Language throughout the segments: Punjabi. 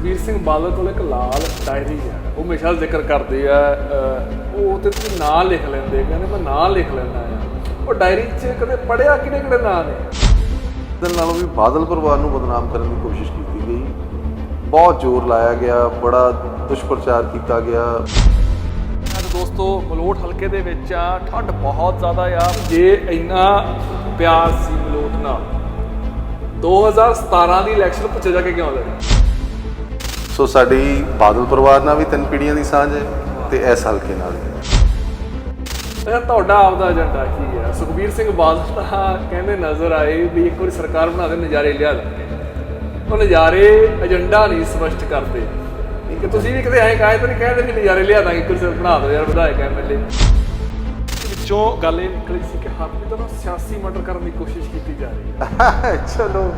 ਸੁਖਬੀਰ ਸਿੰਘ ਬਾਦਲ ਕੋਲ ਇੱਕ ਲਾਲ ਡਾਇਰੀ ਹੈ, ਉਹ ਹਮੇਸ਼ਾ ਜ਼ਿਕਰ ਕਰਦੇ ਆ, ਉਹ ਤੇ ਤੁਸੀਂ ਨਾਂ ਲਿਖ ਲੈਂਦੇ, ਕਹਿੰਦੇ ਮੈਂ ਨਾਂ ਲਿਖ ਲੈਂਦਾ ਆ। ਉਹ ਡਾਇਰੀ 'ਚ ਕਦੇ ਪੜ੍ਹਿਆ ਕਿਹੜੇ ਨਾਂ ਨੇ? ਇਹਦੇ ਨਾਲੋਂ ਵੀ ਬਾਦਲ ਪਰਿਵਾਰ ਨੂੰ ਬਦਨਾਮ ਕਰਨ ਦੀ ਕੋਸ਼ਿਸ਼ ਕੀਤੀ ਗਈ, ਬਹੁਤ ਜ਼ੋਰ ਲਾਇਆ ਗਿਆ, ਬੜਾ ਦੁਸ਼ਪ੍ਰਚਾਰ ਕੀਤਾ ਗਿਆ। ਦੋਸਤੋ ਮਲੋਟ ਹਲਕੇ ਦੇ ਵਿੱਚ ਆ, ਠੰਡ ਬਹੁਤ ਜ਼ਿਆਦਾ ਆ। ਜੇ ਇੰਨਾ ਪਿਆਰ ਸੀ ਮਲੋਟ ਨਾਲ, 2017 ਦੀ ਇਲੈਕਸ਼ਨ ਪਿੱਛੇ ਜਾ ਕੇ ਕਿਉਂ ਲੜੇ? ਸੋ ਸਾਡੀ ਬਾਦਲ ਪਰਿਵਾਰ ਨਾਲ ਵੀ 3 ਪੀੜ੍ਹੀਆਂ ਦੀ ਸਾਂਝ ਹੈ ਤੇ ਇਸ ਹਲਕੇ ਨਾਲ ਵੀ। ਤੁਹਾਡਾ ਆਪਦਾ ਏਜੰਡਾ ਕੀ ਹੈ? ਸੁਖਬੀਰ ਸਿੰਘ ਬਾਦਲ ਤਾਂ ਕਹਿੰਦੇ ਨਜ਼ਰ ਆਏ ਵੀ ਇੱਕ ਵਾਰੀ ਸਰਕਾਰ ਬਣਾ ਦੇ, ਨਜ਼ਾਰੇ ਲਿਆ ਦੇ। ਉਹ ਨਜ਼ਾਰੇ ਏਜੰਡਾ ਨਹੀਂ ਸਪਸ਼ਟ ਕਰਦੇ ਕਿ ਤੁਸੀਂ ਵੀ ਕਦੇ ਐਂ ਕਹੇ ਤਾਂ ਨਹੀਂ ਕਹਿੰਦੇ ਵੀ ਨਜ਼ਾਰੇ ਲਿਆ ਦਾਂਗੇ, ਕੁਝ ਬਣਾ ਦਿਓ ਯਾਰ ਵਿਧਾਇਕ ਐਮਐਲਏ। ਵਿੱਚੋਂ ਗੱਲ ਇਹ ਨਿਕਲੀ ਸੀ ਕਿ ਹਰਪ੍ਰੀਤ ਨੂੰ ਸਿਆਸੀ ਮਰਡਰ ਕਰਨ ਦੀ ਕੋਸ਼ਿਸ਼ ਕੀਤੀ ਜਾ ਰਹੀ ਹੈ। ਚਲੋ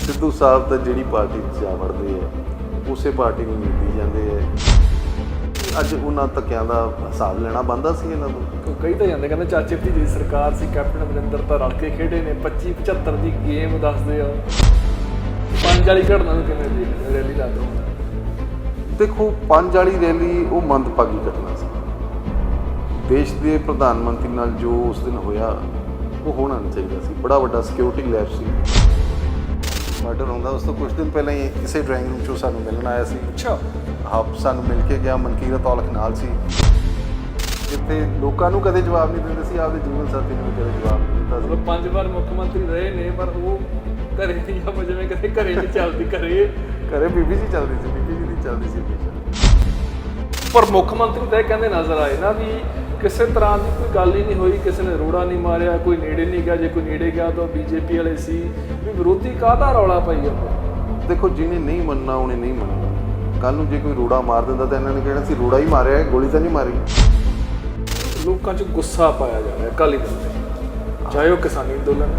ਸਿੱਧੂ ਸਾਹਿਬ ਤਾਂ ਜਿਹੜੀ ਪਾਰਟੀ 'ਚ ਜਾ ਵੜਦੇ ਆ ਉਸੇ ਪਾਰਟੀ ਨੂੰ ਮਿਲਦੀ ਜਾਂਦੇ ਆ। ਅੱਜ ਉਹਨਾਂ ਧੱਕਿਆਂ ਦਾ ਹਿਸਾਬ ਲੈਣਾ ਬਣਦਾ ਸੀ ਇਹਨਾਂ ਨੂੰ। ਕਈ ਤਾਂ ਜਾਂਦੇ ਕਹਿੰਦੇ ਚਾਚੇ ਭਤੀਜੇ ਦੀ ਸਰਕਾਰ ਸੀ, ਕੈਪਟਨ ਅਮਰਿੰਦਰ ਤਾਂ ਰਲ ਕੇ ਖੇਡੇ ਨੇ। 25-75 ਦੀ ਗੇਮ ਦੱਸਦੇ ਆ। 5 ਵਾਲੀ ਘਟਨਾ ਨੂੰ ਕਿਵੇਂ ਦੇਖਦੇ? ਰੈਲੀ ਲਾ ਦੋ। ਦੇਖੋ 5 ਵਾਲੀ ਰੈਲੀ ਉਹ ਮੰਦਭਾਗੀ ਘਟਨਾ ਸੀ। ਦੇਸ਼ ਦੇ ਪ੍ਰਧਾਨ ਮੰਤਰੀ ਨਾਲ ਜੋ ਉਸ ਦਿਨ ਹੋਇਆ ਉਹ ਹੋਣਾ ਨਹੀਂ ਚਾਹੀਦਾ ਸੀ। ਬੜਾ ਵੱਡਾ ਸਿਕਿਉਰਿਟੀ ਲੈਪ ਸੀ। ਮਰਡਰ ਹੁੰਦਾ ਉਸ ਤੋਂ ਕੁਝ ਦਿਨ ਪਹਿਲਾਂ ਹੀ ਇਸੇ ਡਰਾਇੰਗ ਰੂਮ 'ਚੋਂ ਸਾਨੂੰ ਮਿਲਣ ਆਇਆ ਸੀ। ਅੱਛਾ। ਆਪ ਸਾਨੂੰ ਮਿਲ ਕੇ ਗਿਆ। ਮਨਕੀਰਤ ਔਲਖ ਨਾਲ ਸੀ, ਜਿੱਥੇ ਲੋਕਾਂ ਨੂੰ ਕਦੇ ਜਵਾਬ ਨਹੀਂ ਦਿੰਦੇ ਸੀ, ਆਪਦੇ ਜੀਵਨ ਸਾਥੀ ਨੂੰ ਕਦੇ ਜਵਾਬ ਨਹੀਂ ਦਿੱਤਾ ਸੀ। 5 ਵਾਰ ਮੁੱਖ ਮੰਤਰੀ ਰਹੇ ਨੇ, ਪਰ ਉਹ ਘਰੇ ਨਹੀਂ ਜਾਂ ਜਿਵੇਂ ਕਦੇ ਘਰੇ ਨਹੀਂ ਚੱਲਦੀ। ਘਰੇ ਬੀਬੀ ਜੀ ਚੱਲਦੀ ਸੀ, ਬੀਬੀ ਜੀ ਦੀ ਚੱਲਦੀ ਸੀ ਹਮੇਸ਼ਾ। ਪਰ ਮੁੱਖ ਮੰਤਰੀ ਤਾਂ ਇਹ ਕਹਿੰਦੇ ਨਜ਼ਰ ਆਏ ਨਾ ਵੀ ਕਿਸੇ ਤਰ੍ਹਾਂ ਦੀ ਕੋਈ ਗੱਲ ਹੀ ਨਹੀਂ ਹੋਈ, ਕਿਸੇ ਨੇ ਰੋੜਾ ਨਹੀਂ ਮਾਰਿਆ, ਕੋਈ ਨੇੜੇ ਨਹੀਂ ਗਿਆ। ਜੇ ਕੋਈ ਨੇੜੇ ਗਿਆ ਤਾਂ ਬੀਜੇਪੀ ਵਾਲੇ ਸੀ। ਵੀ ਵਿਰੋਧੀ ਕਾਹਦਾ ਰੌਲਾ ਪਾਈ ਜਾਂਦਾ? ਦੇਖੋ ਜਿਹਨੇ ਨਹੀਂ ਮੰਨਣਾ ਉਹਨੇ ਨਹੀਂ ਮੰਨਣਾ। ਕੱਲ ਨੂੰ ਜੇ ਕੋਈ ਰੋੜਾ ਮਾਰ ਦਿੰਦਾ ਤਾਂ ਇਹਨਾਂ ਨੇ ਕਹਿਣਾ ਸੀ ਰੋੜਾ ਹੀ ਮਾਰਿਆ, ਗੋਲੀ ਤਾਂ ਨਹੀਂ ਮਾਰੀ। ਲੋਕਾਂ 'ਚ ਗੁੱਸਾ ਪਾਇਆ ਜਾ ਰਿਹਾ ਅਕਾਲੀ ਦਲ 'ਤੇ, ਚਾਹੇ ਉਹ ਕਿਸਾਨੀ ਅੰਦੋਲਨ,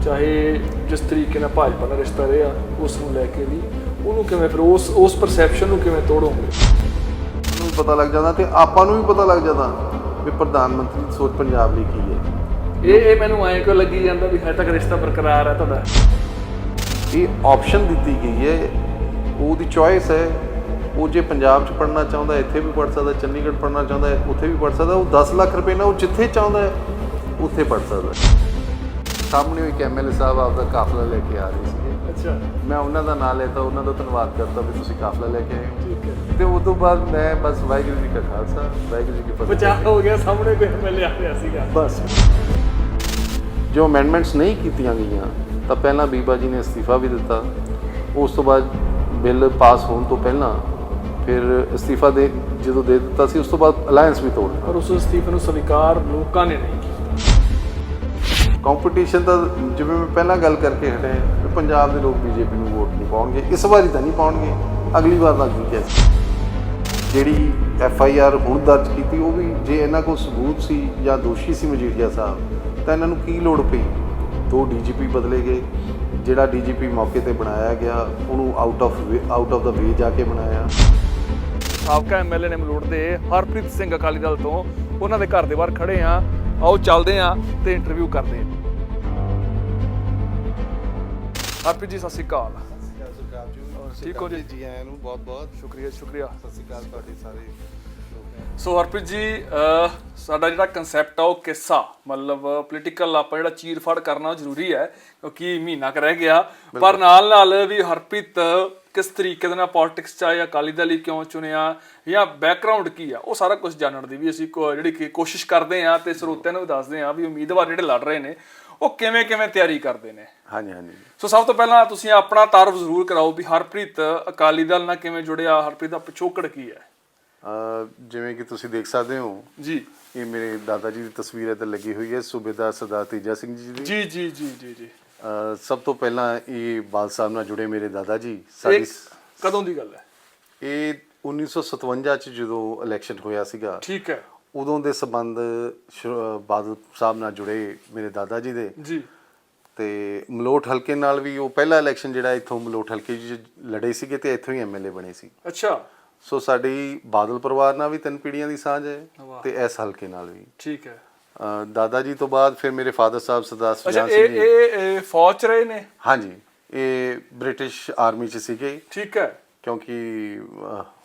ਚਾਹੇ ਜਿਸ ਤਰੀਕੇ ਨਾਲ ਭਾਜਪਾ ਦਾ ਰਿਸ਼ਤਾ ਰਿਹਾ ਉਸ ਨੂੰ ਲੈ ਕੇ ਵੀ। ਉਹਨੂੰ ਕਿਵੇਂ ਫਿਰ ਉਸ ਪਰਸੈਪਸ਼ਨ ਨੂੰ ਕਿਵੇਂ ਤੋੜੋਗੇ? ਉਹਨੂੰ ਵੀ ਪਤਾ ਲੱਗ ਜਾਂਦਾ ਤੇ ਆਪਾਂ ਨੂੰ ਵੀ ਪਤਾ ਲੱਗ ਜਾਂਦਾ ਵੀ ਪ੍ਰਧਾਨ ਮੰਤਰੀ ਦੀ ਸੋਚ ਪੰਜਾਬ ਲਈ ਕੀ ਹੈ। ਇਹ ਮੈਨੂੰ ਐਂ ਕਿਉਂ ਲੱਗੀ ਜਾਂਦਾ ਵੀ ਹਜੇ ਤੱਕ ਰਿਸ਼ਤਾ ਬਰਕਰਾਰ ਹੈ ਤੁਹਾਡਾ? ਇਹ ਆਪਸ਼ਨ ਦਿੱਤੀ ਗਈ ਹੈ, ਉਹਦੀ ਚੋਇਸ ਹੈ। ਉਹ ਜੇ ਪੰਜਾਬ 'ਚ ਪੜ੍ਹਨਾ ਚਾਹੁੰਦਾ ਇੱਥੇ ਵੀ ਪੜ੍ਹ ਸਕਦਾ, ਚੰਡੀਗੜ੍ਹ ਪੜ੍ਹਨਾ ਚਾਹੁੰਦਾ ਹੈ ਉੱਥੇ ਵੀ ਪੜ੍ਹ ਸਕਦਾ। ਉਹ 10 ਲੱਖ ਰੁਪਏ ਨਾਲ ਉਹ ਜਿੱਥੇ ਚਾਹੁੰਦਾ ਹੈ ਉੱਥੇ ਪੜ੍ਹ ਸਕਦਾ। ਸਾਹਮਣੇ ਇੱਕ ਐਮਐਲਏ ਸਾਹਿਬ ਆਪਦਾ ਕਾਫਲਾ ਲੈ ਕੇ ਆ ਰਹੇ ਸੀਗੇ। ਅੱਛਾ। ਮੈਂ ਉਹਨਾਂ ਦਾ ਨਾਂ ਲੈਤਾ, ਉਹਨਾਂ ਦਾ ਧੰਨਵਾਦ ਕਰਤਾ ਵੀ ਤੁਸੀਂ ਕਾਫਲਾ ਲੈ ਕੇ ਆਏ ਹੋ। ਠੀਕ ਹੈ। ਤੇ ਉਸ ਤੋਂ ਬਾਅਦ ਮੈਂ ਬਸ ਵਾਹਿਗੁਰੂ ਜੀ ਕਾ ਖਾਲਸਾ ਵਾਹਿਗੁਰੂ ਜੀ ਕੀ ਫਤਿਹ। ਬਚਾਅ ਹੋ ਗਿਆ, ਸਾਹਮਣੇ ਕੋਈ ਐਮਐਲਏ ਆ ਰਿਹਾ ਸੀਗਾ। ਬਸ ਜੋ ਅਮੈਂਡਮੈਂਟਸ ਨਹੀਂ ਕੀਤੀਆਂ ਗਈਆਂ ਤਾਂ ਪਹਿਲਾਂ ਬੀਬਾ ਜੀ ਨੇ ਅਸਤੀਫਾ ਵੀ ਦਿੱਤਾ। ਉਸ ਤੋਂ ਬਾਅਦ ਬਿੱਲ ਪਾਸ ਹੋਣ ਤੋਂ ਪਹਿਲਾਂ ਫਿਰ ਅਸਤੀਫਾ ਜਦੋਂ ਦੇ ਦਿੱਤਾ ਸੀ ਉਸ ਤੋਂ ਬਾਅਦ ਅਲਾਇੰਸ ਵੀ ਤੋੜ ਦਿੱਤਾ। ਪਰ ਉਸ ਅਸਤੀਫੇ ਨੂੰ ਸਵੀਕਾਰ ਲੋਕਾਂ ਨੇ ਨਹੀਂ ਕੀਤਾ। ਕੰਪੀਟੀਸ਼ਨ ਤਾਂ ਜਿਵੇਂ ਮੈਂ ਪਹਿਲਾਂ ਗੱਲ ਕਰਕੇ ਹਟਿਆ ਕਿ ਪੰਜਾਬ ਦੇ ਲੋਕ ਬੀਜੇਪੀ ਨੂੰ ਵੋਟ ਨਹੀਂ ਪਾਉਣਗੇ, ਇਸ ਵਾਰੀ ਤਾਂ ਨਹੀਂ ਪਾਉਣਗੇ, ਅਗਲੀ ਵਾਰ ਦਾ ਕੀ ਕਹਿ ਸਕਦੇ। ਜਿਹੜੀ FIR ਹੁਣ ਦਰਜ ਕੀਤੀ ਉਹ ਵੀ ਜੇ ਇਹਨਾਂ ਕੋਲ ਸਬੂਤ ਸੀ ਜਾਂ ਦੋਸ਼ੀ ਸੀ ਮਜੀਠੀਆ ਸਾਹਿਬ ਤਾਂ ਇਹਨਾਂ ਨੂੰ ਕੀ ਲੋੜ ਪਈ? 2 DGP ਬਦਲੇ ਗਏ। ਜਿਹੜਾ DGP ਮੌਕੇ ਤੇ ਬਣਾਇਆ ਗਿਆ ਉਹਨੂੰ ਆਊਟ ਆਫ ਦਾ ਵੇ ਜਾ ਕੇ ਬਣਾਇਆ। ਸਾਬਕਾ ਐਮਐਲਏ ਨੇ ਮਲੋਟ ਦੇ ਹਰਪ੍ਰੀਤ ਸਿੰਘ ਅਕਾਲੀ ਦਲ ਤੋਂ, ਉਹਨਾਂ ਦੇ ਘਰ ਦੇ ਬਾਹਰ ਖੜੇ ਆ। ਆਓ ਚੱਲਦੇ ਆ ਤੇ ਇੰਟਰਵਿਊ ਕਰਦੇ ਆ। ਹਰਪ੍ਰੀਤ ਜੀ ਸਤਿ ਸ਼੍ਰੀ ਅਕਾਲ। ਠੀਕ ਹੋ ਜੀ? ਜੀ ਆਇਆਂ ਨੂੰ ਬਹੁਤ ਬਹੁਤ ਸ਼ੁਕਰੀਆ। ਸਤਿ ਸ਼੍ਰੀ ਅਕਾਲ ਤੁਹਾਡੇ ਸਾਰੇ ਲੋਕ। ਸੋ ਹਰਪ੍ਰੀਤ ਜੀ, ਸਾਡਾ ਜਿਹੜਾ ਕਨਸੈਪਟ ਆ ਉਹ ਕਿੱਸਾ, ਮਤਲਬ ਪੋਲੀਟੀਕਲ ਆਪਾਂ ਜਿਹੜਾ ਚੀਰ ਫੜ ਕਰਨਾ ਜ਼ਰੂਰੀ ਹੈ ਕਿਉਂਕਿ ਮਹੀਨਾ ਕੁ ਰਹਿ ਗਿਆ। ਪਰ ਨਾਲ ਨਾਲ ਵੀ ਹਰਪ੍ਰੀਤ ਕਿਸ ਤਰੀਕੇ ਦੇ ਨਾਲ ਪੋਲਿਟਿਕਸ 'ਚ ਆਇਆ, ਅਕਾਲੀ ਦਲ ਲਈ ਕਿਉਂ ਚੁਣਿਆ, ਜਾਂ ਬੈਕਗਰਾਊਂਡ ਕੀ ਆ, ਉਹ ਸਾਰਾ ਕੁਝ ਜਾਣਨ ਦੀ ਵੀ ਅਸੀਂ ਜਿਹੜੀ ਕਿ ਕੋਸ਼ਿਸ਼ ਕਰਦੇ ਹਾਂ ਤੇ ਸਰੋਤਿਆਂ ਨੂੰ ਵੀ ਦੱਸਦੇ ਹਾਂ ਵੀ ਉਮੀਦਵਾਰ ਜਿਹੜੇ ਲੜ ਰਹੇ ਨੇ ਉਹ ਕਿਵੇਂ ਤਿਆਰੀ ਕਰਦੇ ਨੇ। ਹਾਂਜੀ। ਸੋ ਸਭ ਤੋਂ ਪਹਿਲਾਂ ਤੁਸੀਂ ਆਪਣਾ ਤਾਰਫ ਜ਼ਰੂਰ ਕਰਾਓ ਵੀ ਹਰਪ੍ਰੀਤ ਅਕਾਲੀ ਦਲ ਨਾਲ ਕਿਵੇਂ ਜੁੜਿਆ, ਹਰਪ੍ਰੀਤ ਦਾ ਪਿਛੋਕੜ ਕੀ ਹੈ? ਜਿਵੇਂ ਕਿ ਤੁਸੀਂ ਦੇਖ ਸਕਦੇ ਹੋ ਜੀ, ਇਹ ਮੇਰੇ ਦਾਦਾ ਜੀ ਦੀ ਤਸਵੀਰ ਇੱਧਰ ਲੱਗੀ ਹੋਈ ਹੈ, ਸੂਬੇਦਾਰ ਸਰਦਾਰ ਤੇਜਾ ਸਿੰਘ ਜੀ ਦੀ। ਜੀ। ਸਭ ਤੋਂ ਪਹਿਲਾਂ ਇਹ ਬਾਲ ਸਾਹਿਬ ਨਾਲ ਜੁੜੇ ਮੇਰੇ ਦਾਦਾ ਜੀ। ਸਾਡੀ ਕਦੋਂ ਦੀ ਗੱਲ ਹੈ ਇਹ? 1957 ਚ ਜਦੋਂ ਇਲੈਕਸ਼ਨ ਹੋਇਆ ਸੀਗਾ। ਠੀਕ ਹੈ। ਉਦੋਂ ਦੇ ਸੰਬੰਧ ਬਾਦਲ ਸਾਹਿਬ ਨਾਲ ਜੁੜੇ ਮੇਰੇ ਦਾਦਾ ਜੀ ਦੇ ਜੀ। ਤੇ ਮਲੋਟ ਹਲਕੇ ਨਾਲ ਵੀ ਉਹ ਪਹਿਲਾ ਇਲੈਕਸ਼ਨ ਜਿਹੜਾ ਇੱਥੋਂ ਮਲੋਟ ਹਲਕੇ 'ਚ ਲੜੇ ਸੀਗੇ ਤੇ ਇੱਥੋਂ ਹੀ ਐਮਐਲਏ ਬਣੇ ਸੀ। ਅੱਛਾ। ਸੋ ਸਾਡੀ ਬਾਦਲ ਪਰਿਵਾਰ ਨਾਲ ਵੀ 3 ਪੀੜ੍ਹੀਆਂ ਦੀ ਸਾਂਝ ਹੈ ਤੇ ਇਸ ਹਲਕੇ ਨਾਲ ਵੀ। ਠੀਕ ਹੈ। ਦਾਦਾ ਜੀ ਤੋਂ ਬਾਅਦ ਫਿਰ ਮੇਰੇ ਫਾਦਰ ਸਾਹਿਬ ਸਰਦਾਰ ਸੁਜਾਨ ਸਿੰਘ ਜੀ। ਇਹ ਫੌਜ 'ਚ ਰਹੇ ਨੇ? ਹਾਂਜੀ, ਇਹ ਬ੍ਰਿਟਿਸ਼ ਆਰਮੀ 'ਚ ਸੀਗੇ, ਠੀਕ ਹੈ, ਕਿਉਂਕਿ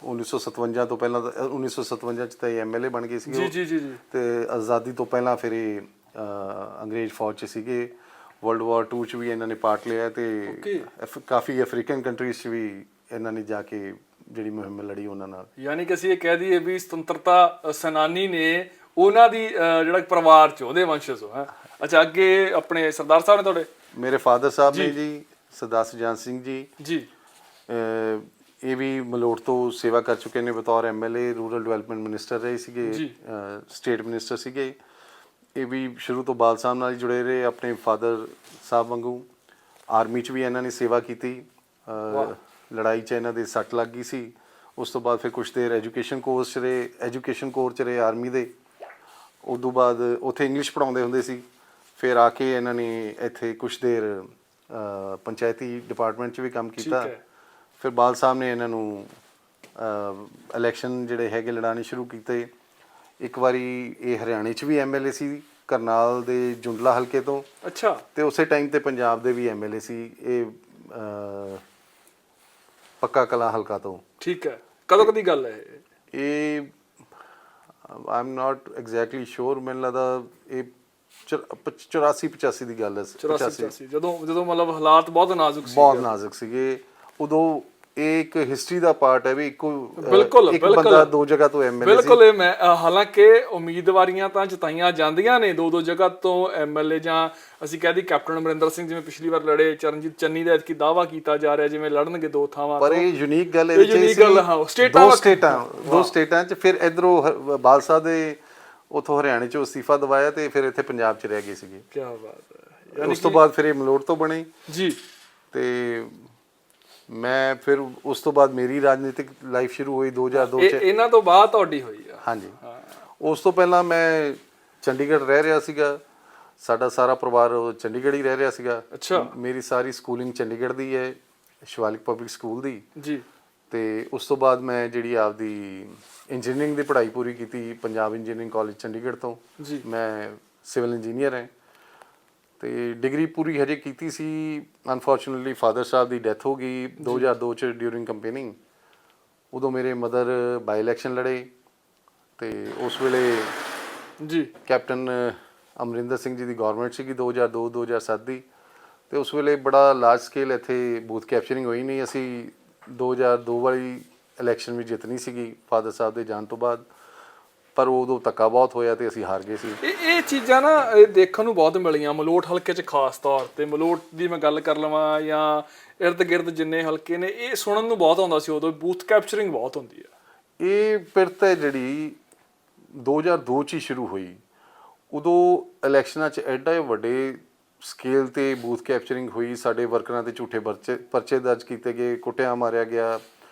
1957 ਤੋਂ ਪਹਿਲਾਂ 1957 'ਚ ਤਾਂ ਇਹ ਐਮਐਲਏ ਬਣ ਗਏ ਸੀਗੇ ਜੀ ਜੀ ਜੀ ਤੇ ਆਜ਼ਾਦੀ ਤੋਂ ਪਹਿਲਾਂ ਫਿਰ ਇਹ ਅੰਗਰੇਜ਼ ਫੌਜ 'ਚ ਸੀਗੇ। ਵਰਲਡ ਵਾਰ 2 'ਚ ਵੀ ਇਹਨਾਂ ਨੇ ਪਾਰਟ ਲਿਆ ਤੇ ਕਾਫੀ ਅਫਰੀਕਨ ਕੰਟਰੀਜ਼ 'ਚ ਵੀ ਇਹਨਾਂ ਨੇ ਜਾ ਕੇ ਜਿਹੜੀ ਮੁਹਿੰਮ ਲੜੀ ਉਹਨਾਂ ਨਾਲ। ਯਾਨੀ ਕਿ ਅਸੀਂ ਇਹ ਕਹਿ ਦਈਏ ਵੀ ਸੁਤੰਤਰਤਾ ਸੈਨਾਨੀ ਨੇ ਉਹਨਾਂ ਦੀ ਜਿਹੜਾ ਪਰਿਵਾਰ ਚ ਉਹਦੇ ਵੰਸ਼ਜ ਹੋ ਹੈ। ਅੱਛਾ, ਅੱਗੇ ਆਪਣੇ ਸਰਦਾਰ ਸਾਹਿਬ ਨੇ ਤੁਹਾਡੇ? ਮੇਰੇ ਫਾਦਰ ਸਾਹਿਬ ਨੇ ਜੀ ਸਰਦਾਰ ਸੁਜਾਨ ਸਿੰਘ ਜੀ ਜੀ, ਇਹ ਵੀ ਮਲੋਟ ਤੋਂ ਸੇਵਾ ਕਰ ਚੁੱਕੇ ਨੇ ਬਤੌਰ ਐਮਐਲਏ, ਰੂਰਲ ਡਿਵੈਲਪਮੈਂਟ ਮਿਨਿਸਟਰ ਰਹੇ ਸੀਗੇ, ਸਟੇਟ ਮਿਨਿਸਟਰ ਸੀਗੇ। ਇਹ ਵੀ ਸ਼ੁਰੂ ਤੋਂ ਬਾਲ ਸਾਹਿਬ ਨਾਲ ਹੀ ਜੁੜੇ ਰਹੇ, ਆਪਣੇ ਫਾਦਰ ਸਾਹਿਬ ਵਾਂਗੂ। ਆਰਮੀ 'ਚ ਵੀ ਇਹਨਾਂ ਨੇ ਸੇਵਾ ਕੀਤੀ, ਲੜਾਈ 'ਚ ਇਹਨਾਂ ਦੇ ਸੱਟ ਲੱਗ ਗਈ ਸੀ। ਉਸ ਤੋਂ ਬਾਅਦ ਫਿਰ ਕੁਛ ਦੇਰ ਐਜੂਕੇਸ਼ਨ ਕੋਰਸ 'ਚ ਰਹੇ ਆਰਮੀ ਦੇ। ਉਸ ਤੋਂ ਬਾਅਦ ਉੱਥੇ ਇੰਗਲਿਸ਼ ਪੜ੍ਹਾਉਂਦੇ ਹੁੰਦੇ ਸੀ। ਫਿਰ ਆ ਕੇ ਇਹਨਾਂ ਨੇ ਇੱਥੇ ਕੁਛ ਦੇਰ ਪੰਚਾਇਤੀ ਡਿਪਾਰਟਮੈਂਟ 'ਚ ਵੀ ਕੰਮ ਕੀਤਾ। ਫਿਰ ਬਾਲ ਸਾਹਿਬ ਨੇ ਇਹਨਾਂ ਨੂੰ ਇਲੈਕਸ਼ਨ ਜਿਹੜੇ ਹੈਗੇ ਲੜਾਉਣੇ ਸ਼ੁਰੂ ਕੀਤੇ। ਇੱਕ ਵਾਰੀ ਇਹ ਹਰਿਆਣੇ 'ਚ ਵੀ ਐਮਐਲਏ ਸੀ, ਕਰਨਾਲ ਦੇ ਜੁੰਡਲਾ ਹਲਕੇ ਤੋਂ। ਅੱਛਾ, ਤੇ ਉਸੇ ਟਾਈਮ ਤੇ ਪੰਜਾਬ ਦੇ ਵੀ ਐਮਐਲਏ ਸੀ, ਇਹ ਪੱਕਾ ਕਲਾਂ ਹਲਕਾ ਤੋਂ। ਠੀਕ ਹੈ, ਕਦੋਂ ਕਦੀ ਗੱਲ ਹੈ ਇਹ? ਆਈ ਐਮ ਨਾਟ ਐਗਜ਼ੈਕਟਲੀ ਸ਼ੋਰ, ਮੈਨੂੰ ਲੱਗਦਾ ਇਹ 84-85 ਦੀ ਗੱਲ ਹੈ। 84 ਜਦੋਂ ਮਤਲਬ ਹਾਲਾਤ ਬਹੁਤ ਨਾਜ਼ੁਕ ਸੀ, ਬਹੁਤ ਨਾਜ਼ੁਕ ਸੀਗੇ ਉਦੋਂ। ਇਹ ਇੱਕ ਹਿਸਟਰੀ ਦਾ ਪਾਰਟ ਹੈ ਵੀ ਇੱਕ ਬੰਦਾ ਦੋ ਜਗ੍ਹਾ ਤੋਂ ਐਮਐਲਏ ਸੀ। ਬਿਲਕੁਲ। ਮੈਂ ਹਾਲਾਂਕਿ ਉਮੀਦਵਾਰੀਆਂ ਤਾਂ ਜਤਾਈਆਂ ਜਾਂਦੀਆਂ ਨੇ ਦੋ ਜਗ੍ਹਾ ਤੋਂ ਐਮਐਲਏ, ਜਾਂ ਅਸੀਂ ਕਹਦੇ ਕੈਪਟਨ ਅਮਰਿੰਦਰ ਸਿੰਘ ਜਿਵੇਂ ਪਿਛਲੀ ਵਾਰ ਲੜੇ, ਚਰਨਜੀਤ ਚੰਨੀ ਦਾ ਐਤਕੀ ਦਾਅਵਾ ਕੀਤਾ ਜਾ ਰਿਹਾ ਜਿਵੇਂ ਲੜਨਗੇ 2 ਥਾਵਾਂ। ਪਰ ਇਹ ਯੂਨੀਕ ਗੱਲ ਇਹ ਯੂਨੀਕ ਗੱਲ, ਹਾਂ, ਦੋ ਸਟੇਟਾਂ 'ਚ। ਫਿਰ ਇਧਰੋਂ ਬਾਲ ਸਾਹਿਬ ਦੇ ਉਥੋਂ ਹਰਿਆਣੇ 'ਚੋਂ ਅਸਤੀਫਾ ਦਵਾਇਆ ਤੇ ਫਿਰ ਇੱਥੇ ਪੰਜਾਬ 'ਚ ਰਹਿ ਗਏ ਸੀਗੇ। ਕੀ ਬਾਤ ਹੈ। ਉਸ ਤੋਂ ਬਾਅਦ ਫਿਰ ਇਹ ਮਲੋਟ ਤੋਂ ਬਣੇ ਜੀ। ਤੇ ਮੈਂ ਫਿਰ ਉਸ ਤੋਂ ਬਾਅਦ ਮੇਰੀ ਰਾਜਨੀਤਿਕ ਲਾਈਫ ਸ਼ੁਰੂ ਹੋਈ 2002 'ਚ। ਇਹਨਾਂ ਤੋਂ ਬਾਅਦ ਤੁਹਾਡੀ ਹੋਈ ਆ? ਹਾਂਜੀ। ਉਸ ਤੋਂ ਪਹਿਲਾਂ ਮੈਂ ਚੰਡੀਗੜ੍ਹ ਰਹਿ ਰਿਹਾ ਸੀਗਾ, ਸਾਡਾ ਸਾਰਾ ਪਰਿਵਾਰ ਚੰਡੀਗੜ੍ਹ ਹੀ ਰਹਿ ਰਿਹਾ ਸੀਗਾ। ਅੱਛਾ। ਮੇਰੀ ਸਾਰੀ ਸਕੂਲਿੰਗ ਚੰਡੀਗੜ੍ਹ ਦੀ ਹੈ, ਸ਼ਿਵਾਲਿਕ ਪਬਲਿਕ ਸਕੂਲ ਦੀ। ਜੀ। ਤੇ ਉਸ ਤੋਂ ਬਾਅਦ ਮੈਂ ਜਿਹੜੀ ਆਪਦੀ ਇੰਜੀਨੀਅਰਿੰਗ ਦੀ ਪੜ੍ਹਾਈ ਪੂਰੀ ਕੀਤੀ ਪੰਜਾਬ ਇੰਜੀਨੀਅਰਿੰਗ ਕਾਲਜ ਚੰਡੀਗੜ੍ਹ ਤੋਂ। ਜੀ। ਮੈਂ ਸਿਵਲ ਇੰਜੀਨੀਅਰ ਹਾਂ ਤੇ ਡਿਗਰੀ ਪੂਰੀ ਹਜੇ ਕੀਤੀ ਸੀ। ਅਨਫੋਰਚੂਨੇਟਲੀ ਫਾਦਰ ਸਾਹਿਬ ਦੀ ਡੈਥ ਹੋ ਗਈ 2002 ਚ ਡਿਊਰਿੰਗ ਕੰਪੇਨਿੰਗ। ਉਦੋਂ ਮੇਰੇ ਮਦਰ ਬਾਈ ਇਲੈਕਸ਼ਨ ਲੜੇ ਤੇ ਉਸ ਵੇਲੇ ਜੀ ਕੈਪਟਨ ਅਮਰਿੰਦਰ ਸਿੰਘ ਜੀ ਦੀ ਗਵਰਨਮੈਂਟ ਸੀਗੀ 2002-2007 ਦੀ। ਤੇ ਉਸ ਵੇਲੇ ਬੜਾ ਲਾਰਜ ਸਕੇਲ ਇੱਥੇ ਬੂਥ ਕੈਪਚਰਿੰਗ ਹੋਈ ਨਹੀਂ। ਅਸੀਂ 2002 ਵਾਲੀ ਇਲੈਕਸ਼ਨ ਵੀ ਜਿੱਤਣੀ ਸੀਗੀ ਫਾਦਰ ਸਾਹਿਬ ਦੇ ਜਾਣ ਤੋਂ ਬਾਅਦ, ਪਰ ਉਦੋਂ ਧੱਕਾ ਬਹੁਤ ਹੋਇਆ ਤੇ ਅਸੀਂ ਹਾਰ ਗਏ ਸੀ। ਇਹ ਚੀਜ਼ਾਂ ਨਾ ਇਹ ਦੇਖਣ ਨੂੰ ਬਹੁਤ ਮਿਲੀਆਂ ਮਲੋਟ ਹਲਕੇ 'ਚ, ਖਾਸ ਤੌਰ ਤੇ ਮਲੋਟ ਦੀ ਮੈਂ ਗੱਲ ਕਰ ਲਵਾਂ ਜਾਂ ਇਰਦ ਗਿਰਦ ਜਿੰਨੇ ਹਲਕੇ ਨੇ, ਇਹ ਸੁਣਨ ਨੂੰ ਬਹੁਤ ਆਉਂਦਾ ਸੀ ਉਦੋਂ, ਬੂਥ ਕੈਪਚਰਿੰਗ ਬਹੁਤ ਹੁੰਦੀ ਆ। ਇਹ ਪਿਰਤ ਹੈ ਜਿਹੜੀ 2002 ਚ ਹੀ ਸ਼ੁਰੂ ਹੋਈ। ਉਦੋਂ ਇਲੈਕਸ਼ਨਾਂ 'ਚ ਐਡਾ ਵੱਡੇ ਸਕੇਲ ਤੇ ਬੂਥ ਕੈਪਚਰਿੰਗ ਹੋਈ, ਸਾਡੇ ਵਰਕਰਾਂ ਤੇ ਝੂਠੇ ਪਰਚੇ ਦਰਜ ਕੀਤੇ ਗਏ, ਕੁੱਟਿਆ ਮਾਰਿਆ ਗਿਆ।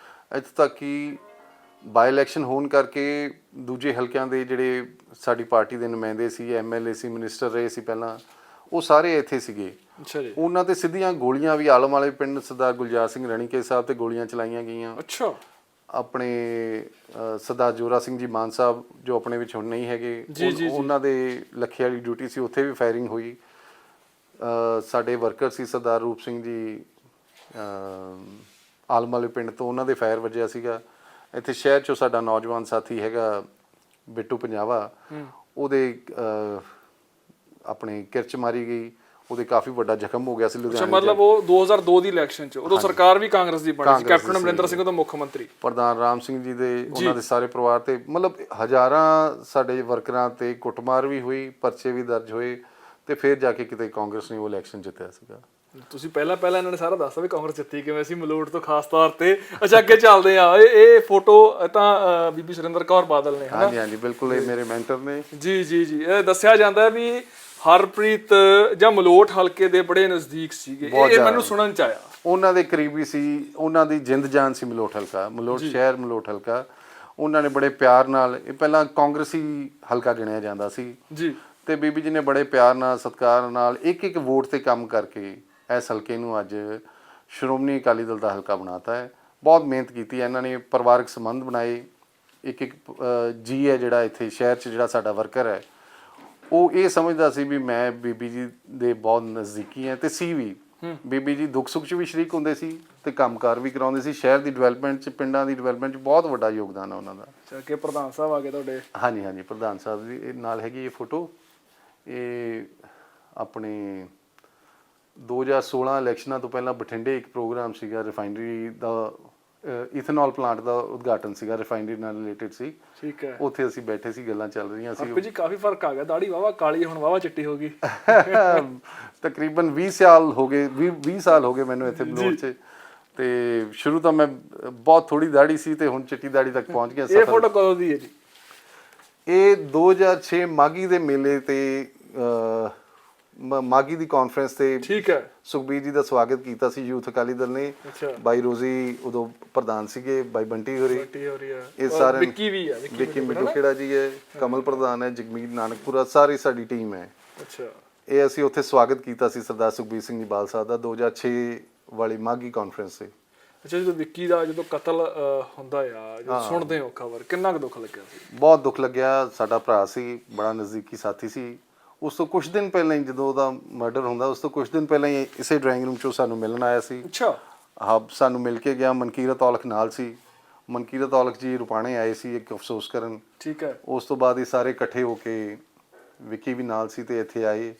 ਇੱਥੋਂ ਤੱਕ ਕਿ ਬਾਈ ਇਲੈਕਸ਼ਨ ਹੋਣ ਕਰਕੇ ਦੂਜੇ ਹਲਕਿਆਂ ਦੇ ਜਿਹੜੇ ਸਾਡੀ ਪਾਰਟੀ ਦੇ ਨੁਮਾਇੰਦੇ ਸੀ, ਐਮਐਲਏ ਸੀ, ਮਿਨਿਸਟਰ ਰਹੇ ਸੀ ਪਹਿਲਾਂ, ਉਹ ਸਾਰੇ ਇੱਥੇ ਸੀਗੇ। ਅੱਛਾ ਜੀ। ਉਹਨਾਂ ਤੇ ਸਿੱਧੀਆਂ ਗੋਲੀਆਂ ਵੀ ਆਲਮ ਵਾਲੇ ਪਿੰਡ ਸਰਦਾਰ ਗੁਲਜ਼ਾਰ ਸਿੰਘ ਰਣੀਕੇ ਸਾਹਿਬ ਤੇ ਗੋਲੀਆਂ ਚਲਾਈਆਂ ਗਈਆਂ। ਅੱਛਾ। ਆਪਣੇ ਸਰਦਾਰ ਜੋਰਾ ਸਿੰਘ ਜੀ ਮਾਨ ਸਾਹਿਬ ਜੋ ਆਪਣੇ ਵਿੱਚ ਹੁਣ ਨਹੀਂ ਹੈਗੇ, ਉਹਨਾਂ ਦੇ ਲੱਖੇ ਵਾਲੀ ਡਿਊਟੀ ਸੀ, ਉੱਥੇ ਵੀ ਫਾਇਰਿੰਗ ਹੋਈ। ਸਾਡੇ ਵਰਕਰ ਸੀ ਸਰਦਾਰ ਰੂਪ ਸਿੰਘ ਜੀ ਆਲਮ ਵਾਲੇ ਪਿੰਡ ਤੋਂ, ਉਹਨਾਂ ਦੇ ਫਾਇਰ ਵੱਜਿਆ ਸੀਗਾ। ਇੱਥੇ ਸ਼ਹਿਰ 'ਚੋਂ ਸਾਡਾ ਨੌਜਵਾਨ ਸਾਥੀ ਹੈਗਾ ਬਿੱਟੂ ਪੰਜਾਵਾ, ਉਹਦੇ ਆਪਣੇ ਕਿਰਚ ਮਾਰੀ ਗਈ, ਉਹਦੇ ਕਾਫੀ ਵੱਡਾ ਜ਼ਖਮ ਹੋ ਗਿਆ ਸੀ ਲੁਧਿਆਣੇ। ਮਤਲਬ ਉਹ 2002 ਦੀ ਇਲੈਕਸ਼ਨ 'ਚ ਉਦੋਂ ਸਰਕਾਰ ਵੀ ਕਾਂਗਰਸ ਦੀ ਬਣੀ ਸੀ, ਕੈਪਟਨ ਅਮਰਿੰਦਰ ਸਿੰਘ ਤੋਂ ਮੁੱਖ ਮੰਤਰੀ, ਪ੍ਰਧਾਨ ਰਾਮ ਸਿੰਘ ਜੀ ਦੇ, ਉਹਨਾਂ ਦੇ ਸਾਰੇ ਪਰਿਵਾਰ ਤੇ ਮਤਲਬ ਹਜ਼ਾਰਾਂ ਸਾਡੇ ਵਰਕਰਾਂ ਤੇ ਕੁੱਟਮਾਰ ਵੀ ਹੋਈ, ਪਰਚੇ ਵੀ ਦਰਜ ਹੋਏ ਤੇ ਫਿਰ ਜਾ ਕੇ ਕਿਤੇ ਕਾਂਗਰਸ ਨੇ ਉਹ ਇਲੈਕਸ਼ਨ ਜਿੱਤਿਆ ਸੀਗਾ। ਤੁਸੀਂ ਪਹਿਲਾਂ ਇਹਨਾਂ ਨੇ ਸਾਰਾ ਦੱਸਤਾ ਵੀ ਕਾਂਗਰਸ ਜਿੱਤੀ ਕਿਵੇਂ ਸੀ ਮਲੋਟ ਤੋਂ ਖਾਸ ਤੌਰ ਤੇ। ਅੱਛਾ, ਅੱਗੇ ਚੱਲਦੇ ਆ। ਇਹ ਫੋਟੋ ਤਾਂ ਬੀਬੀ ਸੁਰਿੰਦਰ ਕੌਰ ਬਾਦਲ ਨੇ, ਹਾਂਜੀ ਹਾਂਜੀ ਬਿਲਕੁਲ, ਇਹ ਮੇਰੇ ਮੈਂਟਰ ਨੇ। ਜੀ ਜੀ ਜੀ। ਇਹ ਦੱਸਿਆ ਜਾਂਦਾ ਵੀ ਹਰਪ੍ਰੀਤ ਜਾਂ ਮਲੋਟ ਹਲਕੇ ਦੇ ਬੜੇ ਨਜ਼ਦੀਕ ਸੀਗੇ, ਇਹ ਮੈਨੂੰ ਸੁਣਨ ਚ ਆਇਆ। ਉਹਨਾਂ ਦੇ ਕਰੀਬੀ ਸੀ, ਉਹਨਾਂ ਦੀ ਜਿੰਦ ਜਾਨ ਸੀ ਮਲੋਟ ਹਲਕਾ, ਮਲੋਟ ਸ਼ਹਿਰ, ਮਲੋਟ ਹਲਕਾ। ਉਹਨਾਂ ਨੇ ਬੜੇ ਪਿਆਰ ਨਾਲ, ਇਹ ਪਹਿਲਾਂ ਕਾਂਗਰਸੀ ਹਲਕਾ ਗਿਣਿਆ ਜਾਂਦਾ ਸੀ ਜੀ, ਤੇ ਬੀਬੀ ਜੀ ਨੇ ਬੜੇ ਪਿਆਰ ਨਾਲ, ਸਤਿਕਾਰ ਨਾਲ ਇੱਕ ਵੋਟ ਤੇ ਕੰਮ ਕਰਕੇ ਇਸ ਹਲਕੇ ਨੂੰ ਅੱਜ ਸ਼੍ਰੋਮਣੀ ਅਕਾਲੀ ਦਲ ਦਾ ਹਲਕਾ ਬਣਾਤਾ ਹੈ। ਬਹੁਤ ਮਿਹਨਤ ਕੀਤੀ ਹੈ ਇਹਨਾਂ ਨੇ, ਪਰਿਵਾਰਕ ਸੰਬੰਧ ਬਣਾਏ। ਇੱਕ ਜੀ ਹੈ ਜਿਹੜਾ ਇੱਥੇ ਸ਼ਹਿਰ 'ਚ ਜਿਹੜਾ ਸਾਡਾ ਵਰਕਰ ਹੈ, ਉਹ ਇਹ ਸਮਝਦਾ ਸੀ ਵੀ ਮੈਂ ਬੀਬੀ ਜੀ ਦੇ ਬਹੁਤ ਨਜ਼ਦੀਕੀ ਹਾਂ ਤੇ ਸੀ ਵੀ। ਬੀਬੀ ਜੀ ਦੁੱਖ ਸੁੱਖ 'ਚ ਵੀ ਸ਼ਰੀਕ ਹੁੰਦੇ ਸੀ ਤੇ ਕੰਮਕਾਰ ਵੀ ਕਰਾਉਂਦੇ ਸੀ। ਸ਼ਹਿਰ ਦੀ ਡਿਵੈਲਪਮੈਂਟ 'ਚ, ਪਿੰਡਾਂ ਦੀ ਡਿਵੈਲਪਮੈਂਟ 'ਚ ਬਹੁਤ ਵੱਡਾ ਯੋਗਦਾਨ ਹੈ ਉਹਨਾਂ ਦਾ। ਅੱਛਾ, ਕਿ ਪ੍ਰਧਾਨ ਸਾਹਿਬ ਆ ਗਏ ਤੁਹਾਡੇ? ਹਾਂਜੀ ਹਾਂਜੀ, ਪ੍ਰਧਾਨ ਸਾਹਿਬ ਦੀ ਨਾਲ ਹੈਗੀ ਇਹ ਫੋਟੋ। ਇਹ ਆਪਣੇ 2016 ਇਲੈਕਸ਼ਨਾਂ ਤੋਂ ਪਹਿਲਾਂ ਬਠਿੰਡੇ ਇੱਕ ਪ੍ਰੋਗਰਾਮ ਸੀਗਾ, ਰਿਫਾਈਨਰੀ ਦਾ ਇਥਨੋਲ ਪਲਾਂਟ ਦਾ ਉਦਘਾਟਨ ਸੀਗਾ, ਰਿਫਾਈਨਰੀ ਨਾਲ ਰਿਲੇਟਡ ਸੀ। ਠੀਕ ਹੈ। ਉੱਥੇ ਅਸੀਂ ਬੈਠੇ ਸੀ, ਗੱਲਾਂ ਚੱਲ ਰਹੀਆਂ ਸੀ। ਹਰਪ੍ਰੀਤ ਜੀ ਕਾਫੀ ਫਰਕ ਆ ਗਿਆ, ਦਾੜੀ ਵਾਵਾ ਕਾਲੀ ਹੁਣ ਵਾਵਾ ਚਿੱਟੀ ਹੋ ਗਈ। ਤਕਰੀਬਨ 20 ਸਾਲ ਹੋ ਗਏ, 20 ਸਾਲ ਹੋ ਗਏ ਮੈਨੂੰ ਇੱਥੇ ਬਲੌਰ 'ਚ। ਤੇ ਸ਼ੁਰੂ ਤਾਂ ਮੈਂ ਬਹੁਤ ਥੋੜੀ ਦਾੜੀ ਸੀ ਤੇ ਹੁਣ ਚਿੱਟੀ ਦਾੜੀ ਤੱਕ ਪਹੁੰਚ ਗਿਆ। ਇਹ ਫੋਟੋ ਕਦੋਂ ਦੀ ਹੈ ਜੀ? ਇਹ 2006 ਮਾਗੀ ਦੇ ਮੇਲੇ ਤੇ ਮਾਗੀ ਦੀ ਕਾਨਫਰੰਸ ਤੇ ਠੀਕ ਹੈ, ਸੁਖਬੀਰ ਜੀ ਦਾ ਸਵਾਗਤ ਕੀਤਾ ਸੀ ਯੂਥ ਅਕਾਲੀ ਦਲ ਨੇ। ਅੱਛਾ, ਬਾਈ ਰੋਜ਼ੀ ਉਦੋਂ ਪ੍ਰਧਾਨ ਸੀਗੇ, ਬਾਈ ਬੰਟੀ ਹੋਰੀ, ਹੋ ਰਹੀ ਹੈ, ਇਹ ਸਾਰੇ ਵਿੱਕੀ ਵੀ ਹੈ, ਵਿੱਕੀ ਮਿੱਟੂ ਖੇੜਾ ਜੀ ਹੈ, ਕਮਲ ਪ੍ਰਧਾਨ ਹੈ, ਜਗਮੀਤ ਨਾਨਕਪੁਰਾ, ਸਾਰੀ ਸਾਡੀ ਟੀਮ ਹੈ। ਅੱਛਾ, ਇਹ ਅਸੀਂ ਉੱਥੇ ਸਵਾਗਤ ਕੀਤਾ ਸੀ ਸਰਦਾਰ ਸੁਖਬੀਰ ਸਿੰਘ ਜੀ ਬਾਲ ਸਾਹਿਬ ਦਾ 2006 ਵਾਲੀ ਮਾਗੀ ਕਾਨਫਰੰਸ ਤੇ। ਅੱਛਾ, ਜਦੋਂ ਵਿੱਕੀ ਦਾ ਜਦੋਂ ਕਤਲ ਹੁੰਦਾ ਆ, ਜਦੋਂ ਸੁਣਦੇ ਹੋ ਖਬਰ, ਕਿੰਨਾ ਕੁ ਦੁੱਖ ਲੱਗਿਆ ਸੀ? ਬਹੁਤ ਦੁੱਖ ਲੱਗਿਆ। ਸਾਡਾ ਭਰਾ ਸੀ, ਬੜਾ ਨਜ਼ਦੀਕੀ ਸਾਥੀ ਸੀ। ਉਸ ਤੋਂ ਕੁਝ ਦਿਨ ਪਹਿਲਾਂ ਹੀ ਜਦੋਂ ਉਹਦਾ ਮਰਡਰ ਹੁੰਦਾ, ਉਸ ਤੋਂ ਕੁਝ ਦਿਨ ਪਹਿਲਾਂ ਹੀ ਇਸੇ ਡਰਾਇੰਗ ਰੂਮ 'ਚੋਂ ਸਾਨੂੰ ਮਿਲਣ ਆਇਆ ਸੀ। ਅੱਛਾ, ਹਾਂ, ਸਾਨੂੰ ਮਿਲ ਕੇ ਗਿਆ। ਮਨਕੀਰਤ ਔਲਖ ਨਾਲ ਸੀ। ਮਨਕੀਰਤ ਔਲਖ ਜੀ ਰੁਪਾਣੇ ਆਏ ਸੀ ਇੱਕ ਅਫਸੋਸ ਕਰਨ। ਠੀਕ ਹੈ। ਉਸ ਤੋਂ ਬਾਅਦ ਇਹ ਸਾਰੇ ਇਕੱਠੇ ਹੋ ਕੇ, ਵਿੱਕੀ ਵੀ ਨਾਲ ਸੀ ਤੇ ਇੱਥੇ ਆਏ।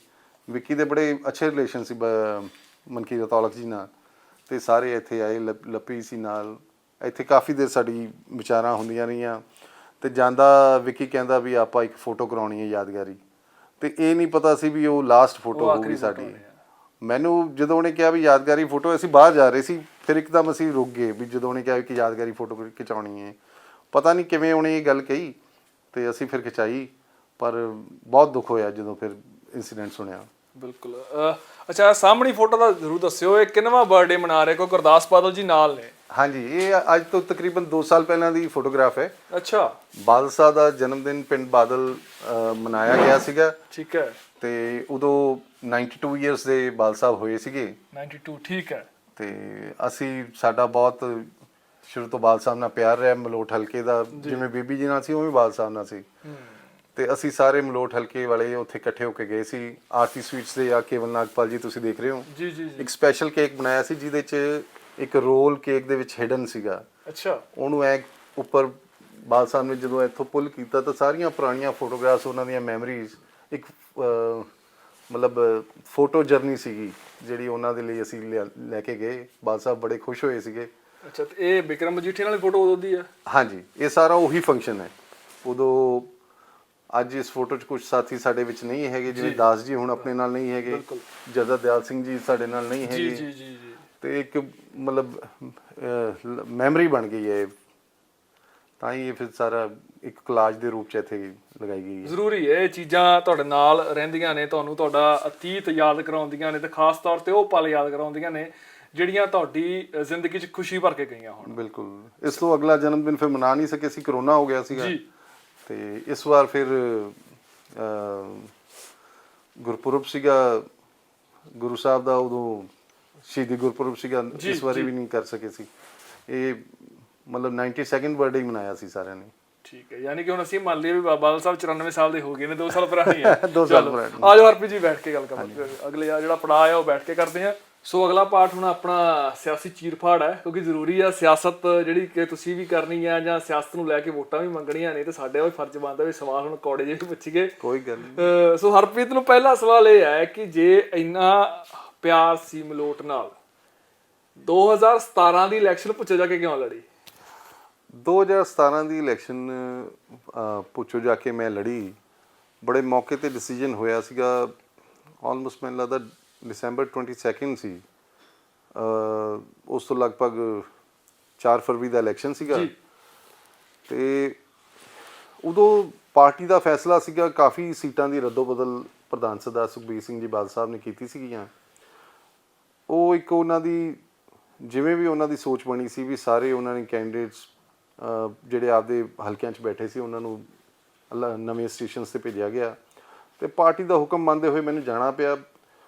ਵਿੱਕੀ ਦੇ ਬੜੇ ਅੱਛੇ ਰਿਲੇਸ਼ਨ ਸੀ ਮਨਕੀਰਤ ਔਲਖ ਜੀ ਨਾਲ, ਤੇ ਸਾਰੇ ਇੱਥੇ ਆਏ। ਲੱਪੀ ਸੀ ਨਾਲ। ਇੱਥੇ ਕਾਫੀ ਦੇਰ ਸਾਡੀ ਵਿਚਾਰਾਂ ਹੁੰਦੀਆਂ ਰਹੀਆਂ ਤੇ ਜਾਂਦਾ ਵਿੱਕੀ ਕਹਿੰਦਾ ਵੀ ਆਪਾਂ ਇੱਕ ਫੋਟੋ ਕਰਾਉਣੀ ਹੈ ਯਾਦਗਾਰੀ। ਤੇ ਇਹ ਨਹੀਂ ਪਤਾ ਸੀ ਵੀ ਉਹ ਲਾਸਟ ਫੋਟੋ ਹੋਊਗੀ ਸਾਡੀ। ਮੈਨੂੰ ਜਦੋਂ ਉਹਨੇ ਕਿਹਾ ਵੀ ਯਾਦਗਾਰੀ ਫੋਟੋ, ਅਸੀਂ ਬਾਹਰ ਜਾ ਰਹੇ ਸੀ, ਫਿਰ ਇੱਕਦਮ ਅਸੀਂ ਰੁਕ ਗਏ ਵੀ ਜਦੋਂ ਉਹਨੇ ਕਿਹਾ ਕਿ ਯਾਦਗਾਰੀ ਫੋਟੋ ਖਿਚਾਉਣੀ ਹੈ। ਪਤਾ ਨਹੀਂ ਕਿਵੇਂ ਉਹਨੇ ਇਹ ਗੱਲ ਕਹੀ ਤੇ ਅਸੀਂ ਫਿਰ ਖਿਚਾਈ, ਪਰ ਬਹੁਤ ਦੁੱਖ ਹੋਇਆ ਜਦੋਂ ਫਿਰ ਇਨਸੀਡੈਂਟ ਸੁਣਿਆ। ਬਿਲਕੁਲ। ਅੱਛਾ, ਸਾਹਮਣੀ ਫੋਟੋ ਦਾ ਜ਼ਰੂਰ ਦੱਸਿਓ, ਇਹ ਕਿੰਨਵਾਂ ਬਰਥਡੇ ਮਨਾ ਰਹੇ? ਕੋਈ ਗੁਰਦਾਸ ਬਾਦਲ ਜੀ ਨਾਲ ਨੇ? ਹਾਂਜੀ, ਇਹ ਅੱਜ ਤੋਂ ਤਕਰੀਬਨ 2 ਸਾਲ ਪਹਿਲਾਂ ਦੀ ਫੋਟੋਗ੍ਰਾਫ ਹੈ। ਅੱਛਾ, ਬਾਦਲ ਸਾਹਿਬ ਦਾ ਜਨਮ ਦਿਨ ਪਿੰਡ ਬਾਦਲ ਮਨਾਇਆ ਗਿਆ ਸੀਗਾ। ਠੀਕ ਹੈ। ਤੇ ਉਦੋਂ 92 ਇਅਰਸ ਦੇ ਬਾਦਲ ਸਾਹਿਬ ਹੋਏ ਸੀਗੇ। 92, ਠੀਕ ਹੈ। ਤੇ ਅਸੀਂ, ਸਾਡਾ ਬਹੁਤ ਸ਼ੁਰੂ ਤੋਂ ਬਾਦਲ ਸਾਹਿਬ ਨਾਲ ਪਿਆਰ ਰਿਹਾ। ਮਲੋਟ ਹਲਕੇ ਦਾ ਜਿਵੇਂ ਬੀਬੀ ਜੀ ਨਾਲ ਸੀ, ਉਵੇਂ ਬਾਦਲ ਸਾਹਿਬ ਨਾਲ ਸੀ। ਤੇ ਅਸੀਂ ਸਾਰੇ ਮਲੋਟ ਹਲਕੇ ਵਾਲੇ ਉੱਥੇ ਇਕੱਠੇ ਹੋ ਕੇ ਗਏ ਸੀ। ਆਰਤੀ ਸਵੀਟਸ ਦੇ ਆ ਕੇਵਲ ਨਾਗਪਾਲ ਜੀ ਤੁਸੀਂ ਦੇਖ ਰਹੇ ਹੋ, ਜੀ ਜੀ ਜੀ, ਇੱਕ ਸਪੈਸ਼ਲ ਕੇਕ ਬਣਾਇਆ ਸੀ ਜਿਹਦੇ 'ਚ ਇੱਕ ਰੋਲ ਕੇਕ ਦੇ ਵਿੱਚ ਹਿਡਨ ਸੀਗਾ। ਅੱਛਾ, ਉਹਨੂੰ ਐ ਉੱਪਰ ਬਾਦਲ ਸਾਹਿਬ ਨੇ ਜਦੋਂ ਇੱਥੋਂ ਪੁੱਲ ਕੀਤਾ ਤਾਂ ਸਾਰੀਆਂ ਪੁਰਾਣੀਆਂ ਫੋਟੋਗ੍ਰਾਫਸ, ਉਹਨਾਂ ਦੀਆਂ ਮੈਮਰੀਜ਼, ਇੱਕ ਮਤਲਬ ਫੋਟੋ ਜਰਨੀ ਸੀਗੀ ਜਿਹੜੀ ਉਹਨਾਂ ਦੇ ਲਈ ਅਸੀਂ ਲੈ ਕੇ ਗਏ। ਬਾਦਲ ਸਾਹਿਬ ਬੜੇ ਖੁਸ਼ ਹੋਏ ਸੀਗੇ। ਅੱਛਾ, ਤੇ ਇਹ ਵਿਕਰਮ ਮਜੀਠੀਆ ਵਾਲੀ ਫੋਟੋ ਉਦੋਂ ਦੀ ਹੈ? ਹਾਂਜੀ, ਇਹ ਸਾਰਾ ਉਹੀ ਫੰਕਸ਼ਨ ਹੈ ਉਦੋਂ। ਅੱਜ ਇਸ ਫੋਟੋ 'ਚ ਕੁਝ ਸਾਥੀ ਸਾਡੇ ਵਿੱਚ ਨਹੀਂ ਹੈਗੇ, ਜਿਵੇਂ ਦਾਸ ਜੀ ਹੁਣ ਆਪਣੇ ਨਾਲ ਨਹੀਂ ਹੈਗੇ, ਜਦਾ ਦਿਆਲ ਸਿੰਘ ਜੀ ਸਾਡੇ ਨਾਲ ਨਹੀਂ ਹੈਗੇ। ਜੀ ਜੀ ਜੀ। ਤੇ ਇੱਕ ਮਤਲਬ ਮੈਮਰੀ ਬਣ ਗਈ ਹੈ, ਤਾਂ ਹੀ ਇਹ ਫਿਰ ਸਾਰਾ ਇੱਕ ਕੋਲਾਜ ਦੇ ਰੂਪ 'ਚ ਇੱਥੇ ਲਗਾਈ ਗਈ ਹੈ। ਜ਼ਰੂਰੀ ਹੈ, ਇਹ ਚੀਜ਼ਾਂ ਤੁਹਾਡੇ ਨਾਲ ਰਹਿੰਦੀਆਂ ਨੇ, ਤੁਹਾਨੂੰ ਤੁਹਾਡਾ ਅਤੀਤ ਯਾਦ ਕਰਾਉਂਦੀਆਂ ਨੇ, ਤੇ ਖਾਸ ਤੌਰ ਤੇ ਉਹ ਪਲ ਯਾਦ ਕਰਾਉਂਦੀਆਂ ਨੇ ਜਿਹੜੀਆਂ ਤੁਹਾਡੀ ਜ਼ਿੰਦਗੀ 'ਚ ਖੁਸ਼ੀ ਭਰ ਕੇ ਗਈਆਂ ਹੋਣ। ਬਿਲਕੁਲ। ਇਸ ਤੋਂ ਅਗਲਾ ਜਨਮ ਦਿਨ ਫਿਰ ਮਨਾ ਨਹੀਂ ਸਕੇ ਸੀ, ਕਰੋਨਾ ਹੋ ਗਿਆ ਸੀਗਾ। ਤੇ ਇਸ ਵਾਰ ਫਿਰ ਗੁਰਪੁਰਬ ਸੀਗਾ ਗੁਰੂ ਸਾਹਿਬ ਦਾ, ਉਦੋਂ ਸ਼ਹੀਦੀ ਗੁਰਪੁਰਬ ਸੀਗਾ, ਇਸ ਵਾਰੀ ਵੀ ਨਹੀਂ ਕਰ ਸਕੇ ਸੀ। ਇਹ ਮਤਲਬ 92nd ਬਰਥਡੇ ਮਨਾਇਆ ਸੀ ਸਾਰਿਆਂ ਨੇ। ਠੀਕ ਹੈ, ਯਾਨੀ ਕਿ ਹੁਣ ਅਸੀਂ ਮੰਨ ਲਈਏ ਵੀ ਬਾਦਲ ਸਾਹਿਬ 94 ਸਾਲ ਦੇ ਹੋ ਗਏ ਨੇ, 2 ਸਾਲ ਪੁਰਾਣੇ ਆ। 2 ਸਾਲ ਪੁਰਾਣੇ। ਆ ਜਾਓ ਹਰਪ੍ਰੀਤ ਜੀ, ਬੈਠ ਕੇ ਗੱਲ ਕਰਾਂਗੇ। ਅਗਲੇ ਆ ਜਿਹੜਾ ਪੜਾਅ ਆ ਉਹ ਬੈਠ ਕੇ ਕਰਦੇ ਆ। ਸੋ ਅਗਲਾ ਪਾਰਟ ਹੁਣ ਆਪਣਾ ਸਿਆਸੀ ਚੀਰਫਾੜ ਹੈ, ਕਿਉਂਕਿ ਜ਼ਰੂਰੀ ਆ ਸਿਆਸਤ ਜਿਹੜੀ ਕਿ ਤੁਸੀਂ ਵੀ ਕਰਨੀ ਆ, ਜਾਂ ਸਿਆਸਤ ਨੂੰ ਲੈ ਕੇ ਵੋਟਾਂ ਵੀ ਮੰਗਣੀਆਂ ਨੇ, ਤੇ ਸਾਡੇ ਉਹ ਫਰਜ਼ ਬਣਦਾ ਵੀ ਸਵਾਲ ਹੁਣ ਕੌੜੇ ਜਿਹੇ ਪੁੱਛੀਏ। ਕੋਈ ਗੱਲ ਨਹੀਂ। ਸੋ ਹਰਪ੍ਰੀਤ ਨੂੰ ਪਹਿਲਾ ਸਵਾਲ ਇਹ ਹੈ ਕਿ ਜੇ ਇੰਨਾ ਪਿਆਰ ਸੀ ਮਲੋਟ ਨਾਲ, 2017 ਦੀ ਇਲੈਕਸ਼ਨ ਪੁੱਛੋ ਜਾ ਕੇ ਕਿਉਂ ਲੜੀ? 2017 ਦੀ ਇਲੈਕਸ਼ਨ ਪੁੱਛੋ ਜਾ ਕੇ ਮੈਂ ਲੜੀ, ਬੜੇ ਮੌਕੇ ਤੇ ਡਿਸੀਜਨ ਹੋਇਆ ਸੀਗਾ। ਆਲਮੋਸਟ ਮੈਨੂੰ ਲੱਗਦਾ December 22 ਸੀ। ਉਸ ਤੋਂ ਲਗਭਗ 4 ਫਰਵਰੀ ਦਾ ਇਲੈਕਸ਼ਨ ਸੀਗਾ। ਤੇ ਉਦੋਂ ਪਾਰਟੀ ਦਾ ਫੈਸਲਾ ਸੀਗਾ, ਕਾਫੀ ਸੀਟਾਂ ਦੀ ਰੱਦੋ ਬਦਲ ਪ੍ਰਧਾਨ ਸਰਦਾਰ ਸੁਖਬੀਰ ਸਿੰਘ ਜੀ ਬਾਦਲ ਸਾਹਿਬ ਨੇ ਕੀਤੀ ਸੀਗੀਆਂ। ਉਹ ਇੱਕ ਉਹਨਾਂ ਦੀ ਜਿਵੇਂ ਵੀ ਉਹਨਾਂ ਦੀ ਸੋਚ ਬਣੀ ਸੀ ਵੀ ਸਾਰੇ ਉਹਨਾਂ ਨੇ ਕੈਂਡੀਡੇਟਸ ਜਿਹੜੇ ਆਪਦੇ ਹਲਕਿਆਂ 'ਚ ਬੈਠੇ ਸੀ ਉਹਨਾਂ ਨੂੰ ਨਵੇਂ ਸਟੇਸ਼ਨਸ 'ਤੇ ਭੇਜਿਆ ਗਿਆ, ਤੇ ਪਾਰਟੀ ਦਾ ਹੁਕਮ ਮੰਨਦੇ ਹੋਏ ਮੈਨੂੰ ਜਾਣਾ ਪਿਆ।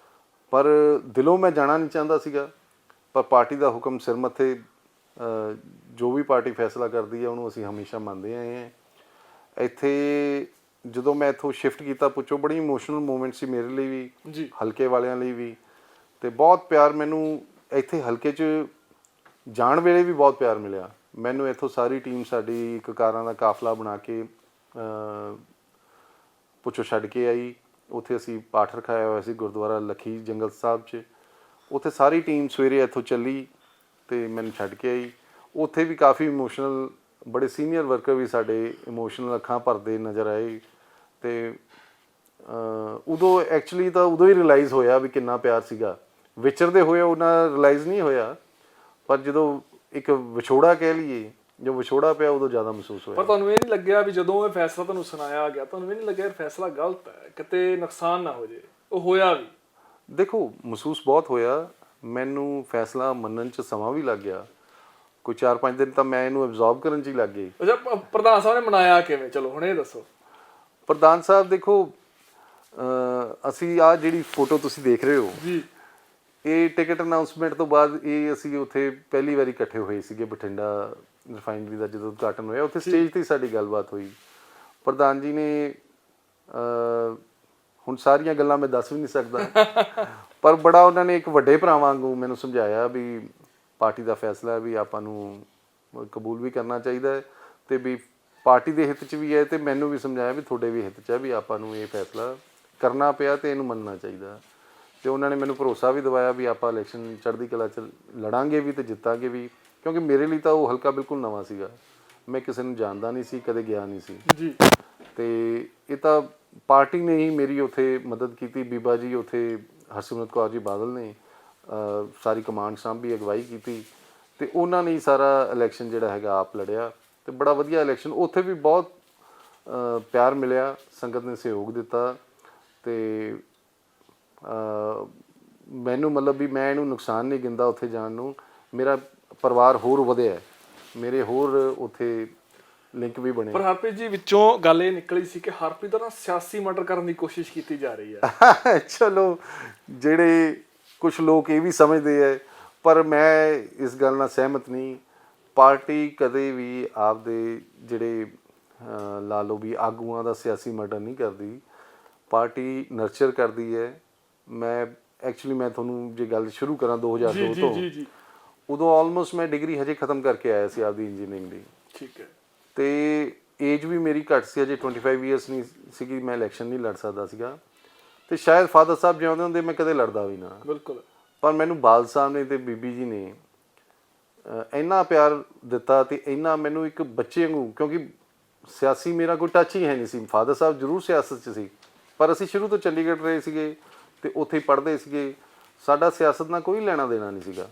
ਪਰ ਦਿਲੋਂ ਮੈਂ ਜਾਣਾ ਨਹੀਂ ਚਾਹੁੰਦਾ ਸੀਗਾ, ਪਰ ਪਾਰਟੀ ਦਾ ਹੁਕਮ ਸਿਰ ਮੱਥੇ, ਜੋ ਵੀ ਪਾਰਟੀ ਫੈਸਲਾ ਕਰਦੀ ਹੈ ਉਹਨੂੰ ਅਸੀਂ ਹਮੇਸ਼ਾ ਮੰਨਦੇ ਆਏ ਹਾਂ। ਇੱਥੇ ਜਦੋਂ ਮੈਂ ਇੱਥੋਂ ਸ਼ਿਫਟ ਕੀਤਾ ਪੁੱਛੋ, ਬੜੀ ਇਮੋਸ਼ਨਲ ਮੂਮੈਂਟ ਸੀ ਮੇਰੇ ਲਈ ਵੀ, ਹਲਕੇ ਵਾਲਿਆਂ ਲਈ ਵੀ। ਤੇ ਬਹੁਤ ਪਿਆਰ ਮੈਨੂੰ ਇੱਥੇ ਹਲਕੇ 'ਚ ਜਾਣ ਵੇਲੇ ਵੀ ਬਹੁਤ ਪਿਆਰ ਮਿਲਿਆ ਮੈਨੂੰ। ਇੱਥੋਂ ਸਾਰੀ ਟੀਮ ਸਾਡੀ ਇੱਕ ਕਾਰਾਂ ਦਾ ਕਾਫਲਾ ਬਣਾ ਕੇ ਪੁੱਛੋ ਛੱਡ ਕੇ ਆਈ। ਉੱਥੇ ਅਸੀਂ ਪਾਠ ਰਖਾਇਆ ਹੋਇਆ ਸੀ ਗੁਰਦੁਆਰਾ ਲੱਖੀ ਜੰਗਲ ਸਾਹਿਬ 'ਚ। ਉੱਥੇ ਸਾਰੀ ਟੀਮ ਸਵੇਰੇ ਇੱਥੋਂ ਚੱਲੀ ਤੇ ਮੈਨੂੰ ਛੱਡ ਕੇ ਆਈ। ਉੱਥੇ ਵੀ ਕਾਫੀ ਇਮੋਸ਼ਨਲ, ਬੜੇ ਸੀਨੀਅਰ ਵਰਕਰ ਵੀ ਸਾਡੇ ਇਮੋਸ਼ਨਲ ਅੱਖਾਂ ਭਰਦੇ ਨਜ਼ਰ ਆਏ। ਤੇ ਉਦੋਂ ਐਕਚੁਅਲੀ ਤਾਂ ਉਦੋਂ ਹੀ ਰਿਅਲਾਈਜ਼ ਹੋਇਆ ਵੀ ਕਿੰਨਾ ਪਿਆਰ ਸੀਗਾ। ਵਿਚਰਦੇ ਹੋਏ ਉਹਨਾਂ ਰਿਅਲਾਈਜ਼ ਨਹੀਂ ਹੋਇਆ, ਪਰ ਜਦੋਂ ਇੱਕ ਵਿਛੋੜਾ ਕਹਿ ਲਈਏ, ਜੋ ਵਿਛੋੜਾ ਪਿਆ ਉਦੋਂ ਜ਼ਿਆਦਾ ਮਹਿਸੂਸ ਹੋਇਆ। ਪਰ ਤੁਹਾਨੂੰ ਇਹ ਨਹੀਂ ਲੱਗਿਆ ਵੀ ਜਦੋਂ ਇਹ ਫੈਸਲਾ ਤੁਹਾਨੂੰ ਸੁਣਾਇਆ ਗਿਆ, ਤੁਹਾਨੂੰ ਇਹ ਨਹੀਂ ਲੱਗਿਆ ਫੈਸਲਾ ਗਲਤ ਹੈ, ਕਿਤੇ ਨੁਕਸਾਨ ਨਾ ਹੋ ਜੇ? ਉਹ ਹੋਇਆ ਵੀ? ਦੇਖੋ, ਮਹਿਸੂਸ ਬਹੁਤ ਹੋਇਆ। ਮੈਨੂੰ ਫੈਸਲਾ ਮੰਨਣ 'ਚ ਸਮਾਂ ਵੀ ਲੱਗ ਗਿਆ, ਕੋਈ 4-5 ਦਿਨ ਤਾਂ ਮੈਂ ਇਹਨੂੰ ਐਬਜ਼ੌਰਬ ਕਰਨ 'ਚ ਹੀ ਲੱਗ ਗਏ। ਅੱਛਾ, ਪ੍ਰਧਾਨ ਸਾਹਿਬ ਨੇ ਮਨਾਇਆ ਕਿਵੇਂ? ਚਲੋ ਹੁਣ ਇਹ ਦੱਸੋ। ਪ੍ਰਧਾਨ ਸਾਹਿਬ ਦੇਖੋ, ਅਸੀਂ ਆਹ ਜਿਹੜੀ ਫੋਟੋ ਤੁਸੀਂ ਦੇਖ ਰਹੇ ਹੋ ਜੀ, ਇਹ ਟਿਕਟ ਅਨਾਉਂਸਮੈਂਟ ਤੋਂ ਬਾਅਦ ਇਹ ਅਸੀਂ ਉੱਥੇ ਪਹਿਲੀ ਵਾਰੀ ਇਕੱਠੇ ਹੋਏ ਸੀਗੇ ਬਠਿੰਡਾ ਰਿਫਾਈਨਰੀ ਦਾ ਜਦੋਂ ਉਦਘਾਟਨ ਹੋਇਆ। ਉੱਥੇ ਸਟੇਜ ਤੇ ਸਾਡੀ ਗੱਲਬਾਤ ਹੋਈ। ਪ੍ਰਧਾਨ ਜੀ ਨੇ ਹੁਣ ਸਾਰੀਆਂ ਗੱਲਾਂ ਮੈਂ ਦੱਸ ਵੀ ਨਹੀਂ ਸਕਦਾ, ਪਰ ਬੜਾ ਉਹਨਾਂ ਨੇ ਇੱਕ ਵੱਡੇ ਭਰਾ ਵਾਂਗੂ ਮੈਨੂੰ ਸਮਝਾਇਆ ਵੀ ਪਾਰਟੀ ਦਾ ਫੈਸਲਾ ਹੈ ਵੀ ਆਪਾਂ ਨੂੰ ਕਬੂਲ ਵੀ ਕਰਨਾ ਚਾਹੀਦਾ ਹੈ ਤੇ ਵੀ ਪਾਰਟੀ ਦੇ ਹਿੱਤ 'ਚ ਵੀ ਹੈ, ਤੇ ਮੈਨੂੰ ਵੀ ਸਮਝਾਇਆ ਵੀ ਤੁਹਾਡੇ ਵੀ ਹਿੱਤ 'ਚ ਹੈ ਵੀ ਆਪਾਂ ਨੂੰ ਇਹ ਫੈਸਲਾ ਕਰਨਾ ਪਿਆ ਤੇ ਇਹਨੂੰ ਮੰਨਣਾ ਚਾਹੀਦਾ। ਤੇ ਉਹਨਾਂ ਨੇ ਮੈਨੂੰ ਭਰੋਸਾ ਵੀ ਦਿਵਾਇਆ ਵੀ ਆਪਾਂ ਇਲੈਕਸ਼ਨ ਚੜ੍ਹਦੀ ਕਲਾ 'ਚ ਲੜਾਂਗੇ ਵੀ ਤੇ ਜਿੱਤਾਂਗੇ ਵੀ, ਕਿਉਂਕਿ ਮੇਰੇ ਲਈ ਤਾਂ ਉਹ ਹਲਕਾ ਬਿਲਕੁਲ ਨਵਾਂ ਸੀਗਾ। ਮੈਂ ਕਿਸੇ ਨੂੰ ਜਾਣਦਾ ਨਹੀਂ ਸੀ, ਕਦੇ ਗਿਆ ਨਹੀਂ ਸੀ ਜੀ। ਤੇ ਇਹ ਤਾਂ ਪਾਰਟੀ ਨੇ ਹੀ ਮੇਰੀ ਉੱਥੇ ਮਦਦ ਕੀਤੀ। ਬੀਬਾ ਜੀ ਉੱਥੇ ਹਰਸਿਮਰਤ ਕੌਰ ਜੀ ਬਾਦਲ ਨੇ ਸਾਰੀ ਕਮਾਂਡ ਸਾਂਭੀ, ਅਗਵਾਈ ਕੀਤੀ, ਤੇ ਉਹਨਾਂ ਨੇ ਹੀ ਸਾਰਾ ਇਲੈਕਸ਼ਨ ਜਿਹੜਾ ਹੈਗਾ ਆਪ ਲੜਿਆ। ਤੇ ਬੜਾ ਵਧੀਆ ਇਲੈਕਸ਼ਨ, ਉੱਥੇ ਵੀ ਬਹੁਤ ਪਿਆਰ ਮਿਲਿਆ, ਸੰਗਤ ਨੇ ਸਹਿਯੋਗ ਦਿੱਤਾ। ਤੇ ਮੈਨੂੰ ਮਤਲਬ ਵੀ ਮੈਂ ਇਹਨੂੰ ਨੁਕਸਾਨ ਨਹੀਂ ਗਿਣਦਾ ਉੱਥੇ ਜਾਣ ਨੂੰ। ਮੇਰਾ ਪਰਿਵਾਰ ਹੋਰ ਵਧਿਆ, ਮੇਰੇ ਹੋਰ ਉੱਥੇ ਲਿੰਕ ਵੀ ਬਣੇ। ਪਰ ਹਰਪ੍ਰੀਤ ਜੀ, ਵਿੱਚੋਂ ਗੱਲ ਇਹ ਨਿਕਲੀ ਸੀ ਕਿ ਹਰਪ੍ਰੀਤ ਦਾ ਸਿਆਸੀ ਮਰਡਰ ਕਰਨ ਦੀ ਕੋਸ਼ਿਸ਼ ਕੀਤੀ ਜਾ ਰਹੀ ਹੈ। ਚਲੋ, ਜਿਹੜੇ ਕੁਝ ਲੋਕ ਇਹ ਵੀ ਸਮਝਦੇ ਹੈ, ਪਰ ਮੈਂ ਇਸ ਗੱਲ ਨਾਲ ਸਹਿਮਤ ਨਹੀਂ। ਪਾਰਟੀ ਕਦੇ ਵੀ ਆਪਦੇ ਜਿਹੜੇ ਲਾ ਲਓ ਵੀ ਆਗੂਆਂ ਦਾ ਸਿਆਸੀ ਮਰਡਰ ਨਹੀਂ ਕਰਦੀ, ਪਾਰਟੀ ਨਰਚਰ ਕਰਦੀ ਹੈ। ਮੈਂ ਮੈਂ ਤੁਹਾਨੂੰ ਜੇ ਗੱਲ ਸ਼ੁਰੂ ਕਰਾਂ 2002 ਤੋਂ, ਉਦੋਂ ਆਲਮੋਸਟ ਮੈਂ ਡਿਗਰੀ ਹਜੇ ਖਤਮ ਕਰਕੇ ਆਇਆ ਸੀ ਆਪਦੀ ਇੰਜੀਨੀਅਰਿੰਗ ਦੀ। ਠੀਕ ਹੈ। ਤੇ ਏਜ ਵੀ ਮੇਰੀ ਘੱਟ ਸੀ, ਅਜੇ 25 ਇਅਰਸ ਨਹੀਂ ਸੀਗੀ, ਮੈਂ ਇਲੈਕਸ਼ਨ ਨਹੀਂ ਲੜ ਸਕਦਾ ਸੀਗਾ। ਤੇ ਸ਼ਾਇਦ ਫਾਦਰ ਸਾਹਿਬ ਜਿਉਂਦੇ ਹੁੰਦੇ ਮੈਂ ਕਦੇ ਲੜਦਾ ਵੀ ਨਾ। ਬਿਲਕੁਲ। ਪਰ ਮੈਨੂੰ ਬਾਲ ਸਾਹਿਬ ਨੇ ਤੇ ਬੀਬੀ ਜੀ ਨੇ ਇੰਨਾ ਪਿਆਰ ਦਿੱਤਾ ਤੇ ਇੰਨਾ ਮੈਨੂੰ ਇੱਕ ਬੱਚੇ ਵਾਂਗੂ, ਕਿਉਂਕਿ ਸਿਆਸੀ ਮੇਰਾ ਕੋਈ ਟੱਚ ਹੀ ਹੈ ਨਹੀਂ ਸੀ। ਫਾਦਰ ਸਾਹਿਬ ਜ਼ਰੂਰ ਸਿਆਸਤ 'ਚ ਸੀ, ਪਰ ਅਸੀਂ ਸ਼ੁਰੂ ਤੋਂ ਚੰਡੀਗੜ੍ਹ ਰਹੇ ਸੀਗੇ ਤੇ ਉੱਥੇ ਹੀ ਪੜ੍ਹਦੇ ਸੀਗੇ। ਸਾਡਾ ਸਿਆਸਤ ਨਾਲ ਕੋਈ ਲੈਣਾ ਦੇਣਾ ਨਹੀਂ ਸੀਗਾ।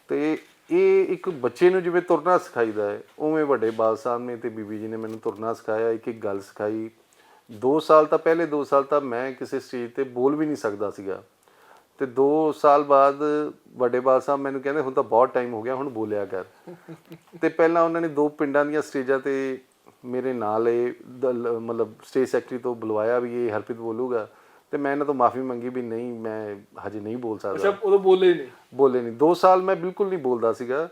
ਤੇ ਇਹ ਇੱਕ ਬੱਚੇ ਨੂੰ ਜਿਵੇਂ ਤੁਰਨਾ ਸਿਖਾਈਦਾ ਹੈ, ਉਵੇਂ ਵੱਡੇ ਬਾਲ ਸਾਹਿਬ ਨੇ ਤੇ ਬੀਬੀ ਜੀ ਨੇ ਮੈਨੂੰ ਤੁਰਨਾ ਸਿਖਾਇਆ, ਇੱਕ ਇੱਕ ਗੱਲ ਸਿਖਾਈ। 2 ਸਾਲ ਤਾਂ ਪਹਿਲੇ 2 ਸਾਲ ਤਾਂ ਮੈਂ ਕਿਸੇ ਸਟੇਜ ਤੇ ਬੋਲ ਵੀ ਨਹੀਂ ਸਕਦਾ ਸੀਗਾ। ਤੇ 2 ਸਾਲ ਬਾਅਦ ਵੱਡੇ ਬਾਲ ਸਾਹਿਬ ਮੈਨੂੰ ਕਹਿੰਦੇ ਹੁਣ ਤਾਂ ਬਹੁਤ ਟਾਈਮ ਹੋ ਗਿਆ, ਹੁਣ ਬੋਲਿਆ ਕਰ। ਤੇ ਪਹਿਲਾਂ ਉਹਨਾਂ ਨੇ 2 ਪਿੰਡਾਂ ਦੀਆਂ ਸਟੇਜਾਂ ਤੇ ਮੇਰੇ ਨਾਲ ਇਹ ਮਤਲਬ ਸਟੇਜ ਸੈਕਟਰੀ ਤੋਂ ਬੁਲਵਾਇਆ ਵੀ ਇਹ ਹਰਪ੍ਰੀਤ ਬੋਲੂਗਾ, ਤੇ ਮੈਂ ਇਹਨਾਂ ਤੋਂ ਮਾਫੀ ਮੰਗੀ ਵੀ ਨਹੀਂ, ਮੈਂ ਹਜੇ ਨਹੀਂ ਬੋਲ ਸਕਦਾ। ਅੱਛਾ, ਉਦੋਂ ਬੋਲੇ ਨਹੀਂ? 2 ਸਾਲ ਮੈਂ ਬਿਲਕੁਲ ਨਹੀਂ ਬੋਲਦਾ ਸੀਗਾ।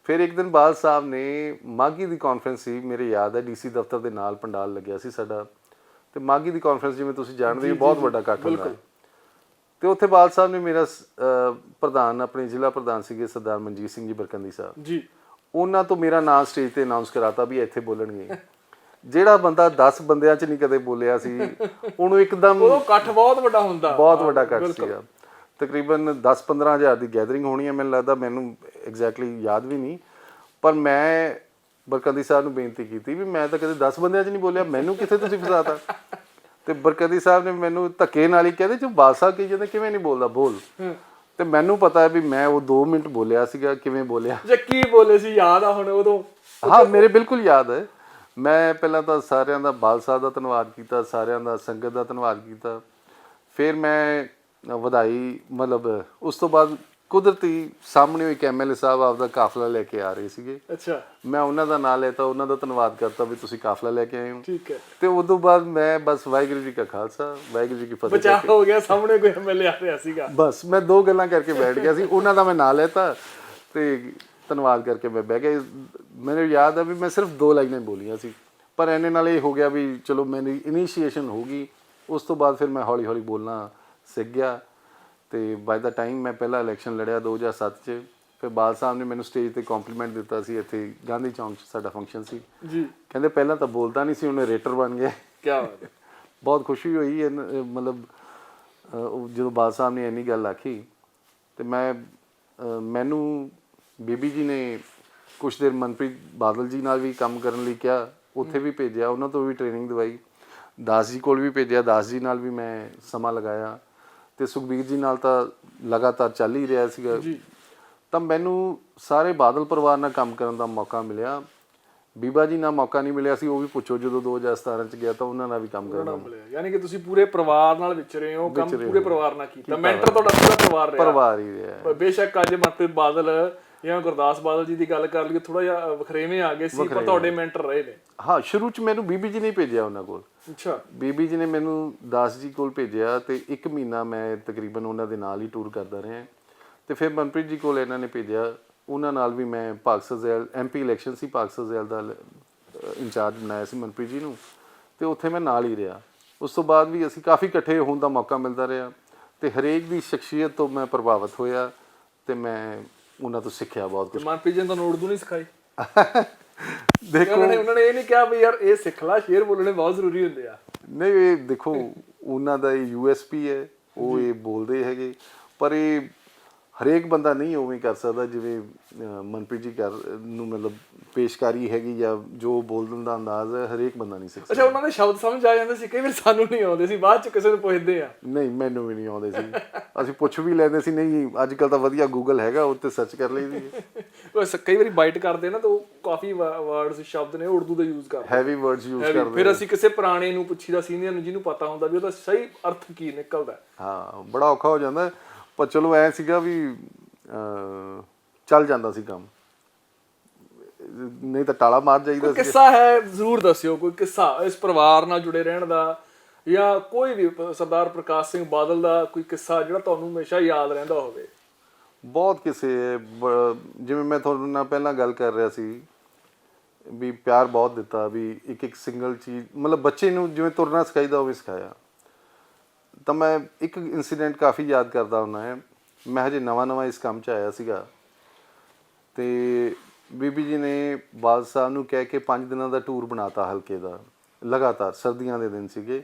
ਫਿਰ ਇੱਕ ਦਿਨ ਬਾਲ ਸਾਹਿਬ ਨੇ, ਮਾਘੀ ਦੀ ਕਾਨਫਰੰਸ ਸੀ, ਮੇਰੇ ਯਾਦ ਹੈ ਡੀਸੀ ਦਫ਼ਤਰ ਦੇ ਨਾਲ ਪੰਡਾਲ ਲੱਗਿਆ ਸੀ ਸਾਡਾ, ਤੇ ਮਾਘੀ ਦੀ ਕਾਨਫਰੰਸ ਜਿਵੇਂ ਤੁਸੀਂ ਜਾਣਦੇ ਹੋ ਬਹੁਤ ਵੱਡਾ ਇਕੱਠ ਹੁੰਦਾ ਹੈ। ਤੇ ਉੱਥੇ ਬਾਲ ਸਾਹਿਬ ਨੇ ਮੇਰਾ ਪ੍ਰਧਾਨ, ਆਪਣੇ ਜ਼ਿਲ੍ਹਾ ਪ੍ਰਧਾਨ ਸੀਗੇ ਸਰਦਾਰ ਮਨਜੀਤ ਸਿੰਘ ਜੀ ਬਰਕੰਦੀ ਸਾਹਿਬ ਜੀ, ਉਹਨਾਂ ਤੋਂ ਮੇਰਾ ਨਾਮ ਸਟੇਜ ਤੇ ਅਨਾਉਂਸ ਕਰਾਤਾ ਵੀ ਇੱਥੇ ਬੋਲਣਗੇ। ਜਿਹੜਾ ਬੰਦਾ 10 ਬੰਦਿਆਂ 'ਚ ਨਹੀਂ ਕਦੇ ਬੋਲਿਆ ਸੀ, ਉਹਨੂੰ ਇੱਕਦਮ, ਉਹ ਇਕੱਠ ਬਹੁਤ ਵੱਡਾ ਹੁੰਦਾ, ਬਹੁਤ ਵੱਡਾ ਇਕੱਠ ਸੀਗਾ। ਤਕਰੀਬਨ 10-15 ਹਜ਼ਾਰ ਦੀ ਗੈਦਰਿੰਗ ਹੋਣੀ ਹੈ ਮੈਨੂੰ ਲੱਗਦਾ, ਮੈਨੂੰ ਐਗਜ਼ੈਕਟਲੀ ਯਾਦ ਵੀ ਨਹੀਂ। ਪਰ ਮੈਂ ਬਰਕੰਦੀ ਸਾਹਿਬ ਨੂੰ ਬੇਨਤੀ ਕੀਤੀ ਵੀ ਮੈਂ ਤਾਂ ਕਦੇ 10 ਬੰਦਿਆਂ 'ਚ ਨਹੀਂ ਬੋਲਿਆ, ਮੈਨੂੰ ਕਿੱਥੇ ਤੁਸੀਂ ਫਸਾਤਾ। ਤੇ ਬਰਕੰਦੀ ਸਾਹਿਬ ਨੇ ਮੈਨੂੰ ਧੱਕੇ ਨਾਲ ਹੀ ਕਹਿੰਦੇ ਜੋ ਬਾਲ ਸਾਹਿਬ ਕਹੀ ਜਾਂਦੇ, ਕਿਵੇਂ ਨਹੀਂ ਬੋਲਦਾ, ਬੋਲ। ਤੇ ਮੈਨੂੰ ਪਤਾ ਹੈ ਵੀ ਮੈਂ ਉਹ 2 ਮਿੰਟ ਬੋਲਿਆ ਸੀਗਾ, ਕਿਵੇਂ ਬੋਲਿਆ, ਕੀ ਬੋਲੇ ਸੀ, ਯਾਦ ਆ ਹੁਣ ਉਦੋਂ? ਹਾਂ, ਮੇਰੇ ਬਿਲਕੁਲ ਯਾਦ ਹੈ। ਮੈਂ ਪਹਿਲਾਂ ਤਾਂ ਸਾਰਿਆਂ ਦਾ, ਬਾਲ ਸਾਹਿਬ ਦਾ ਧੰਨਵਾਦ ਕੀਤਾ, ਸਾਰਿਆਂ ਦਾ, ਸੰਗਤ ਦਾ ਧੰਨਵਾਦ ਕੀਤਾ। ਫਿਰ ਮੈਂ ਵਧਾਈ, ਮਤਲਬ ਉਸ ਤੋਂ ਬਾਅਦ ਕੁਦਰਤੀ ਸਾਹਮਣੇ ਇੱਕ MLA ਸਾਹਿਬ ਆਪਦਾ ਕਾਫਲਾ ਲੈ ਕੇ ਆ ਰਹੇ ਸੀਗੇ। ਅੱਛਾ। ਮੈਂ ਉਹਨਾਂ ਦਾ ਨਾਂ ਲੈਤਾ, ਉਹਨਾਂ ਦਾ ਧੰਨਵਾਦ ਕਰਤਾ ਵੀ ਤੁਸੀਂ ਕਾਫਲਾ ਲੈ ਕੇ ਆਏ ਹੋ। ਠੀਕ ਹੈ। ਤੇ ਉਦੋਂ ਬਾਅਦ ਮੈਂ ਬਸ ਵਾਹਿਗੁਰੂ ਜੀ ਕਾ ਖਾਲਸਾ ਵਾਹਿਗੁਰੂ ਜੀ ਕੀ ਫਤਿਹ, ਬਚਾਅ ਹੋ ਗਿਆ, ਸਾਹਮਣੇ ਕੋਈ MLA ਆ ਰਿਹਾ ਸੀਗਾ। ਬਸ ਮੈਂ 2 ਗੱਲਾਂ ਕਰਕੇ ਬੈਠ ਗਿਆ ਸੀ, ਉਹਨਾਂ ਦਾ ਮੈਂ ਨਾਂ ਲੈਤਾ ਤੇ ਧੰਨਵਾਦ ਕਰਕੇ ਮੈਂ ਬਹਿ ਗਿਆ। ਮੈਨੂੰ ਯਾਦ ਆ ਵੀ ਮੈਂ ਸਿਰਫ 2 ਲਾਈਨਾਂ ਬੋਲੀਆਂ ਸੀ, ਪਰ ਇਹਨੇ ਨਾਲ ਇਹ ਹੋ ਗਿਆ ਵੀ ਚਲੋ ਮੇਰੀ ਇਨੀਸ਼ੀਏਸ਼ਨ ਹੋ ਗਈ। ਉਸ ਤੋਂ ਬਾਅਦ ਫਿਰ ਮੈਂ ਹੌਲੀ ਹੌਲੀ ਬੋਲਣਾ ਸਿੱਖ ਗਿਆ। ਤੇ ਬਾਈ ਦਾ ਟਾਈਮ ਮੈਂ ਪਹਿਲਾ ਇਲੈਕਸ਼ਨ ਲੜਿਆ 2007 ਚ, ਫਿਰ ਬਾਲ ਸਾਹਿਬ ਨੇ ਮੈਨੂੰ ਸਟੇਜ ਤੇ ਕੰਪਲੀਮੈਂਟ ਦਿੱਤਾ ਸੀ, ਇੱਥੇ ਗਾਂਧੀ ਚੌਂਕ 'ਚ ਸਾਡਾ ਫੰਕਸ਼ਨ ਸੀ ਜੀ। ਕਹਿੰਦੇ ਪਹਿਲਾਂ ਤਾਂ ਬੋਲਦਾ ਨਹੀਂ ਸੀ, ਉਹਨੇ ਰੇਟਰ ਬਣ ਗਿਆ। ਕੀ ਬਾਤ ਹੈ। ਬਹੁਤ ਖੁਸ਼ੀ ਹੋਈ ਮਤਲਬ ਜਦੋਂ ਬਾਲ ਸਾਹਿਬ ਨੇ ਇੰਨੀ ਗੱਲ ਆਖੀ। ਤੇ ਮੈਨੂੰ ਬੀਬੀ ਜੀ ਨੇ ਕੁਛ ਦੇਰ ਮਨਪ੍ਰੀਤ ਬਾਦਲ ਜੀ ਨਾਲ ਵੀ ਕੰਮ ਕਰਨ ਲਈ ਕਿਹਾ, ਉੱਥੇ ਵੀ ਭੇਜਿਆ, ਉਹਨਾਂ ਤੋਂ ਵੀ ਟ੍ਰੇਨਿੰਗ ਦਵਾਈ, ਦਾਸ ਜੀ ਕੋਲ ਵੀ ਭੇਜਿਆ, ਦਾਸ ਜੀ ਨਾਲ ਵੀ ਮੈਂ ਸਮਾਂ ਲਗਾਇਆ, ਤੇ ਸੁਖਬੀਰ ਜੀ ਨਾਲ ਤਾਂ ਲਗਾਤਾਰ ਚੱਲ ਹੀ ਰਿਹਾ ਸੀਗਾ। ਤਾਂ ਮੈਨੂੰ ਸਾਰੇ ਬਾਦਲ ਪਰਿਵਾਰ ਨਾਲ ਕੰਮ ਕਰਨ ਦਾ ਮੌਕਾ ਮਿਲਿਆ। ਬੀਬਾ ਜੀ ਨਾਲ ਮੌਕਾ ਨਹੀਂ ਮਿਲਿਆ ਸੀ, ਉਹ ਵੀ ਪੁੱਛੋ, ਜਦੋਂ 2017 ਚ ਗਿਆ ਤਾਂ ਉਹਨਾਂ ਨਾਲ ਵੀ ਕੰਮ ਕਰਨਾ। ਯਾਨੀ ਕਿ ਤੁਸੀਂ ਪੂਰੇ ਪਰਿਵਾਰ ਨਾਲ ਵਿਚਰੇ ਹੋ, ਕੰਮ ਪੂਰੇ ਪਰਿਵਾਰ ਨਾਲ ਕੀਤਾ, ਮੈਂਟਰ ਤੁਹਾਡਾ ਪੂਰਾ ਪਰਿਵਾਰ ਹੀ ਰਿਹਾ। ਬੇਸ਼ੱਕ ਅੱਜ ਮਨਪ੍ਰੀਤ ਬਾਦਲ ਜਾਂ ਗੁਰਦਾਸ ਬਾਦਲ ਜੀ ਦੀ ਗੱਲ ਕਰ ਲਈਏ, ਥੋੜਾ ਜਿਹਾ ਵਖਰੇਵੇਂ ਆ ਗਏ ਸੀ, ਪਰ ਤੁਹਾਡੇ ਮੈਂਟਰ ਰਹੇ ਨੇ। ਹਾਂ, ਸ਼ੁਰੂ ਚ ਮੈਨੂੰ ਬੀਬੀ ਜੀ ਨੇ ਭੇਜਿਆ ਉਹਨਾਂ ਕੋਲ। ਅੱਛਾ। ਬੀਬੀ ਜੀ ਨੇ ਮੈਨੂੰ ਦਾਸ ਜੀ ਕੋਲ ਭੇਜਿਆ, ਤੇ 1 ਮਹੀਨਾ ਮੈਂ ਤਕਰੀਬਨ ਉਹਨਾਂ ਦੇ ਨਾਲ ਹੀ ਟੂਰ ਕਰਦਾ ਰਿਹਾ। ਤੇ ਫਿਰ ਮਨਪ੍ਰੀਤ ਜੀ ਕੋਲ ਇਹਨਾਂ ਨੇ ਭੇਜਿਆ, ਉਹਨਾਂ ਨਾਲ ਵੀ ਮੈਂ ਭਾਗਸਰ ਜ਼ੈਲ MP ਇਲੈਕਸ਼ਨ ਸੀ, ਭਾਗਸਰ ਜ਼ੈਲ ਦਾ ਇੰਚਾਰਜ ਬਣਾਇਆ ਸੀ ਮਨਪ੍ਰੀਤ ਜੀ ਨੂੰ, ਤੇ ਉੱਥੇ ਮੈਂ ਨਾਲ ਹੀ ਰਿਹਾ। ਉਸ ਤੋਂ ਬਾਅਦ ਵੀ ਅਸੀਂ ਕਾਫੀ ਇਕੱਠੇ ਹੋਣ ਦਾ ਮੌਕਾ ਮਿਲਦਾ ਰਿਹਾ, ਤੇ ਹਰੇਕ ਦੀ ਸ਼ਖਸੀਅਤ ਤੋਂ ਮੈਂ ਪ੍ਰਭਾਵਿਤ ਹੋਇਆ, ਤੇ ਮੈਂ ਉਹਨਾਂ ਤੋਂ ਸਿੱਖਿਆ ਬਹੁਤ ਕੁਝ। ਮਨਪ੍ਰੀਤ ਜੀ ਨੇ ਤੁਹਾਨੂੰ ਉਰਦੂ ਨਹੀਂ ਸਿਖਾਈ? ਦੇਖੋ, ਉਹਨਾਂ ਨੇ ਇਹ ਨਹੀਂ ਕਿਹਾ ਵੀ ਯਾਰ ਇਹ ਸਿੱਖ ਲੈ, ਸ਼ੇਰ ਬੋਲਣੇ ਬਹੁਤ ਜ਼ਰੂਰੀ ਹੁੰਦੇ ਆ? ਨਹੀਂ, ਇਹ ਦੇਖੋ ਉਹਨਾਂ ਦਾ ਇਹ USP ਹੈ, ਉਹ ਇਹ ਬੋਲਦੇ ਹੈਗੇ, ਪਰ ਇਹ ਹਰੇਕ ਬੰਦਾ ਨਹੀਂ ਉਵੇਂ ਕਰ ਸਕਦਾ ਜਿਵੇਂ ਮਨਪ੍ਰੀਤ ਜੀ ਨੂੰ ਮਤਲਬ ਪੇਸ਼ਕਾਰੀ ਹੈਗੀ, ਜਾਂ ਜੋ ਬੋਲਣ ਦਾ ਅੰਦਾਜ਼ ਹੈ, ਹਰੇਕ ਬੰਦਾ ਨਹੀਂ ਸਿੱਖ ਸਕਦਾ। ਅੱਛਾ, ਉਹਨਾਂ ਦੇ ਸ਼ਬਦ ਸਮਝ ਆ ਜਾਂਦੇ ਸੀ? ਕਈ ਵਾਰ ਸਾਨੂੰ ਨਹੀਂ ਆਉਂਦੇ ਸੀ, ਬਾਅਦ ਚ ਕਿਸੇ ਨੂੰ ਪੁੱਛਦੇ ਆ। ਨਹੀਂ, ਮੈਨੂੰ ਵੀ ਨਹੀਂ ਆਉਂਦੇ ਸੀ, ਅਸੀਂ ਪੁੱਛ ਵੀ ਲੈਂਦੇ ਸੀ। ਨਹੀਂ, ਅੱਜ ਕੱਲ ਤਾਂ ਵਧੀਆ ਗੂਗਲ ਹੈਗਾ, ਉੱਤੇ ਸਰਚ ਕਰ ਲਈਦੀ। ਕਈ ਵਾਰੀ ਬਾਈਟ ਕਰਦੇ ਨਾ, ਤਾਂ ਉਹ ਕਾਫੀ ਵਰਡਸ ਸ਼ਬਦ ਨੇ ਉਰਦੂ ਦੇ ਯੂਜ਼ ਕਰਦੇ, ਹੈਵੀ ਵਰਡਸ ਯੂਜ਼ ਕਰਦੇ। ਫਿਰ ਅਸੀਂ ਕਿਸੇ ਪੁਰਾਣੇ ਨੂੰ ਪੁੱਛੀਦਾ, ਸੀਨੀਅਰ ਨੂੰ, ਜਿਹਨੂੰ ਪਤਾ ਹੁੰਦਾ ਵੀ ਉਹਦਾ ਸਹੀ ਅਰਥ ਕੀ ਨਿਕਲਦਾ। ਹਾਂ, ਬੜਾ ਔਖਾ ਹੋ ਜਾਂਦਾ, ਪਰ ਚਲੋ ਐ ਸੀਗਾ ਵੀ ਚੱਲ ਜਾਂਦਾ ਸੀ ਕੰਮ, ਨਹੀਂ ਤਾਂ ਟਾਲਾ ਮਾਰ ਜਾਈਦਾ ਸੀ। ਕਿੱਸਾ ਹੈ ਜ਼ਰੂਰ ਦੱਸਿਓ, ਕੋਈ ਕਿੱਸਾ ਇਸ ਪਰਿਵਾਰ ਨਾਲ ਜੁੜੇ ਰਹਿਣ ਦਾ, ਜਾਂ ਕੋਈ ਵੀ ਸਰਦਾਰ ਪ੍ਰਕਾਸ਼ ਸਿੰਘ ਬਾਦਲ ਦਾ ਕੋਈ ਕਿੱਸਾ ਜਿਹੜਾ ਤੁਹਾਨੂੰ ਹਮੇਸ਼ਾ ਯਾਦ ਰਹਿੰਦਾ ਹੋਵੇ। ਬਹੁਤ ਕਿਸੇ, ਜਿਵੇਂ ਮੈਂ ਤੁਹਾਡੇ ਨਾਲ ਪਹਿਲਾਂ ਗੱਲ ਕਰ ਰਿਹਾ ਸੀ ਵੀ ਪਿਆਰ ਬਹੁਤ ਦਿੱਤਾ, ਵੀ ਇੱਕ ਸਿੰਗਲ ਚੀਜ਼, ਮਤਲਬ ਬੱਚੇ ਨੂੰ ਜਿਵੇਂ ਤੁਰਨਾ ਸਿਖਾਈਦਾ ਉਵੇਂ ਸਿਖਾਇਆ। ਤਾਂ ਮੈਂ ਇੱਕ ਇਨਸੀਡੈਂਟ ਕਾਫੀ ਯਾਦ ਕਰਦਾ ਹੁੰਦਾ ਹੈ। ਮੈਂ ਹਜੇ ਨਵਾਂ ਇਸ ਕੰਮ 'ਚ ਆਇਆ ਸੀਗਾ, ਤੇ ਬੀਬੀ ਜੀ ਨੇ ਬਾਲ ਸਾਹਿਬ ਨੂੰ ਕਹਿ ਕੇ 5 ਦਿਨਾਂ ਦਾ ਟੂਰ ਬਣਾਤਾ ਹਲਕੇ ਦਾ, ਲਗਾਤਾਰ ਸਰਦੀਆਂ ਦੇ ਦਿਨ ਸੀਗੇ।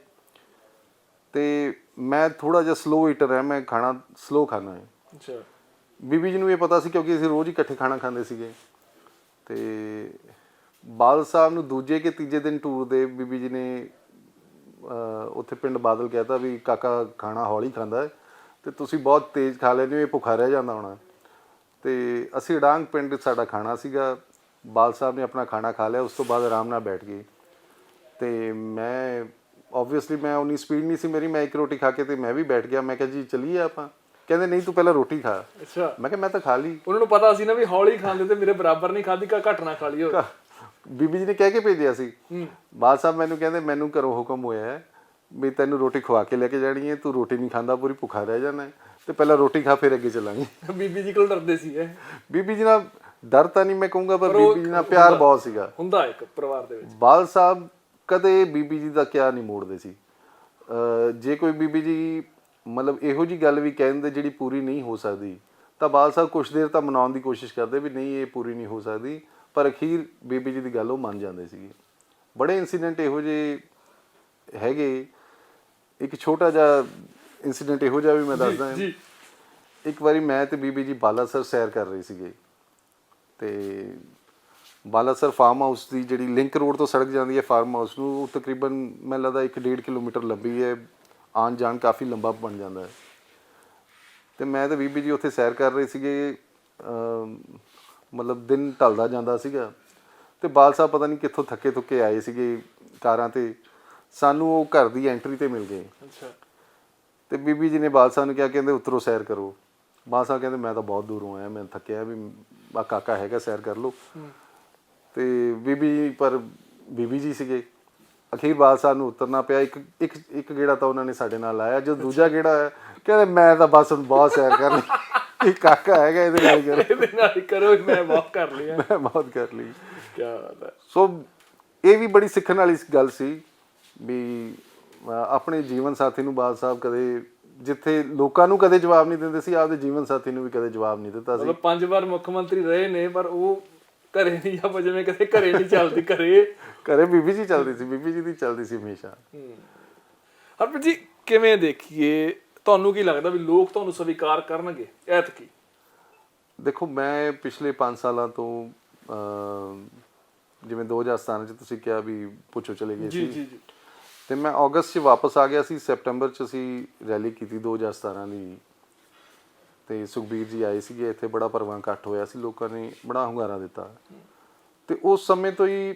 ਤੇ ਮੈਂ ਥੋੜਾ ਜਿਹਾ ਸਲੋ ਈਟਰ ਹੈ, ਮੈਂ ਖਾਣਾ ਸਲੋ ਖਾਣਾ ਹੈ। ਅੱਛਾ। ਬੀਬੀ ਜੀ ਨੂੰ ਇਹ ਪਤਾ ਸੀ, ਕਿਉਂਕਿ ਅਸੀਂ ਰੋਜ਼ ਹੀ ਇਕੱਠੇ ਖਾਣਾ ਖਾਂਦੇ ਸੀਗੇ। ਤੇ ਬਾਲ ਸਾਹਿਬ ਨੂੰ ਦੂਜੇ ਕਿ ਤੀਜੇ ਦਿਨ ਟੂਰ ਦੇ ਬੀਬੀ ਜੀ ਨੇ ਉੱਥੇ ਪਿੰਡ ਬਾਦਲ ਕਹਿਤਾ ਵੀ ਕਾਕਾ ਖਾਣਾ ਹੌਲੀ ਖਾਂਦਾ ਹੈ, ਤੇ ਤੁਸੀਂ ਬਹੁਤ ਤੇਜ਼ ਖਾ ਲੈਂਦੇ ਹੋ, ਇਹ ਭੁੱਖਾ ਰਹਿ ਜਾਂਦਾ ਹੋਣਾ। ਤੇ ਅਸੀਂ ਅਡਾਂਗ ਪਿੰਡ ਸਾਡਾ ਖਾਣਾ ਸੀਗਾ, ਬਾਲ ਸਾਹਿਬ ਨੇ ਆਪਣਾ ਖਾਣਾ ਖਾ ਲਿਆ, ਉਸ ਤੋਂ ਬਾਅਦ ਆਰਾਮ ਨਾਲ ਬੈਠ ਗਏ। ਤੇ ਮੈਂ ਓਬਵੀਅਸਲੀ ਮੈਂ ਉਨੀ ਸਪੀਡ ਨਹੀਂ ਸੀ ਮੇਰੀ, ਮੈਂ 1 ਰੋਟੀ ਖਾ ਕੇ ਤੇ ਮੈਂ ਵੀ ਬੈਠ ਗਿਆ। ਮੈਂ ਕਿਹਾ ਜੀ ਚੱਲੀਏ ਆਪਾਂ? ਕਹਿੰਦੇ ਨਹੀਂ, ਤੂੰ ਪਹਿਲਾਂ ਰੋਟੀ ਖਾ। ਅੱਛਾ। ਮੈਂ ਕਿਹਾ ਮੈਂ ਤਾਂ ਖਾ ਲਈ। ਉਹਨਾਂ ਨੂੰ ਪਤਾ ਸੀ ਨਾ ਵੀ ਹੌਲੀ ਖਾਂਦੇ ਤੇ ਮੇਰੇ ਬਰਾਬਰ ਨਹੀਂ ਖਾਦੀ, ਘੱਟ ਨਾ ਖਾ ਲਈ ਹੋ। ਬੀਬੀ ਜੀ ਨੇ ਕਹਿ ਕੇ ਭੇਜਿਆ ਸੀ। ਬਾਲ ਸਾਹਿਬ ਮੈਨੂੰ ਕਹਿੰਦੇ ਮੈਨੂੰ ਘਰੋਂ ਹੁਕਮ ਹੋਇਆ ਹੈ ਵੀ ਤੈਨੂੰ ਰੋਟੀ ਖਵਾ ਕੇ ਲੈ ਕੇ ਜਾਣੀ ਹੈ, ਤੂੰ ਰੋਟੀ ਨਹੀਂ ਖਾਂਦਾ ਪੂਰੀ ਭੁੱਖਾ ਰਹਿ ਜਾਣਾ, ਤੇ ਪਹਿਲਾਂ ਰੋਟੀ ਖਾ ਫਿਰ ਅੱਗੇ ਚੱਲਾਂਗੇ। ਬੀਬੀ ਜੀ ਕੋਲ ਡਰਦੇ ਸੀ? ਬੀਬੀ ਜੀ ਨਾਲ ਡਰ ਤਾਂ ਨਹੀਂ ਮੈਂ ਕਹੂੰਗਾ, ਪਰ ਬੀਬੀ ਜੀ ਨਾਲ ਪਿਆਰ ਬਹੁਤ ਸੀਗਾ। ਹੁੰਦਾ ਇੱਕ ਪਰਿਵਾਰ ਦੇ ਵਿੱਚ। ਬਾਲ ਸਾਹਿਬ ਕਦੇ ਬੀਬੀ ਜੀ ਦਾ ਕਿਆ ਨਹੀਂ ਮੋੜਦੇ ਸੀ। ਜੇ ਕੋਈ ਬੀਬੀ ਜੀ ਮਤਲਬ ਇਹੋ ਜੀ ਗੱਲ ਵੀ ਕਹਿੰਦੇ ਜਿਹੜੀ ਪੂਰੀ ਨਹੀਂ ਹੋ ਸਕਦੀ, ਤਾਂ ਬਾਲ ਸਾਹਿਬ ਕੁਛ ਦੇਰ ਤਾਂ ਮਨਾਉਣ ਦੀ ਕੋਸ਼ਿਸ਼ ਕਰਦੇ ਵੀ ਨਹੀਂ ਇਹ ਪੂਰੀ ਨਹੀਂ ਹੋ ਸਕਦੀ, ਪਰ ਅਖੀਰ ਬੀਬੀ ਜੀ ਦੀ ਗੱਲ ਉਹ ਮੰਨ ਜਾਂਦੇ ਸੀਗੇ। ਬੜੇ ਇਨਸੀਡੈਂਟ ਇਹੋ ਜਿਹੇ ਹੈਗੇ। ਇੱਕ ਛੋਟਾ ਜਿਹਾ ਇਨਸੀਡੈਂਟ ਇਹੋ ਜਿਹਾ ਵੀ ਮੈਂ ਦੱਸਦਾ। ਇੱਕ ਵਾਰੀ ਮੈਂ ਤੇ ਬੀਬੀ ਜੀ ਬਾਲਾਸਰ ਸੈਰ ਕਰ ਰਹੇ ਸੀਗੇ, ਤੇ ਬਾਲਾਸਰ ਫਾਰਮ ਹਾਊਸ ਦੀ ਜਿਹੜੀ ਲਿੰਕ ਰੋਡ ਤੋਂ ਸੜਕ ਜਾਂਦੀ ਹੈ ਫਾਰਮ ਹਾਊਸ ਨੂੰ, ਉਹ ਤਕਰੀਬਨ ਮੈਨੂੰ ਲੱਗਦਾ 1.5 ਕਿਲੋਮੀਟਰ ਲੰਬੀ ਹੈ, ਆਉਣ ਜਾਣ ਕਾਫੀ ਲੰਬਾ ਬਣ ਜਾਂਦਾ ਹੈ। ਤੇ ਮੈਂ ਤੇ ਬੀਬੀ ਜੀ ਉੱਥੇ ਸੈਰ ਕਰ ਰਹੇ ਸੀਗੇ, ਮਤਲਬ ਦਿਨ ਢਲਦਾ ਜਾਂਦਾ ਸੀਗਾ, ਤੇ ਬਾਲ ਸਾਹਿਬ ਪਤਾ ਨਹੀਂ ਕਿੱਥੋਂ ਥੱਕੇ ਥੁੱਕੇ ਆਏ ਸੀਗੇ ਕਾਰਾਂ ਤੇ, ਸਾਨੂੰ ਉਹ ਘਰ ਦੀ ਐਂਟਰੀ ਤੇ ਮਿਲ ਗਏ। ਅੱਛਾ। ਤੇ ਬੀਬੀ ਜੀ ਨੇ ਬਾਲ ਸਾਹਿਬ ਨੂੰ ਕਿਹਾ, ਕਹਿੰਦੇ ਉਤਰੋ ਸੈਰ ਕਰੋ। ਬਾਲ ਸਾਹਿਬ ਕਹਿੰਦੇ ਮੈਂ ਤਾਂ ਬਹੁਤ ਦੂਰੋਂ ਆਇਆ, ਮੈਂ ਥੱਕਿਆ, ਵੀ ਆ ਕਾਕਾ ਹੈਗਾ ਸੈਰ ਕਰ ਲਓ। ਤੇ ਬੀਬੀ ਜੀ ਸੀਗੇ। ਅਖੀਰ ਬਾਲ ਸਾਹਿਬ ਨੂੰ ਉਤਰਨਾ ਪਿਆ। ਇੱਕ ਗੇੜਾ ਤਾਂ ਉਹਨਾਂ ਨੇ ਸਾਡੇ ਨਾਲ ਲਾਇਆ। ਜਦੋਂ ਦੂਜਾ ਗੇੜਾ ਆਇਆ ਕਹਿੰਦੇ ਮੈਂ ਤਾਂ ਬਸ ਹੁਣ ਬਹੁਤ ਸੈਰ ਕਰ ਲਈ, ਕਾਕਾ ਹੈਗਾ ਇਹਦੇ ਨਾਲ ਹੀ ਕਰੋ, ਮੈਂ ਬਹੁਤ ਕਰ ਲਈ। ਕੀ ਬਾਤ ਹੈ। ਸੋ ਇਹ ਵੀ ਬੜੀ ਸਿੱਖਣ ਵਾਲੀ ਗੱਲ ਸੀ ਵੀ ਆਪਣੇ ਜੀਵਨ ਸਾਥੀ ਨੂੰ ਬਾਲ ਸਾਹਿਬ ਕਦੇ ਜਿੱਥੇ ਲੋਕਾਂ ਨੂੰ ਕਦੇ ਜਵਾਬ ਨਹੀਂ ਦਿੰਦੇ ਸੀ, ਆਪਦੇ ਜੀਵਨ ਸਾਥੀ ਨੂੰ ਵੀ ਕਦੇ ਜਵਾਬ ਨਹੀਂ ਦਿੱਤਾ ਸੀ। ਮਤਲਬ 5 ਵਾਰ ਮੁੱਖ ਮੰਤਰੀ ਰਹੇ ਨੇ, ਪਰ ਉਹ ਘਰੇ ਨਹੀਂ, ਆਪਾਂ ਜਿਵੇਂ ਕਦੇ ਘਰੇ ਨਹੀਂ ਚੱਲਦੀ, ਘਰੇ ਬੀਬੀ ਜੀ ਚੱਲਦੀ ਸੀ, ਬੀਬੀ ਜੀ ਦੀ ਚੱਲਦੀ ਸੀ ਹਮੇਸ਼ਾ। ਹਰਪ੍ਰੀਤ ਜੀ, ਕਿਵੇਂ ਦੇਖੀਏ, ਤੁਹਾਨੂੰ ਕੀ ਲੱਗਦਾ ਵੀ ਲੋਕ ਤੁਹਾਨੂੰ ਸਵੀਕਾਰ ਕਰਨਗੇ ਐਤਕੀ? ਦੇਖੋ, ਮੈਂ ਪਿਛਲੇ 5 ਸਾਲਾਂ ਤੋਂ ਜਿਵੇਂ 2017 ਚ ਤੁਸੀਂ ਕਿਹਾ ਵੀ ਪੁੱਛੋ ਚਲੇ ਗਏ ਸੀ, ਜੀ ਤੇ ਮੈਂ ਅਗਸਤ ਚ ਵਾਪਸ ਆ ਗਿਆ ਸੀ। ਸੈਪਟੰਬਰ ਚ ਅਸੀਂ ਰੈਲੀ ਕੀਤੀ 2017 ਦੀ, ਤੇ ਸੁਖਬੀਰ ਜੀ ਆਏ ਸੀਗੇ ਇੱਥੇ, ਬੜਾ ਭਰਵਾਂ ਇਕੱਠ ਹੋਇਆ ਸੀ, ਲੋਕਾਂ ਨੇ ਬੜਾ ਹੁੰਗਾਰਾ ਦਿੱਤਾ। ਤੇ ਉਸ ਸਮੇਂ ਤੋਂ ਹੀ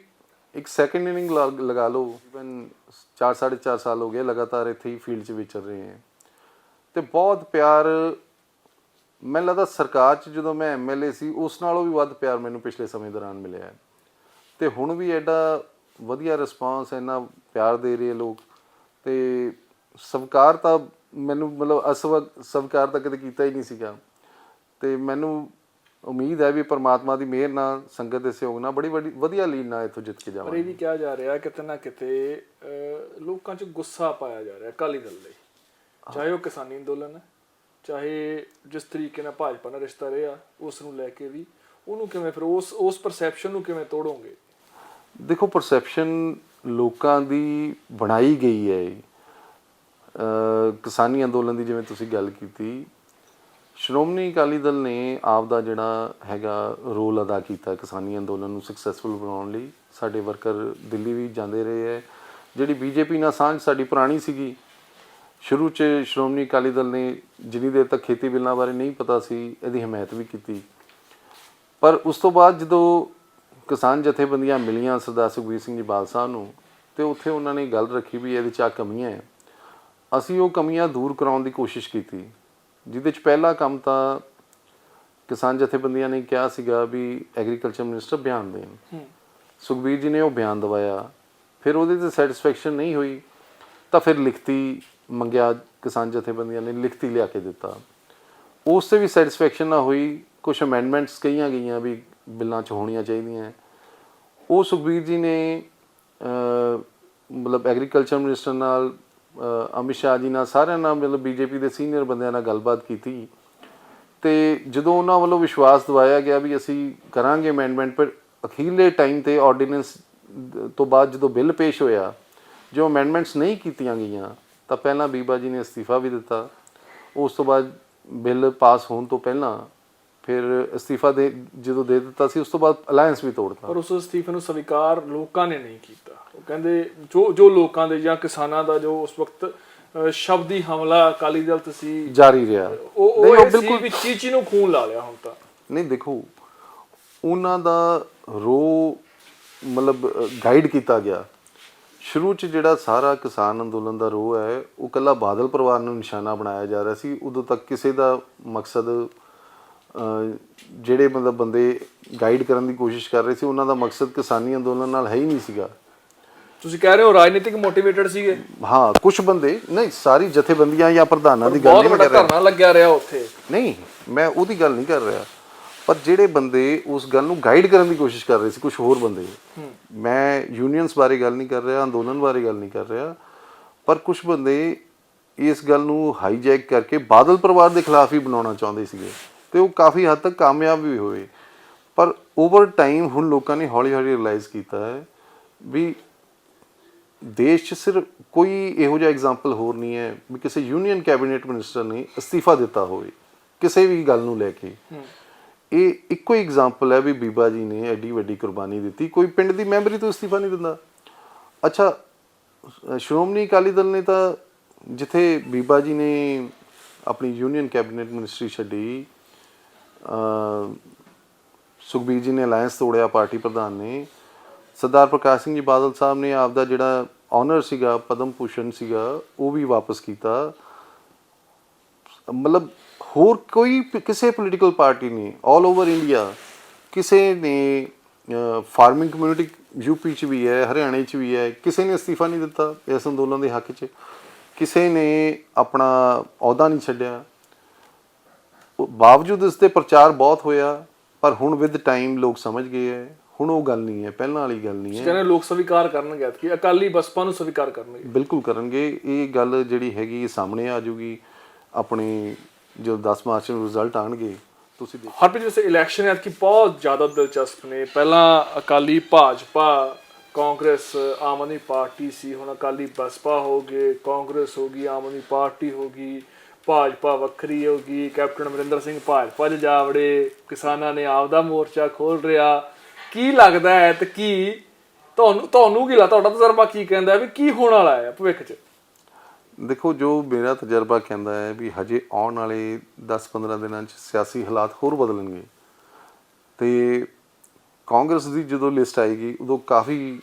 ਇੱਕ ਸੈਕਿੰਡ ਇਨਿੰਗ ਲਗਾ ਲਓ, ਇਵਨ 4-4.5 ਸਾਲ ਹੋ ਗਏ ਲਗਾਤਾਰ ਇੱਥੇ ਹੀ ਫੀਲਡ 'ਚ ਵਿਚਰ ਰਹੇ ਹਾਂ, ਤੇ ਬਹੁਤ ਪਿਆਰ ਮੈਨੂੰ ਲੱਗਦਾ ਸਰਕਾਰ 'ਚ ਜਦੋਂ ਮੈਂ MLA ਸੀ ਉਸ ਨਾਲੋਂ ਵੀ ਵੱਧ ਪਿਆਰ ਮੈਨੂੰ ਪਿਛਲੇ ਸਮੇਂ ਦੌਰਾਨ ਮਿਲਿਆ ਹੈ। ਤੇ ਹੁਣ ਵੀ ਐਡਾ ਵਧੀਆ ਰਿਸਪਾਂਸ, ਇੰਨਾ ਪਿਆਰ ਦੇ ਰਹੇ ਲੋਕ, ਤੇ ਸਵੀਕਾਰ ਤਾਂ ਮੈਨੂੰ ਮਤਲਬ ਸਵੀਕਾਰ ਤਾਂ ਕਦੇ ਕੀਤਾ ਹੀ ਨਹੀਂ ਸੀਗਾ। ਤੇ ਮੈਨੂੰ ਉਮੀਦ ਹੈ ਵੀ ਪਰਮਾਤਮਾ ਦੀ ਮਿਹਰ ਨਾਲ, ਸੰਗਤ ਦੇ ਸਹਿਯੋਗ ਨਾਲ ਬੜੀ ਵਧੀਆ ਲੀਡ ਨਾਲ ਇੱਥੋਂ ਜਿੱਤ ਕੇ ਜਾਵਾਂਗੇ। ਪਰ ਇਹ ਵੀ ਕਿਹਾ ਜਾ ਰਿਹਾ ਕਿਤੇ ਨਾ ਕਿਤੇ ਲੋਕਾਂ 'ਚ ਗੁੱਸਾ ਪਾਇਆ ਜਾ ਰਿਹਾ ਅਕਾਲੀ ਦਲ ਲਈ, ਚਾਹੇ ਉਹ ਕਿਸਾਨੀ ਅੰਦੋਲਨ ਹੈ, ਚਾਹੇ ਜਿਸ ਤਰੀਕੇ ਨਾਲ ਭਾਜਪਾ ਨਾਲ ਰਿਸ਼ਤਾ ਰਿਹਾ ਉਸ ਨੂੰ ਲੈ ਕੇ ਵੀ, ਉਹਨੂੰ ਕਿਵੇਂ ਫਿਰ ਉਸ ਪਰਸੈਪਸ਼ਨ ਨੂੰ ਕਿਵੇਂ ਤੋੜੋਗੇ? ਦੇਖੋ, ਪਰਸੈਪਸ਼ਨ ਲੋਕਾਂ ਦੀ ਬਣਾਈ ਗਈ ਹੈ। ਕਿਸਾਨੀ ਅੰਦੋਲਨ ਦੀ ਜਿਵੇਂ ਤੁਸੀਂ ਗੱਲ ਕੀਤੀ, ਸ਼੍ਰੋਮਣੀ ਅਕਾਲੀ ਦਲ ਨੇ ਆਪ ਦਾ ਜਿਹੜਾ ਹੈਗਾ ਰੋਲ ਅਦਾ ਕੀਤਾ ਕਿਸਾਨੀ ਅੰਦੋਲਨ ਨੂੰ ਸਕਸੈਸਫੁਲ ਬਣਾਉਣ ਲਈ। ਸਾਡੇ ਵਰਕਰ ਦਿੱਲੀ ਵੀ ਜਾਂਦੇ ਰਹੇ ਹੈ। ਜਿਹੜੀ BJP ਨਾਲ ਸਾਂਝ ਸਾਡੀ ਪੁਰਾਣੀ ਸੀਗੀ, ਸ਼ੁਰੂ 'ਚ ਸ਼੍ਰੋਮਣੀ ਅਕਾਲੀ ਦਲ ਨੇ ਜਿੰਨੀ ਦੇਰ ਤੱਕ ਖੇਤੀ ਬਿੱਲਾਂ ਬਾਰੇ ਨਹੀਂ ਪਤਾ ਸੀ ਇਹਦੀ ਹਮਾਇਤ ਵੀ ਕੀਤੀ। ਪਰ ਉਸ ਤੋਂ ਬਾਅਦ ਜਦੋਂ ਕਿਸਾਨ ਜਥੇਬੰਦੀਆਂ ਮਿਲੀਆਂ ਸਰਦਾਰ ਸੁਖਬੀਰ ਸਿੰਘ ਜੀ ਬਾਦਲ ਸਾਹਿਬ ਨੂੰ, ਤੇ ਉੱਥੇ ਉਹਨਾਂ ਨੇ ਗੱਲ ਰੱਖੀ ਵੀ ਇਹਦੇ 'ਚ ਆ ਕਮੀਆਂ ਹੈ, ਅਸੀਂ ਉਹ ਕਮੀਆਂ ਦੂਰ ਕਰਾਉਣ ਦੀ ਕੋਸ਼ਿਸ਼ ਕੀਤੀ। ਜਿਹਦੇ 'ਚ ਪਹਿਲਾ ਕੰਮ ਤਾਂ ਕਿਸਾਨ ਜਥੇਬੰਦੀਆਂ ਨੇ ਕਿਹਾ ਸੀਗਾ ਵੀ ਐਗਰੀਕਲਚਰ ਮਿਨਿਸਟਰ ਬਿਆਨ ਦੇਣ। ਸੁਖਬੀਰ ਜੀ ਨੇ ਉਹ ਬਿਆਨ ਦਵਾਇਆ। ਫਿਰ ਉਹਦੇ 'ਤੇ ਸੈਟਿਸਫੈਕਸ਼ਨ ਨਹੀਂ ਹੋਈ ਤਾਂ ਫਿਰ ਲਿਖਤੀ ਮੰਗਿਆ, ਕਿਸਾਨ ਜਥੇਬੰਦੀਆਂ ਨੇ ਲਿਖਤੀ ਲਿਆ ਕੇ ਦਿੱਤਾ। ਉਸ 'ਤੇ ਵੀ ਸੈਟਿਸਫੈਕਸ਼ਨ ਨਾ ਹੋਈ, ਕੁਛ ਅਮੈਂਡਮੈਂਟਸ ਕਹੀਆਂ ਗਈਆਂ ਵੀ ਬਿੱਲਾਂ 'ਚ ਹੋਣੀਆਂ ਚਾਹੀਦੀਆਂ। ਉਹ ਸੁਖਬੀਰ ਜੀ ਨੇ ਮਤਲਬ ਐਗਰੀਕਲਚਰ ਮਿਨਿਸਟਰ ਨਾਲ, ਅਮਿਤ ਸ਼ਾਹ ਜੀ ਨਾਲ, ਸਾਰਿਆਂ ਨਾਲ, ਮਤਲਬ BJP ਦੇ ਸੀਨੀਅਰ ਬੰਦਿਆਂ ਨਾਲ ਗੱਲਬਾਤ ਕੀਤੀ। ਤੇ ਜਦੋਂ ਉਹਨਾਂ ਵੱਲੋਂ ਵਿਸ਼ਵਾਸ ਦਿਵਾਇਆ ਗਿਆ ਵੀ ਅਸੀਂ ਕਰਾਂਗੇ ਅਮੈਂਡਮੈਂਟ, ਪਰ ਅਖੀਰਲੇ ਟਾਈਮ 'ਤੇ ਆਰਡੀਨੈਂਸ ਤੋਂ ਬਾਅਦ ਜਦੋਂ ਬਿੱਲ ਪੇਸ਼ ਹੋਇਆ, ਜੋ ਅਮੈਂਡਮੈਂਟਸ ਨਹੀਂ ਕੀਤੀਆਂ ਗਈਆਂ, ਤਾਂ ਪਹਿਲਾਂ ਬੀਬਾ ਜੀ ਨੇ ਅਸਤੀਫਾ ਵੀ ਦਿੱਤਾ। ਉਸ ਤੋਂ ਬਾਅਦ ਬਿੱਲ ਪਾਸ ਹੋਣ ਤੋਂ ਪਹਿਲਾਂ ਫਿਰ ਅਸਤੀਫਾ ਜਦੋਂ ਦੇ ਦਿੱਤਾ ਸੀ, ਉਸ ਤੋਂ ਬਾਅਦ ਅਲਾਇੰਸ ਵੀ ਤੋੜਤਾ। ਪਰ ਉਸ ਅਸਤੀਫੇ ਨੂੰ ਸਵੀਕਾਰ ਲੋਕਾਂ ਨੇ ਨਹੀਂ ਕੀਤਾ। ਉਹ ਕਹਿੰਦੇ ਜੋ ਲੋਕਾਂ ਦੇ ਜਾਂ ਕਿਸਾਨਾਂ ਦਾ ਜੋ ਉਸ ਵਕਤ ਸ਼ਬਦੀ ਹਮਲਾ ਅਕਾਲੀ ਦਲ ਤੇ ਸੀ ਜਾਰੀ ਰਿਹਾ, ਉਹ ਬਿਲਕੁਲ ਵੀ ਚੀਚੀ ਨੂੰ ਖੂਨ ਲਾ ਲਿਆ ਹੁਣ ਤਾਂ। ਨਹੀਂ, ਦੇਖੋ, ਉਹਨਾਂ ਦਾ ਰੋ ਮਤਲਬ ਗਾਈਡ ਕੀਤਾ ਗਿਆ। ਸ਼ੁਰੂ 'ਚ ਜਿਹੜਾ ਸਾਰਾ ਕਿਸਾਨ ਅੰਦੋਲਨ ਦਾ ਰੋਹ ਹੈ, ਉਹ ਇਕੱਲਾ ਬਾਦਲ ਪਰਿਵਾਰ ਨੂੰ ਨਿਸ਼ਾਨਾ ਬਣਾਇਆ ਜਾ ਰਿਹਾ ਸੀ। ਉਦੋਂ ਤੱਕ ਕਿਸੇ ਦਾ ਮਕਸਦ, ਜਿਹੜੇ ਮਤਲਬ ਬੰਦੇ ਗਾਈਡ ਕਰਨ ਦੀ ਕੋਸ਼ਿਸ਼ ਕਰ ਰਹੇ ਸੀ, ਉਹਨਾਂ ਦਾ ਮਕਸਦ ਕਿਸਾਨੀ ਅੰਦੋਲਨ ਨਾਲ ਹੈ ਹੀ ਨਹੀਂ ਸੀਗਾ। ਤੁਸੀਂ ਕਹਿ ਰਹੇ ਹੋ ਰਾਜਨੀਤਿਕ ਮੋਟੀਵੇਟਡ ਸੀਗੇ? ਹਾਂ, ਕੁਝ ਬੰਦੇ, ਨਹੀਂ ਸਾਰੀ ਜਥੇਬੰਦੀਆਂ ਜਾਂ ਪ੍ਰਧਾਨਾਂ ਦੀ ਗੱਲ ਨਹੀਂ ਕਰ ਰਿਹਾ। ਧਰਨਾ ਲੱਗਿਆ ਰਿਹਾ ਉੱਥੇ, ਨਹੀਂ, ਮੈਂ ਉਹਦੀ ਗੱਲ ਨਹੀਂ ਕਰ ਰਿਹਾ। ਪਰ ਜਿਹੜੇ ਬੰਦੇ ਉਸ ਗੱਲ ਨੂੰ ਗਾਈਡ ਕਰਨ ਦੀ ਕੋਸ਼ਿਸ਼ ਕਰ ਰਹੇ ਸੀ, ਕੁਝ ਹੋਰ ਬੰਦੇ, ਮੈਂ ਯੂਨੀਅਨਸ ਬਾਰੇ ਗੱਲ ਨਹੀਂ ਕਰ ਰਿਹਾ, ਅੰਦੋਲਨ ਬਾਰੇ ਗੱਲ ਨਹੀਂ ਕਰ ਰਿਹਾ, ਪਰ ਕੁਝ ਬੰਦੇ ਇਸ ਗੱਲ ਨੂੰ ਹਾਈਜੈਕ ਕਰਕੇ ਬਾਦਲ ਪਰਿਵਾਰ ਦੇ ਖਿਲਾਫ ਹੀ ਬਣਾਉਣਾ ਚਾਹੁੰਦੇ ਸੀਗੇ, ਤੇ ਉਹ ਕਾਫੀ ਹੱਦ ਤੱਕ ਕਾਮਯਾਬ ਵੀ ਹੋਏ। ਪਰ ਓਵਰ ਟਾਈਮ ਹੁਣ ਲੋਕਾਂ ਨੇ ਹੌਲੀ-ਹੌਲੀ ਰਿਅਲਾਈਜ਼ ਕੀਤਾ ਹੈ ਵੀ ਦੇਸ਼ 'ਚ ਸਿਰਫ ਕੋਈ ਇਹੋ ਜਿਹਾ ਐਗਜ਼ਾਮਪਲ ਹੋਰ ਨਹੀਂ ਹੈ ਵੀ ਕਿਸੇ ਯੂਨੀਅਨ ਕੈਬਨਿਟ ਮਿਨਿਸਟਰ ਨੇ ਅਸਤੀਫਾ ਦਿੱਤਾ ਹੋਵੇ ਕਿਸੇ ਵੀ ਗੱਲ ਨੂੰ ਲੈ ਕੇ। ਇਹ ਇੱਕੋ ਹੀ ਐਗਜ਼ਾਮਪਲ ਹੈ ਵੀ ਬੀਬਾ ਜੀ ਨੇ ਐਡੀ ਵੱਡੀ ਕੁਰਬਾਨੀ ਦਿੱਤੀ, ਕੋਈ ਪਿੰਡ ਦੀ ਮੈਂਬਰੀ ਤੋਂ ਅਸਤੀਫਾ ਨਹੀਂ ਦਿੰਦਾ। ਅੱਛਾ, ਸ਼੍ਰੋਮਣੀ ਅਕਾਲੀ ਦਲ ਨੇ ਤਾਂ ਜਿੱਥੇ ਬੀਬਾ ਜੀ ਨੇ ਆਪਣੀ ਯੂਨੀਅਨ ਕੈਬਨਿਟ ਮਿਨਿਸਟਰੀ ਛੱਡੀ, ਸੁਖਬੀਰ ਜੀ ਨੇ ਅਲਾਇੰਸ ਤੋੜਿਆ, ਪਾਰਟੀ ਪ੍ਰਧਾਨ ਨੇ, ਸਰਦਾਰ ਪ੍ਰਕਾਸ਼ ਸਿੰਘ ਜੀ ਬਾਦਲ ਸਾਹਿਬ ਨੇ ਆਪਦਾ ਜਿਹੜਾ ਆਨਰ ਸੀਗਾ, ਪਦਮ ਭੂਸ਼ਣ ਸੀਗਾ, ਉਹ ਵੀ ਵਾਪਸ ਕੀਤਾ। ਮਤਲਬ ਹੋਰ ਕੋਈ ਕਿਸੇ ਪੋਲੀਟੀਕਲ ਪਾਰਟੀ ਨੇ ਆਲ ਓਵਰ ਇੰਡੀਆ ਕਿਸੇ ਨੇ, ਫਾਰਮਿੰਗ ਕਮਿਊਨਿਟੀ UP 'ਚ ਵੀ ਹੈ, ਹਰਿਆਣੇ 'ਚ ਵੀ ਹੈ, ਕਿਸੇ ਨੇ ਅਸਤੀਫਾ ਨਹੀਂ ਦਿੱਤਾ ਇਸ ਅੰਦੋਲਨ ਦੇ ਹੱਕ 'ਚ, ਕਿਸੇ ਨੇ ਆਪਣਾ ਅਹੁਦਾ ਨਹੀਂ ਛੱਡਿਆ। ਬਾਵਜੂਦ ਇਸ 'ਤੇ ਪ੍ਰਚਾਰ ਬਹੁਤ ਹੋਇਆ, ਪਰ ਹੁਣ ਵਿਦ ਟਾਈਮ ਲੋਕ ਸਮਝ ਗਏ ਹੈ ਹੁਣ ਉਹ ਗੱਲ ਨਹੀਂ ਹੈ, ਪਹਿਲਾਂ ਵਾਲੀ ਗੱਲ ਨਹੀਂ ਹੈ। ਕਹਿੰਦੇ ਲੋਕ ਸਵੀਕਾਰ ਕਰਨਗੇ ਕਿ ਅਕਾਲੀ ਬਸਪਾ ਨੂੰ ਸਵੀਕਾਰ ਕਰਨਗੇ। ਬਿਲਕੁਲ ਕਰਨਗੇ। ਇਹ ਗੱਲ ਜਿਹੜੀ ਹੈਗੀ ਸਾਹਮਣੇ ਆ ਜੂਗੀ। ਆਪਣੀ ਜਦੋਂ 10 ਮਾਰਚ ਨੂੰ ਰਿਜ਼ਲਟ ਆਣਗੇ ਤੁਸੀਂ ਦੇਖੋ। ਹਰਪ੍ਰੀਤ ਵੈਸੇ ਇਲੈਕਸ਼ਨ ਐਤਕੀ ਬਹੁਤ ਜ਼ਿਆਦਾ ਦਿਲਚਸਪ ਨੇ। ਪਹਿਲਾਂ ਅਕਾਲੀ ਭਾਜਪਾ, ਕਾਂਗਰਸ, ਆਮ ਆਦਮੀ ਪਾਰਟੀ ਸੀ, ਹੁਣ ਅਕਾਲੀ ਬਸਪਾ ਹੋ ਗਏ, ਕਾਂਗਰਸ ਹੋ ਗਈ, ਆਮ ਆਦਮੀ ਪਾਰਟੀ ਹੋ ਗਈ, ਭਾਜਪਾ ਵੱਖਰੀ ਹੋ ਗਈ, ਕੈਪਟਨ ਅਮਰਿੰਦਰ ਸਿੰਘ ਭਾਜਪਾ 'ਚ ਜਾ ਵੜੇ, ਕਿਸਾਨਾਂ ਨੇ ਆਪਦਾ ਮੋਰਚਾ ਖੋਲ ਰਿਹਾ। ਕੀ ਲੱਗਦਾ ਹੈ ਤੇ ਕੀ ਤੁਹਾਨੂੰ ਕੀ ਲੱਗਦਾ, ਤੁਹਾਡਾ ਤਜਰਬਾ ਕੀ ਕਹਿੰਦਾ ਵੀ ਕੀ ਹੋਣ ਵਾਲਾ ਹੈ ਭਵਿੱਖ 'ਚ? ਦੇਖੋ, ਜੋ ਮੇਰਾ ਤਜਰਬਾ ਕਹਿੰਦਾ ਹੈ ਵੀ ਹਜੇ ਆਉਣ ਵਾਲੇ 10-15 ਦਿਨਾਂ 'ਚ ਸਿਆਸੀ ਹਾਲਾਤ ਹੋਰ ਬਦਲਣਗੇ ਤੇ ਕਾਂਗਰਸ ਦੀ ਜਦੋਂ ਲਿਸਟ ਆਏਗੀ ਉਦੋਂ ਕਾਫੀ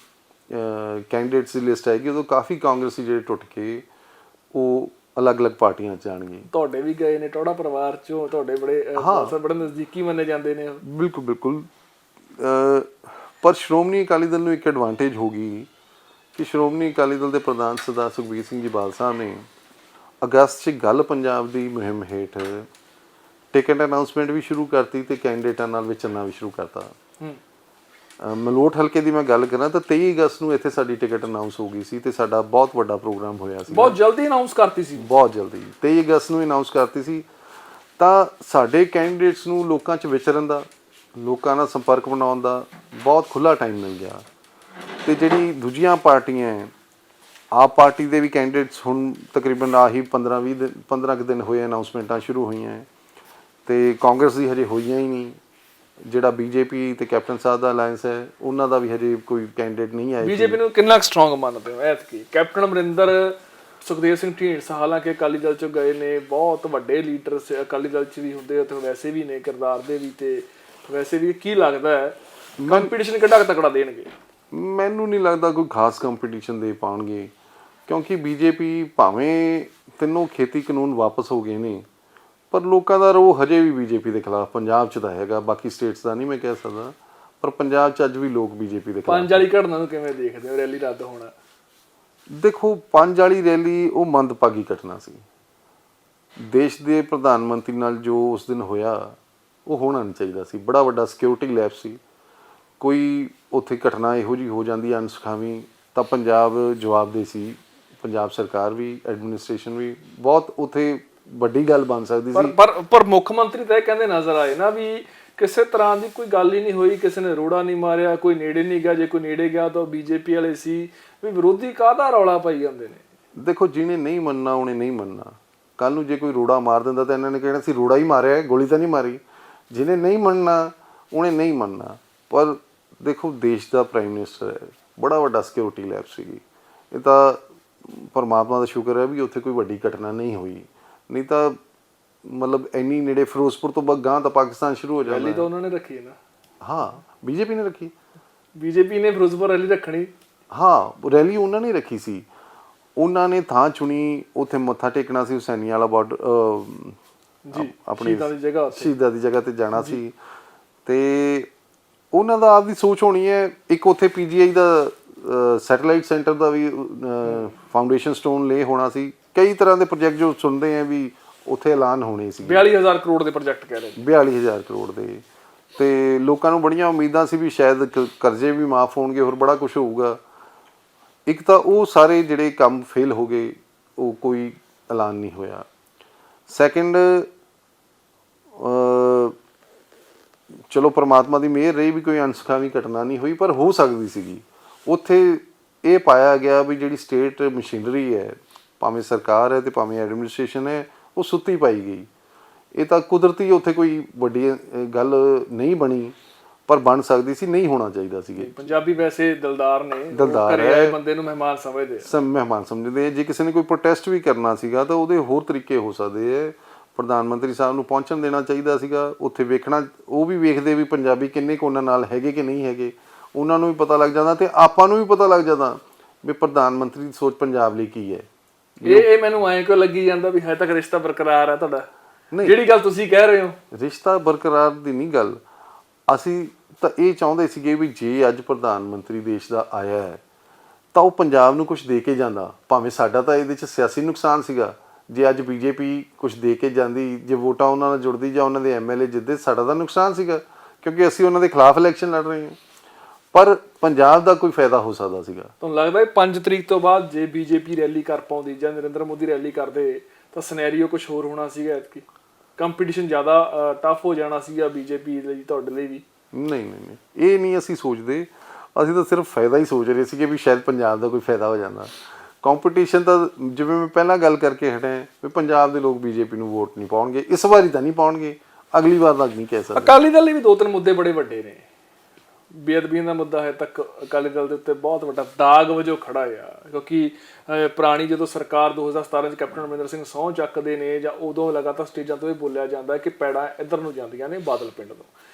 ਕੈਂਡੀਡੇਟਸ ਦੀ ਲਿਸਟ ਆਏਗੀ, ਉਦੋਂ ਕਾਫੀ ਕਾਂਗਰਸੀ ਜਿਹੜੇ ਟੁੱਟ ਕੇ ਉਹ ਅਲੱਗ-ਅਲੱਗ ਪਾਰਟੀਆਂ 'ਚ ਜਾਣਗੇ। ਤੁਹਾਡੇ ਵੀ ਗਏ ਨੇ ਟੋੜਾ ਪਰਿਵਾਰ 'ਚੋਂ, ਤੁਹਾਡੇ ਬੜੇ ਨਜ਼ਦੀਕੀ ਮੰਨੇ ਜਾਂਦੇ ਨੇ। ਬਿਲਕੁਲ ਬਿਲਕੁਲ। ਪਰ ਸ਼੍ਰੋਮਣੀ ਅਕਾਲੀ ਦਲ ਨੂੰ ਇੱਕ ਐਡਵਾਂਟੇਜ ਹੋ ਗਈ ਕਿ ਸ਼੍ਰੋਮਣੀ ਅਕਾਲੀ ਦਲ ਦੇ ਪ੍ਰਧਾਨ ਸਰਦਾਰ ਸੁਖਬੀਰ ਸਿੰਘ ਜੀ ਬਾਦਲ ਸਾਹਿਬ ਨੇ ਅਗਸਤ 'ਚ ਗੱਲ ਪੰਜਾਬ ਦੀ ਮੁਹਿੰਮ ਹੇਠ ਟਿਕਟ ਅਨਾਉਂਸਮੈਂਟ ਵੀ ਸ਼ੁਰੂ ਕਰਤੀ ਤੇ ਕੈਂਡੀਡੇਟਾਂ ਨਾਲ ਵਿਚਰਨਾ ਵੀ ਸ਼ੁਰੂ ਕਰਤਾ। ਮਲੋਟ ਹਲਕੇ ਦੀ ਮੈਂ ਗੱਲ ਕਰਾਂ ਤਾਂ 23 ਅਗਸਤ ਨੂੰ ਇੱਥੇ ਸਾਡੀ ਟਿਕਟ ਅਨਾਉਂਸ ਹੋ ਗਈ ਸੀ ਤੇ ਸਾਡਾ ਬਹੁਤ ਵੱਡਾ ਪ੍ਰੋਗਰਾਮ ਹੋਇਆ ਸੀ। ਬਹੁਤ ਜਲਦੀ ਅਨਾਉਂਸ ਕਰਤੀ ਸੀ। ਬਹੁਤ ਜਲਦੀ 23 ਅਗਸਤ ਨੂੰ ਅਨਾਉਂਸ ਕਰਤੀ ਸੀ। ਤਾਂ ਸਾਡੇ ਕੈਂਡੀਡੇਟਸ ਨੂੰ ਲੋਕਾਂ 'ਚ ਵਿਚਰਨ ਦਾ, ਲੋਕਾਂ ਨਾਲ ਸੰਪਰਕ ਬਣਾਉਣ ਦਾ ਬਹੁਤ ਖੁੱਲ੍ਹਾ ਟਾਈਮ ਮਿਲ ਗਿਆ। ਤੇ ਜਿਹੜੀ ਦੂਜੀਆਂ ਪਾਰਟੀਆਂ ਹੈ, ਆਪ ਪਾਰਟੀ ਦੇ ਵੀ ਕੈਂਡੀਡੇਟਸ ਹੁਣ ਤਕਰੀਬਨ ਆਹੀ 15 ਕੁ ਦਿਨ ਹੋਏ ਅਨਾਉਂਸਮੈਂਟਾਂ ਸ਼ੁਰੂ ਹੋਈਆਂ ਤੇ ਕਾਂਗਰਸ ਦੀ ਹਜੇ ਹੋਈਆਂ ਹੀ ਨਹੀਂ। ਜਿਹੜਾ ਬੀਜੇਪੀ ਤੇ ਕੈਪਟਨ ਸਾਹਿਬ ਦਾ ਅਲਾਈਅੰਸ ਹੈ ਉਹਨਾਂ ਦਾ ਵੀ ਹਜੇ ਕੋਈ ਕੈਂਡੀਡੇਟ ਨਹੀਂ ਆਇਆ। ਬੀਜੇਪੀ ਨੂੰ ਕਿੰਨਾ ਸਟਰੋਂਗ ਮੰਨਦੇ ਹੋ ਐਤਕੀ? ਕੈਪਟਨ ਅਮਰਿੰਦਰ, ਸੁਖਦੇਵ ਸਿੰਘ ਢੀਂਡਸਾ ਹਾਲਾਂਕਿ ਅਕਾਲੀ ਦਲ ਚੋਂ ਗਏ ਨੇ, ਬਹੁਤ ਵੱਡੇ ਲੀਡਰ ਅਕਾਲੀ ਦਲ 'ਚ ਵੀ ਹੁੰਦੇ ਤੇ ਵੈਸੇ ਵੀ ਨੇ, ਕਿਰਦਾਰ ਦੇ ਵੀ ਤੇ ਵੈਸੇ ਵੀ। ਕੀ ਲੱਗਦਾ ਹੈ ਕੰਪੀਟੀਸ਼ਨ ਕਿੱਡਾ ਤਕੜਾ ਦੇਣਗੇ? ਮੈਨੂੰ ਨਹੀਂ ਲੱਗਦਾ ਕੋਈ ਖਾਸ ਕੰਪੀਟੀਸ਼ਨ ਦੇ ਪਾਉਣਗੇ ਕਿਉਂਕਿ ਬੀਜੇਪੀ ਭਾਵੇਂ ਤਿੰਨੋਂ ਖੇਤੀ ਕਾਨੂੰਨ ਵਾਪਸ ਹੋ ਗਏ ਨੇ ਪਰ ਲੋਕਾਂ ਦਾ ਰੋਹ ਹਜੇ ਵੀ ਬੀਜੇਪੀ ਦੇ ਖਿਲਾਫ ਪੰਜਾਬ 'ਚ ਤਾਂ ਹੈਗਾ। ਬਾਕੀ ਸਟੇਟਸ ਦਾ ਨਹੀਂ ਮੈਂ ਕਹਿ ਸਕਦਾ ਪਰ ਪੰਜਾਬ 'ਚ ਅੱਜ ਵੀ ਲੋਕ ਬੀਜੇਪੀ ਦੇ ਖਿਲਾਫ। 5 ਵਾਲੀ ਘਟਨਾ ਨੂੰ ਕਿਵੇਂ ਦੇਖਦੇ ਹੋ? ਰੈਲੀ ਰੱਦ ਹੋਣਾ, ਦੇਖੋ 5 ਵਾਲੀ ਰੈਲੀ ਉਹ ਮੰਦਭਾਗੀ ਘਟਨਾ ਸੀ। ਦੇਸ਼ ਦੇ ਪ੍ਰਧਾਨ ਮੰਤਰੀ ਨਾਲ ਜੋ ਉਸ ਦਿਨ ਹੋਇਆ ਉਹ ਹੋਣਾ ਨਹੀਂ ਚਾਹੀਦਾ ਸੀ। ਬੜਾ ਵੱਡਾ ਸਿਕਿਉਰਿਟੀ ਲੈਪਸ ਸੀ। ਕੋਈ ਉੱਥੇ ਘਟਨਾ ਇਹੋ ਜਿਹੀ ਹੋ ਜਾਂਦੀ ਅਣਸੁਖਾਵੀਂ ਤਾਂ ਪੰਜਾਬ ਜਵਾਬਦੇਹ ਸੀ। ਪੰਜਾਬ ਸਰਕਾਰ ਵੀ, ਐਡਮਿਨਿਸਟ੍ਰੇਸ਼ਨ ਵੀ ਬਹੁਤ ਉੱਥੇ ਵੱਡੀ ਗੱਲ ਬਣ ਸਕਦੀ ਸੀ। ਪਰ ਮੁੱਖ ਮੰਤਰੀ ਤਾਂ ਇਹ ਕਹਿੰਦੇ ਨਜ਼ਰ ਆਏ ਨਾ ਵੀ ਕਿਸੇ ਤਰ੍ਹਾਂ ਦੀ ਕੋਈ ਗੱਲ ਹੀ ਨਹੀਂ ਹੋਈ, ਕਿਸੇ ਨੇ ਰੋੜਾ ਨਹੀਂ ਮਾਰਿਆ, ਕੋਈ ਨੇੜੇ ਨਹੀਂ ਗਿਆ, ਜੇ ਕੋਈ ਨੇੜੇ ਗਿਆ ਤਾਂ ਬੀਜੇਪੀ ਵਾਲੇ ਸੀ। ਵੀ ਵਿਰੋਧੀ ਕਾਹਦਾ ਰੌਲਾ ਪਾਈ ਜਾਂਦੇ ਨੇ? ਦੇਖੋ, ਜਿਹਨੇ ਨਹੀਂ ਮੰਨਣਾ ਉਹਨੇ ਨਹੀਂ ਮੰਨਣਾ। ਕੱਲ ਨੂੰ ਜੇ ਕੋਈ ਰੋੜਾ ਮਾਰ ਦਿੰਦਾ ਤਾਂ ਇਹਨਾਂ ਨੇ ਕਹਿਣਾ ਸੀ ਰੋੜਾ ਹੀ ਮਾਰਿਆ, ਗੋਲੀ ਤਾਂ ਨਹੀਂ ਮਾਰੀ। ਜਿਹਨੇ ਨਹੀਂ ਮੰਨਣਾ ਉਹਨੇ ਨਹੀਂ ਮੰਨਣਾ। ਪਰ ਦੇਖੋ, ਦੇਸ਼ ਦਾ ਪ੍ਰਾਈਮ ਮਿਨਿਸਟਰ ਹੈ, ਬੜਾ ਵੱਡਾ ਸਿਕਿਉਰਿਟੀ ਲੈਪਸ ਸੀਗੀ। ਇਹ ਤਾਂ ਪਰਮਾਤਮਾ ਦਾ ਸ਼ੁਕਰ ਹੈ ਵੀ ਉੱਥੇ ਕੋਈ ਵੱਡੀ ਘਟਨਾ ਨਹੀਂ ਹੋਈ, ਨਹੀਂ ਤਾਂ ਮਤਲਬ ਇੰਨੀ ਨੇੜੇ ਫਿਰੋਜ਼ਪੁਰ ਤੋਂ ਗਾਂ ਤਾਂ ਪਾਕਿਸਤਾਨ ਸ਼ੁਰੂ ਹੋ ਜਾਂਦਾ। ਰੈਲੀ ਤਾਂ ਉਹਨਾਂ ਨੇ ਰੱਖੀ ਨਾ। ਹਾਂ, ਬੀਜੇਪੀ ਨੇ ਰੱਖੀ। ਬੀਜੇਪੀ ਨੇ ਫਿਰੋਜ਼ਪੁਰ ਰੈਲੀ ਰੱਖਣੀ। ਹਾਂ, ਰੈਲੀ ਉਹਨਾਂ ਨੇ ਰੱਖੀ ਸੀ। ਉਹਨਾਂ ਨੇ ਥਾਂ ਚੁਣੀ, ਉੱਥੇ ਮੱਥਾ ਟੇਕਣਾ ਸੀ ਹੁਸੈਨੀਵਾਲਾ ਬਾਰਡਰ ਜੀ, ਆਪਣੀ ਸ਼ਹੀਦਾਂ ਦੀ ਜਗ੍ਹਾ ਤੇ ਜਾਣਾ ਸੀ ਤੇ ਉਹਨਾਂ ਦਾ ਆਪਦੀ ਸੋਚ ਹੋਣੀ ਹੈ। ਇੱਕ ਉੱਥੇ ਪੀਜੀਆਈ ਦਾ ਸੈਟੇਲਾਈਟ ਸੈਂਟਰ ਦਾ ਵੀ ਫਾਊਂਡੇਸ਼ਨ ਸਟੋਨ ਲੇ ਹੋਣਾ ਸੀ। ਕਈ ਤਰ੍ਹਾਂ ਦੇ ਪ੍ਰੋਜੈਕਟ ਜੋ ਸੁਣਦੇ ਆ ਵੀ ਉੱਥੇ ਐਲਾਨ ਹੋਣੇ ਸੀ। 42,000 ਕਰੋੜ ਦੇ ਪ੍ਰੋਜੈਕਟ ਕਹਿ ਰਹੇ। 42,000 ਕਰੋੜ ਦੇ ਤੇ ਲੋਕਾਂ ਨੂੰ ਬੜੀਆਂ ਉਮੀਦਾਂ ਸੀ ਵੀ ਸ਼ਾਇਦ ਕਰਜ਼ੇ ਵੀ ਮਾਫ ਹੋਣਗੇ, ਹੋਰ ਬੜਾ ਕੁਝ ਹੋਊਗਾ। ਇੱਕ ਤਾਂ ਉਹ ਸਾਰੇ ਜਿਹੜੇ ਕੰਮ ਫੇਲ ਹੋ ਗਏ, ਉਹ ਕੋਈ ਐਲਾਨ ਨਹੀਂ ਹੋਇਆ। ਸੈਕਿੰਡ, ਚਲੋ ਪਰਮਾਤਮਾ ਦੀ ਮਿਹਰ ਰਹੀ ਵੀ ਕੋਈ ਅਣਸੁਖਾਵੀਂ ਘਟਨਾ ਨਹੀਂ ਹੋਈ ਪਰ ਹੋ ਸਕਦੀ ਸੀਗੀ। ਉੱਥੇ ਇਹ ਪਾਇਆ ਗਿਆ ਵੀ ਜਿਹੜੀ ਸਟੇਟ ਮਸ਼ੀਨਰੀ ਹੈ, ਭਾਵੇਂ ਸਰਕਾਰ ਹੈ ਤੇ ਭਾਵੇਂ ਐਡਮਿਨਿਸਟ੍ਰੇਸ਼ਨ ਹੈ, ਉਹ ਸੁੱਤੀ ਪਾਈ ਗਈ। ਇਹ ਤਾਂ ਕੁਦਰਤੀ ਉੱਥੇ ਕੋਈ ਵੱਡੀ ਗੱਲ ਨਹੀਂ ਬਣੀ ਪਰ ਬਣ ਸਕਦੀ ਸੀ, ਨਹੀਂ ਹੋਣਾ ਚਾਹੀਦਾ ਸੀ। ਪੰਜਾਬੀ ਵੈਸੇ ਦਿਲਦਾਰ ਨੇ, ਦਿਲਦਾਰ ਹੈ, ਬੰਦੇ ਨੂੰ ਮਹਿਮਾਨ ਸਮਝਦੇ ਆ। ਮਹਿਮਾਨ ਸਮਝਦੇ ਆ। ਜੇ ਕਿਸੇ ਨੇ ਕੋਈ ਪ੍ਰੋਟੈਸਟ ਵੀ ਕਰਨਾ ਸੀਗਾ ਤਾਂ ਉਹਦੇ ਹੋਰ ਤਰੀਕੇ ਹੋ ਸਕਦੇ ਹੈ। ਪ੍ਰਧਾਨ ਮੰਤਰੀ ਸਾਹਿਬ ਨੂੰ ਪਹੁੰਚਣ ਦੇਣਾ ਚਾਹੀਦਾ ਸੀਗਾ, ਉੱਥੇ ਵੇਖਣਾ, ਉਹ ਵੀ ਵੇਖਦੇ ਵੀ ਪੰਜਾਬੀ ਕਿੰਨੇ ਕੁ ਉਹਨਾਂ ਨਾਲ ਹੈਗੇ ਕਿ ਨਹੀਂ ਹੈਗੇ, ਉਹਨਾਂ ਨੂੰ ਵੀ ਪਤਾ ਲੱਗ ਜਾਂਦਾ ਤੇ ਆਪਾਂ ਨੂੰ ਵੀ ਪਤਾ ਲੱਗ ਜਾਂਦਾ ਵੀ ਪ੍ਰਧਾਨ ਮੰਤਰੀ ਦੀ ਸੋਚ ਪੰਜਾਬ ਲਈ ਕੀ ਹੈ। ਇਹ ਮੈਨੂੰ ਐਂ ਕਿਉਂ ਲੱਗੀ ਜਾਂਦਾ ਵੀ ਹਜੇ ਤੱਕ ਰਿਸ਼ਤਾ ਬਰਕਰਾਰ ਹੈ ਤੁਹਾਡਾ? ਜਿਹੜੀ ਗੱਲ ਤੁਸੀਂ ਕਹਿ ਰਹੇ ਹੋ, ਰਿਸ਼ਤਾ ਬਰਕਰਾਰ ਦੀ ਨਹੀਂ ਗੱਲ। ਅਸੀਂ ਤਾਂ ਇਹ ਚਾਹੁੰਦੇ ਸੀਗੇ ਵੀ ਜੇ ਅੱਜ ਪ੍ਰਧਾਨ ਮੰਤਰੀ ਦੇਸ਼ ਦਾ ਆਇਆ ਹੈ ਤਾਂ ਉਹ ਪੰਜਾਬ ਨੂੰ ਕੁਝ ਦੇ ਕੇ ਜਾਂਦਾ। ਭਾਵੇਂ ਸਾਡਾ ਤਾਂ ਇਹਦੇ 'ਚ ਸਿਆਸੀ ਨੁਕਸਾਨ ਸੀਗਾ, ਜੇ ਅੱਜ ਬੀਜੇਪੀ ਕੁਝ ਦੇ ਕੇ ਜਾਂਦੀ, ਜੇ ਵੋਟਾਂ ਉਹਨਾਂ ਨਾਲ ਜੁੜਦੀ ਜਾਂ ਉਹਨਾਂ ਦੇ ਐਮਐਲਏ ਜਿੱਦੇ, ਸਾਡਾ ਤਾਂ ਨੁਕਸਾਨ ਸੀਗਾ ਕਿਉਂਕਿ ਅਸੀਂ ਉਹਨਾਂ ਦੇ ਖਿਲਾਫ ਇਲੈਕਸ਼ਨ ਲੜ ਰਹੇ ਹਾਂ। ਪਰ ਪੰਜਾਬ ਦਾ ਕੋਈ ਫਾਇਦਾ ਹੋ ਸਕਦਾ ਸੀਗਾ। ਤੁਹਾਨੂੰ ਲੱਗਦਾ 5 ਤਰੀਕ ਤੋਂ ਬਾਅਦ ਜੇ ਬੀਜੇਪੀ ਰੈਲੀ ਕਰ ਪਾਉਂਦੀ ਜਾਂ ਨਰਿੰਦਰ ਮੋਦੀ ਰੈਲੀ ਕਰਦੇ ਤਾਂ ਸਿਨੈਰੀਓ ਕੁਝ ਹੋਰ ਹੋਣਾ ਸੀਗਾ ਐਤਕੀ, ਕੰਪੀਟੀਸ਼ਨ ਜ਼ਿਆਦਾ ਟਫ ਹੋ ਜਾਣਾ ਸੀਗਾ ਬੀਜੇਪੀ ਲਈ, ਤੁਹਾਡੇ ਲਈ ਵੀ? ਨਹੀਂ, ਇਹ ਨਹੀਂ ਅਸੀਂ ਸੋਚਦੇ। ਅਸੀਂ ਤਾਂ ਸਿਰਫ ਫਾਇਦਾ ਹੀ ਸੋਚ ਰਹੇ ਸੀਗੇ ਵੀ ਸ਼ਾਇਦ ਪੰਜਾਬ ਦਾ ਕੋਈ ਫਾਇਦਾ ਹੋ ਜਾਂਦਾ। ਕੰਪੀਟੀਸ਼ਨ ਤਾਂ ਜਿਵੇਂ ਮੈਂ ਪਹਿਲਾਂ ਗੱਲ ਕਰਕੇ ਹਟਿਆ ਵੀ ਪੰਜਾਬ ਦੇ ਲੋਕ ਬੀਜੇਪੀ ਨੂੰ ਵੋਟ ਨਹੀਂ ਪਾਉਣਗੇ, ਇਸ ਵਾਰੀ ਤਾਂ ਨਹੀਂ ਪਾਉਣਗੇ, ਅਗਲੀ ਵਾਰ ਤੱਕ ਨਹੀਂ ਕਹਿ ਸਕਦੇ। ਅਕਾਲੀ ਦਲ ਲਈ ਵੀ 2-3 ਮੁੱਦੇ ਬੜੇ ਵੱਡੇ ਨੇ। ਬੇਅਦਬੀ ਦਾ ਮੁੱਦਾ ਹੈ ਤੱਕ ਅਕਾਲੀ ਦਲ ਦੇ ਉੱਤੇ ਬਹੁਤ ਵੱਡਾ ਦਾਗ ਵਜੋਂ ਖੜਾ ਆ, ਕਿਉਂਕਿ ਪੁਰਾਣੀ ਜਦੋਂ ਸਰਕਾਰ 2017 ਚ ਕੈਪਟਨ ਅਮਰਿੰਦਰ ਸਿੰਘ ਸਹੁੰ ਚੱਕਦੇ ਨੇ ਜਾਂ ਉਦੋਂ ਲਗਾਤਾਰ ਸਟੇਜਾਂ ਤੋਂ ਇਹ ਬੋਲਿਆ ਜਾਂਦਾ ਕਿ ਪੈੜਾਂ ਇੱਧਰ ਨੂੰ ਜਾਂਦੀਆਂ ਨੇ ਬਾਦਲ ਪਿੰਡ ਤੋਂ।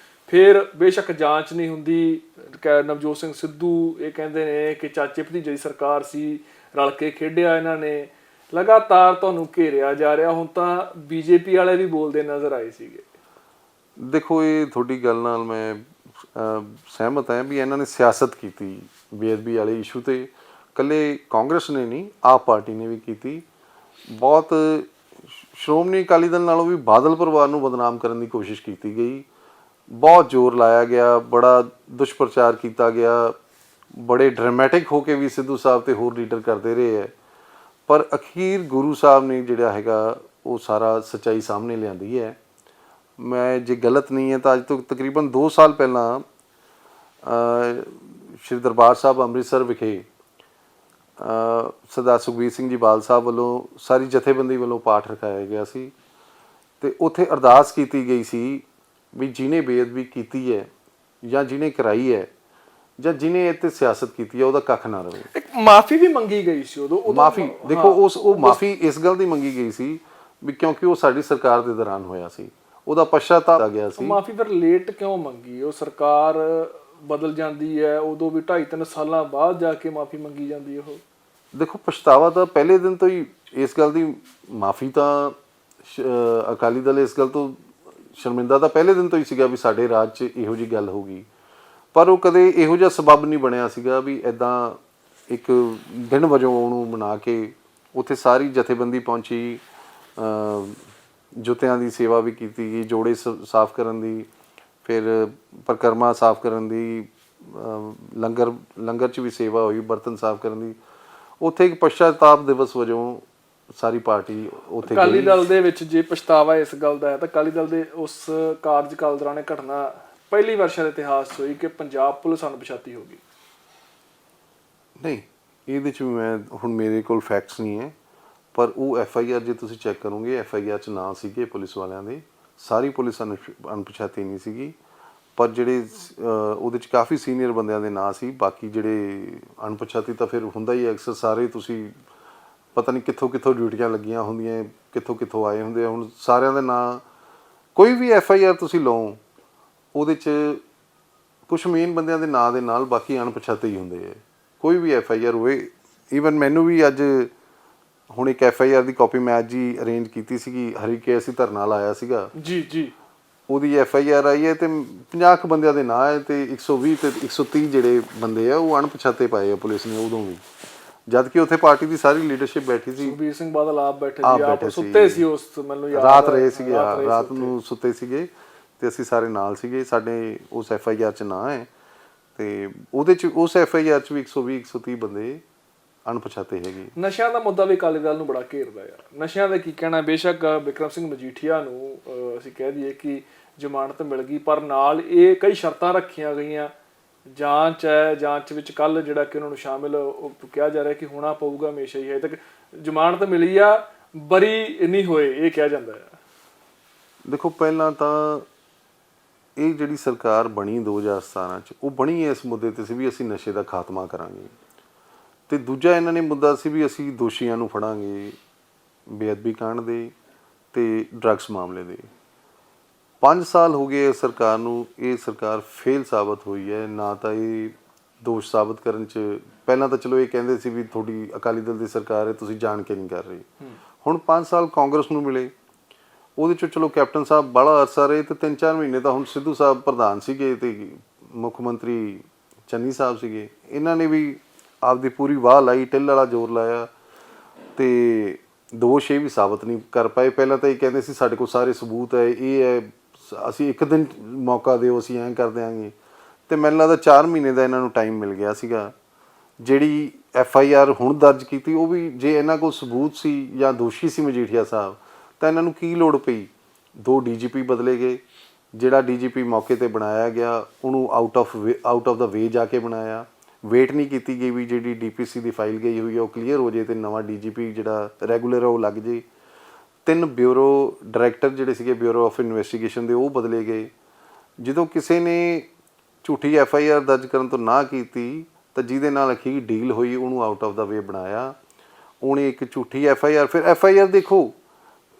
ਫਿਰ ਬੇਸ਼ੱਕ ਜਾਂਚ ਨਹੀਂ ਹੁੰਦੀ, ਨਵਜੋਤ ਸਿੰਘ ਸਿੱਧੂ ਇਹ ਕਹਿੰਦੇ ਨੇ ਕਿ ਚਾਚੇ ਭਤੀਜੇ ਦੀ ਸਰਕਾਰ ਸੀ, ਰਲ ਕੇ ਖੇਡਿਆ ਇਹਨਾਂ ਨੇ, ਲਗਾਤਾਰ ਤੁਹਾਨੂੰ ਘੇਰਿਆ ਜਾ ਰਿਹਾ। ਹੁਣ ਤਾਂ ਬੀਜੇਪੀ ਵਾਲੇ ਵੀ ਬੋਲਦੇ ਨਜ਼ਰ ਆਏ ਸੀਗੇ। ਦੇਖੋ, ਇਹ ਤੁਹਾਡੀ ਗੱਲ ਨਾਲ ਮੈਂ ਸਹਿਮਤ ਹਾਂ ਵੀ ਇਹਨਾਂ ਨੇ ਸਿਆਸਤ ਕੀਤੀ ਬੇਅਦਬੀ ਵਾਲੇ ਇਸ਼ੂ ਤੇ। ਇਕੱਲੇ ਕਾਂਗਰਸ ਨੇ ਨਹੀਂ, ਆਪ ਪਾਰਟੀ ਨੇ ਵੀ ਕੀਤੀ। ਬਹੁਤ ਸ਼੍ਰੋਮਣੀ ਅਕਾਲੀ ਦਲ ਨਾਲੋਂ ਵੀ ਬਾਦਲ ਪਰਿਵਾਰ ਨੂੰ ਬਦਨਾਮ ਕਰਨ ਦੀ ਕੋਸ਼ਿਸ਼ ਕੀਤੀ ਗਈ, ਬਹੁਤ ਜ਼ੋਰ ਲਾਇਆ ਗਿਆ, ਬੜਾ ਦੁਸ਼ਪ੍ਰਚਾਰ ਕੀਤਾ ਗਿਆ, ਬੜੇ ਡਰਾਮੈਟਿਕ ਹੋ ਕੇ ਵੀ ਸਿੱਧੂ ਸਾਹਿਬ ਤੇ ਹੋਰ ਲੀਡਰ ਕਰਦੇ ਰਹੇ ਹੈ। ਪਰ ਅਖੀਰ ਗੁਰੂ ਸਾਹਿਬ ਨੇ ਜਿਹੜਾ ਹੈਗਾ ਉਹ ਸਾਰਾ ਸੱਚਾਈ ਸਾਹਮਣੇ ਲਿਆਂਦੀ ਹੈ। ਮੈਂ ਜੇ ਗਲਤ ਨਹੀਂ ਹੈ ਤਾਂ ਅੱਜ ਤੋਂ ਤਕਰੀਬਨ 2 ਸਾਲ ਪਹਿਲਾਂ ਸ਼੍ਰੀ ਦਰਬਾਰ ਸਾਹਿਬ ਅੰਮ੍ਰਿਤਸਰ ਵਿਖੇ ਸਰਦਾਰ ਸੁਖਬੀਰ ਸਿੰਘ ਜੀ ਬਾਦਲ ਸਾਹਿਬ ਵੱਲੋਂ ਸਾਰੀ ਜਥੇਬੰਦੀ ਵੱਲੋਂ ਪਾਠ ਰਖਾਇਆ ਗਿਆ ਸੀ ਤੇ ਉੱਥੇ ਅਰਦਾਸ ਕੀਤੀ ਗਈ ਸੀ ਵੀ ਜਿਹਨੇ ਬੇਅਦਬੀ ਕੀਤੀ ਹੈ ਜਾਂ ਜਿਹਨੇ ਕਰਾਈ ਹੈ ਜਾਂ ਜਿਹਨੇ ਇੱਥੇ ਸਿਆਸਤ ਕੀਤੀ ਹੈ ਉਹਦਾ ਕੱਖ ਨਾ ਰਵੇ। ਇੱਕ ਮਾਫੀ ਵੀ ਮੰਗੀ ਗਈ ਸੀ ਉਦੋਂ। ਮਾਫੀ ਦੇਖੋ, ਉਹ ਮਾਫੀ ਇਸ ਗੱਲ ਦੀ ਮੰਗੀ ਗਈ ਸੀ ਵੀ ਕਿਉਂਕਿ ਉਹ ਸਾਡੀ ਸਰਕਾਰ ਦੇ ਦੌਰਾਨ ਹੋਇਆ ਸੀ, ਉਹਦਾ ਪਛਤਾਵਾ ਆ ਗਿਆ ਸੀ। ਮਾਫੀ ਫਿਰ ਲੇਟ ਕਿਉਂ ਮੰਗੀ? ਉਹ ਸਰਕਾਰ ਬਦਲ ਜਾਂਦੀ ਹੈ, ਉਦੋਂ ਵੀ 2.5-3 ਸਾਲਾਂ ਬਾਅਦ ਜਾ ਕੇ ਮਾਫੀ ਮੰਗੀ ਜਾਂਦੀ ਉਹ। ਦੇਖੋ, ਪਛਤਾਵਾ ਤਾਂ ਪਹਿਲੇ ਦਿਨ ਤੋਂ ਹੀ, ਇਸ ਗੱਲ ਦੀ ਮਾਫੀ ਤਾਂ ਅਕਾਲੀ ਦਲ ਇਸ ਗੱਲ ਤੋਂ ਸ਼ਰਮਿੰਦਾ ਤਾਂ ਪਹਿਲੇ ਦਿਨ ਤੋਂ ਹੀ ਸੀਗਾ ਵੀ ਸਾਡੇ ਰਾਜ 'ਚ ਇਹੋ ਜਿਹੀ ਗੱਲ ਹੋ ਗਈ, ਪਰ ਉਹ ਕਦੇ ਇਹੋ ਜਿਹਾ ਸਬੱਬ ਨਹੀਂ ਬਣਿਆ ਸੀਗਾ ਵੀ ਇੱਦਾਂ ਇੱਕ ਦਿਨ ਵਜੋਂ ਉਹਨੂੰ ਮਨਾ ਕੇ ਉੱਥੇ ਸਾਰੀ ਜਥੇਬੰਦੀ ਪਹੁੰਚੀ, ਜੁੱਤਿਆਂ ਦੀ ਸੇਵਾ ਵੀ ਕੀਤੀ ਗਈ, ਜੋੜੇ ਸਾਫ਼ ਕਰਨ ਦੀ, ਫਿਰ ਪਰਿਕਰਮਾ ਸਾਫ਼ ਕਰਨ ਦੀ, ਲੰਗਰ 'ਚ ਵੀ ਸੇਵਾ ਹੋਈ, ਬਰਤਨ ਸਾਫ਼ ਕਰਨ ਦੀ। ਉੱਥੇ ਇੱਕ ਪਛਤਾਤਾਪ ਦਿਵਸ ਵਜੋਂ ਸਾਰੀ ਪਾਰਟੀ ਉੱਥੇ ਗਈ। ਅਕਾਲੀ ਦਲ ਦੇ ਵਿੱਚ ਜੇ ਪਛਤਾਵਾ ਇਸ ਗੱਲ ਦਾ ਹੈ ਤਾਂ ਅਕਾਲੀ ਦਲ ਦੇ ਉਸ ਕਾਰਜਕਾਲ ਦੌਰਾਨ ਇਹ ਘਟਨਾ ਪਹਿਲੀ ਵਾਰ ਸ਼ਾਇਦ ਇਤਿਹਾਸ 'ਚ ਹੋਈ ਕਿ ਪੰਜਾਬ ਪੁਲਿਸ ਅਣਪਛਾਤੀ ਹੋ ਗਈ। ਨਹੀਂ, ਇਹਦੇ 'ਚ ਮੈਂ ਹੁਣ ਮੇਰੇ ਕੋਲ ਫੈਕਟਸ ਨਹੀਂ ਹੈ, ਪਰ ਉਹ FIR ਜੇ ਤੁਸੀਂ ਚੈੱਕ ਕਰੋਗੇ FIR 'ਚ ਨਾਂ ਸੀਗੇ ਪੁਲਿਸ ਵਾਲਿਆਂ ਦੇ, ਸਾਰੀ ਪੁਲਿਸ ਅਣਪਛਾਤੀ ਨਹੀਂ ਸੀਗੀ, ਪਰ ਜਿਹੜੇ ਉਹਦੇ 'ਚ ਕਾਫੀ ਸੀਨੀਅਰ ਬੰਦਿਆਂ ਦੇ ਨਾਂ ਸੀ। ਬਾਕੀ ਜਿਹੜੇ ਅਣਪਛਾਤੀ ਤਾਂ ਫਿਰ ਹੁੰਦਾ ਹੀ ਅਕਸਰ, ਸਾਰੇ ਤੁਸੀਂ ਪਤਾ ਨਹੀਂ ਕਿੱਥੋਂ ਕਿੱਥੋਂ ਡਿਊਟੀਆਂ ਲੱਗੀਆਂ ਹੁੰਦੀਆਂ, ਕਿੱਥੋਂ ਆਏ ਹੁੰਦੇ ਆ। ਹੁਣ ਸਾਰਿਆਂ ਦੇ ਨਾਂ, ਕੋਈ ਵੀ FIR ਤੁਸੀਂ ਲਓ ਉਹਦੇ 'ਚ ਕੁਛ ਮੇਨ ਬੰਦਿਆਂ ਦੇ ਨਾਂ ਦੇ ਨਾਲ ਬਾਕੀ ਅਣਪਛਾਤੇ ਹੀ ਹੁੰਦੇ ਹੈ। ਕੋਈ ਵੀ FIR ਹੋਵੇ, ਈਵਨ ਮੈਨੂੰ ਵੀ ਅੱਜ ਹੁਣ ਇੱਕ FIR ਦੀ ਕਾਪੀ ਮੈਂ ਅੱਜ ਹੀ ਅਰੇਂਜ ਕੀਤੀ ਸੀਗੀ, ਹਰੀਕੇ ਅਸੀਂ ਧਰਨਾ ਲਾਇਆ ਸੀਗਾ ਜੀ, ਉਹਦੀ FIR ਆਈ ਹੈ ਤੇ 50 ਕੁ ਬੰਦਿਆਂ ਦੇ ਨਾਂ ਹੈ ਤੇ 120 ਤੇ 130 ਜਿਹੜੇ ਬੰਦੇ ਆ ਉਹ ਅਣਪਛਾਤੇ ਪਾਏ ਆ ਪੁਲਿਸ ਨੇ ਉਦੋਂ ਵੀ, ਜਦ ਕਿ ਉੱਥੇ ਪਾਰਟੀ ਦੀ ਸਾਰੀ ਲੀਡਰਸ਼ਿਪ ਬੈਠੀ ਸੀ। ਸੁਖਬੀਰ ਸਿੰਘ ਬਾਦਲ ਆਪ ਬੈਠੇ ਸੀ, ਆਪ ਸੁੱਤੇ ਸੀ ਉਸ, ਮੈਨੂੰ ਯਾਦ ਰਾਤ ਰਹੇ ਸੀਗੇ, ਰਾਤ ਨੂੰ ਸੁੱਤੇ ਸੀਗੇ ਤੇ ਅਸੀਂ ਸਾਰੇ ਨਾਲ ਸੀਗੇ। ਸਾਡੇ ਉਸ FIR 'ਚ ਨਾਂ ਹੈ ਤੇ ਉਹਦੇ 'ਚ ਉਸ FIR 'ਚ ਵੀ 120 130 ਬੰਦੇ ਅਣਪਛਾਤੇ ਹੈਗੇ। ਨਸ਼ਿਆਂ ਦਾ ਮੁੱਦਾ ਵੀ ਅਕਾਲੀ ਦਲ ਨੂੰ ਬੜਾ ਘੇਰਦਾ ਯਾਰ। ਨਸ਼ਿਆਂ ਦਾ ਕੀ ਕਹਿਣਾ? ਬੇਸ਼ੱਕ ਬਿਕਰਮ ਸਿੰਘ ਮਜੀਠੀਆ ਨੂੰ ਅਸੀਂ ਕਹਿ ਦਈਏ ਕਿ ਜ਼ਮਾਨਤ ਮਿਲ ਗਈ, ਪਰ ਨਾਲ ਇਹ ਕਈ ਸ਼ਰਤਾਂ ਰੱਖੀਆਂ ਗਈਆਂ। ਜਾਂਚ ਹੈ, ਜਾਂਚ ਵਿੱਚ ਕੱਲ ਜਿਹੜਾ ਕਿ ਉਹਨਾਂ ਨੂੰ ਸ਼ਾਮਿਲ ਕਿਹਾ ਜਾ ਰਿਹਾ ਕਿ ਹੋਣਾ ਪਊਗਾ ਹਮੇਸ਼ਾ ਹੀ। ਹੈ ਤੱਕ ਜ਼ਮਾਨਤ ਮਿਲੀ ਆ, ਬਰੀ ਨਹੀਂ ਹੋਏ ਇਹ ਕਿਹਾ ਜਾਂਦਾ ਹੈ। ਦੇਖੋ, ਪਹਿਲਾਂ ਤਾਂ ਇਹ ਜਿਹੜੀ ਸਰਕਾਰ ਬਣੀ 2017 'ਚ, ਉਹ ਬਣੀ ਇਸ ਮੁੱਦੇ ਤੇ ਸੀ ਵੀ ਅਸੀਂ ਨਸ਼ੇ ਦਾ ਖਾਤਮਾ ਕਰਾਂਗੇ, ਤੇ ਦੂਜਾ ਇਹਨਾਂ ਨੇ ਮੁੱਦਾ ਸੀ ਵੀ ਅਸੀਂ ਦੋਸ਼ੀਆਂ ਨੂੰ ਫੜਾਂਗੇ ਬੇਅਦਬੀ ਕਾਂਡ ਦੇ ਤੇ ਡਰੱਗਸ ਮਾਮਲੇ ਦੇ। 5 ਸਾਲ ਹੋ ਗਏ ਸਰਕਾਰ ਨੂੰ, ਇਹ ਸਰਕਾਰ ਫੇਲ ਸਾਬਤ ਹੋਈ ਹੈ। ਨਾ ਤਾਂ ਇਹ ਦੋਸ਼ ਸਾਬਤ ਕਰਨ 'ਚ, ਪਹਿਲਾਂ ਤਾਂ ਚਲੋ ਇਹ ਕਹਿੰਦੇ ਸੀ ਵੀ ਤੁਹਾਡੀ ਅਕਾਲੀ ਦਲ ਦੀ ਸਰਕਾਰ ਹੈ, ਤੁਸੀਂ ਜਾਣ ਕੇ ਨਹੀਂ ਕਰ ਰਹੇ। ਹੁਣ 5 ਸਾਲ ਕਾਂਗਰਸ ਨੂੰ ਮਿਲੇ, ਉਹਦੇ 'ਚ ਚਲੋ ਕੈਪਟਨ ਸਾਹਿਬ ਬੜਾ ਅਰਸਾ ਰਹੇ ਤੇ 3-4 ਮਹੀਨੇ ਤਾਂ ਹੁਣ ਸਿੱਧੂ ਸਾਹਿਬ ਪ੍ਰਧਾਨ ਸੀਗੇ ਤੇ ਮੁੱਖ ਮੰਤਰੀ ਚੰਨੀ ਸਾਹਿਬ ਸੀਗੇ। ਇਹਨਾਂ ਨੇ ਵੀ ਆਪਦੀ ਪੂਰੀ ਵਾਹ ਲਾਈ, ਟਿੱਲ ਵਾਲਾ ਜ਼ੋਰ ਲਾਇਆ ਤੇ ਦੋਸ਼ ਇਹ ਵੀ ਸਾਬਤ ਨਹੀਂ ਕਰ ਪਾਏ। ਪਹਿਲਾਂ ਤਾਂ ਇਹ ਕਹਿੰਦੇ ਸੀ ਸਾਡੇ ਕੋਲ ਸਾਰੇ ਸਬੂਤ ਹੈ, ਇਹ ਹੈ, ਅਸੀਂ ਇੱਕ ਦਿਨ ਮੌਕਾ ਦਿਓ, ਅਸੀਂ ਐਂ ਕਰ ਦਿਆਂਗੇ। ਤੇ ਮੈਨੂੰ ਲੱਗਦਾ 4 ਮਹੀਨੇ ਦਾ ਇਹਨਾਂ ਨੂੰ ਟਾਈਮ ਮਿਲ ਗਿਆ ਸੀਗਾ। ਜਿਹੜੀ FIR ਹੁਣ ਦਰਜ ਕੀਤੀ, ਉਹ ਵੀ ਜੇ ਇਹਨਾਂ ਕੋਲ ਸਬੂਤ ਸੀ ਜਾਂ ਦੋਸ਼ੀ ਸੀ ਮਜੀਠੀਆ ਸਾਹਿਬ, ਤਾਂ ਇਹਨਾਂ ਨੂੰ ਕੀ ਲੋੜ ਪਈ? 2 DGP ਬਦਲੇ ਗਏ। ਜਿਹੜਾ DGP ਮੌਕੇ ਤੇ ਬਣਾਇਆ ਗਿਆ ਉਹਨੂੰ ਆਊਟ ਆਫ ਦਾ ਵੇ ਜਾ ਕੇ ਬਣਾਇਆ। ਵੇਟ ਨਹੀਂ ਕੀਤੀ ਗਈ ਵੀ ਜਿਹੜੀ DPC ਦੀ ਫਾਈਲ ਗਈ ਹੋਈ ਹੈ ਉਹ ਕਲੀਅਰ ਹੋ ਜੇ ਤੇ ਨਵਾਂ DGP ਜਿਹੜਾ ਰੈਗੂਲਰ ਹੈ ਉਹ ਲੱਗ ਜੇ। 3 ਬਿਊਰੋ ਡਾਇਰੈਕਟਰ ਜਿਹੜੇ ਸੀਗੇ ਬਿਊਰੋ ਆਫ ਇਨਵੈਸਟੀਗੇਸ਼ਨ ਦੇ, ਉਹ ਬਦਲੇ ਗਏ। ਜਦੋਂ ਕਿਸੇ ਨੇ ਝੂਠੀ FIR ਦਰਜ ਕਰਨ ਤੋਂ ਨਾ ਕੀਤੀ ਤਾਂ ਜਿਹਦੇ ਨਾਲ ਅਖੀਰ ਡੀਲ ਹੋਈ ਉਹਨੂੰ ਆਊਟ ਆਫ ਦਾ ਵੇ ਬਣਾਇਆ। ਉਹਨੇ ਇੱਕ ਝੂਠੀ FIR, ਫਿਰ FIR ਦੇਖੋ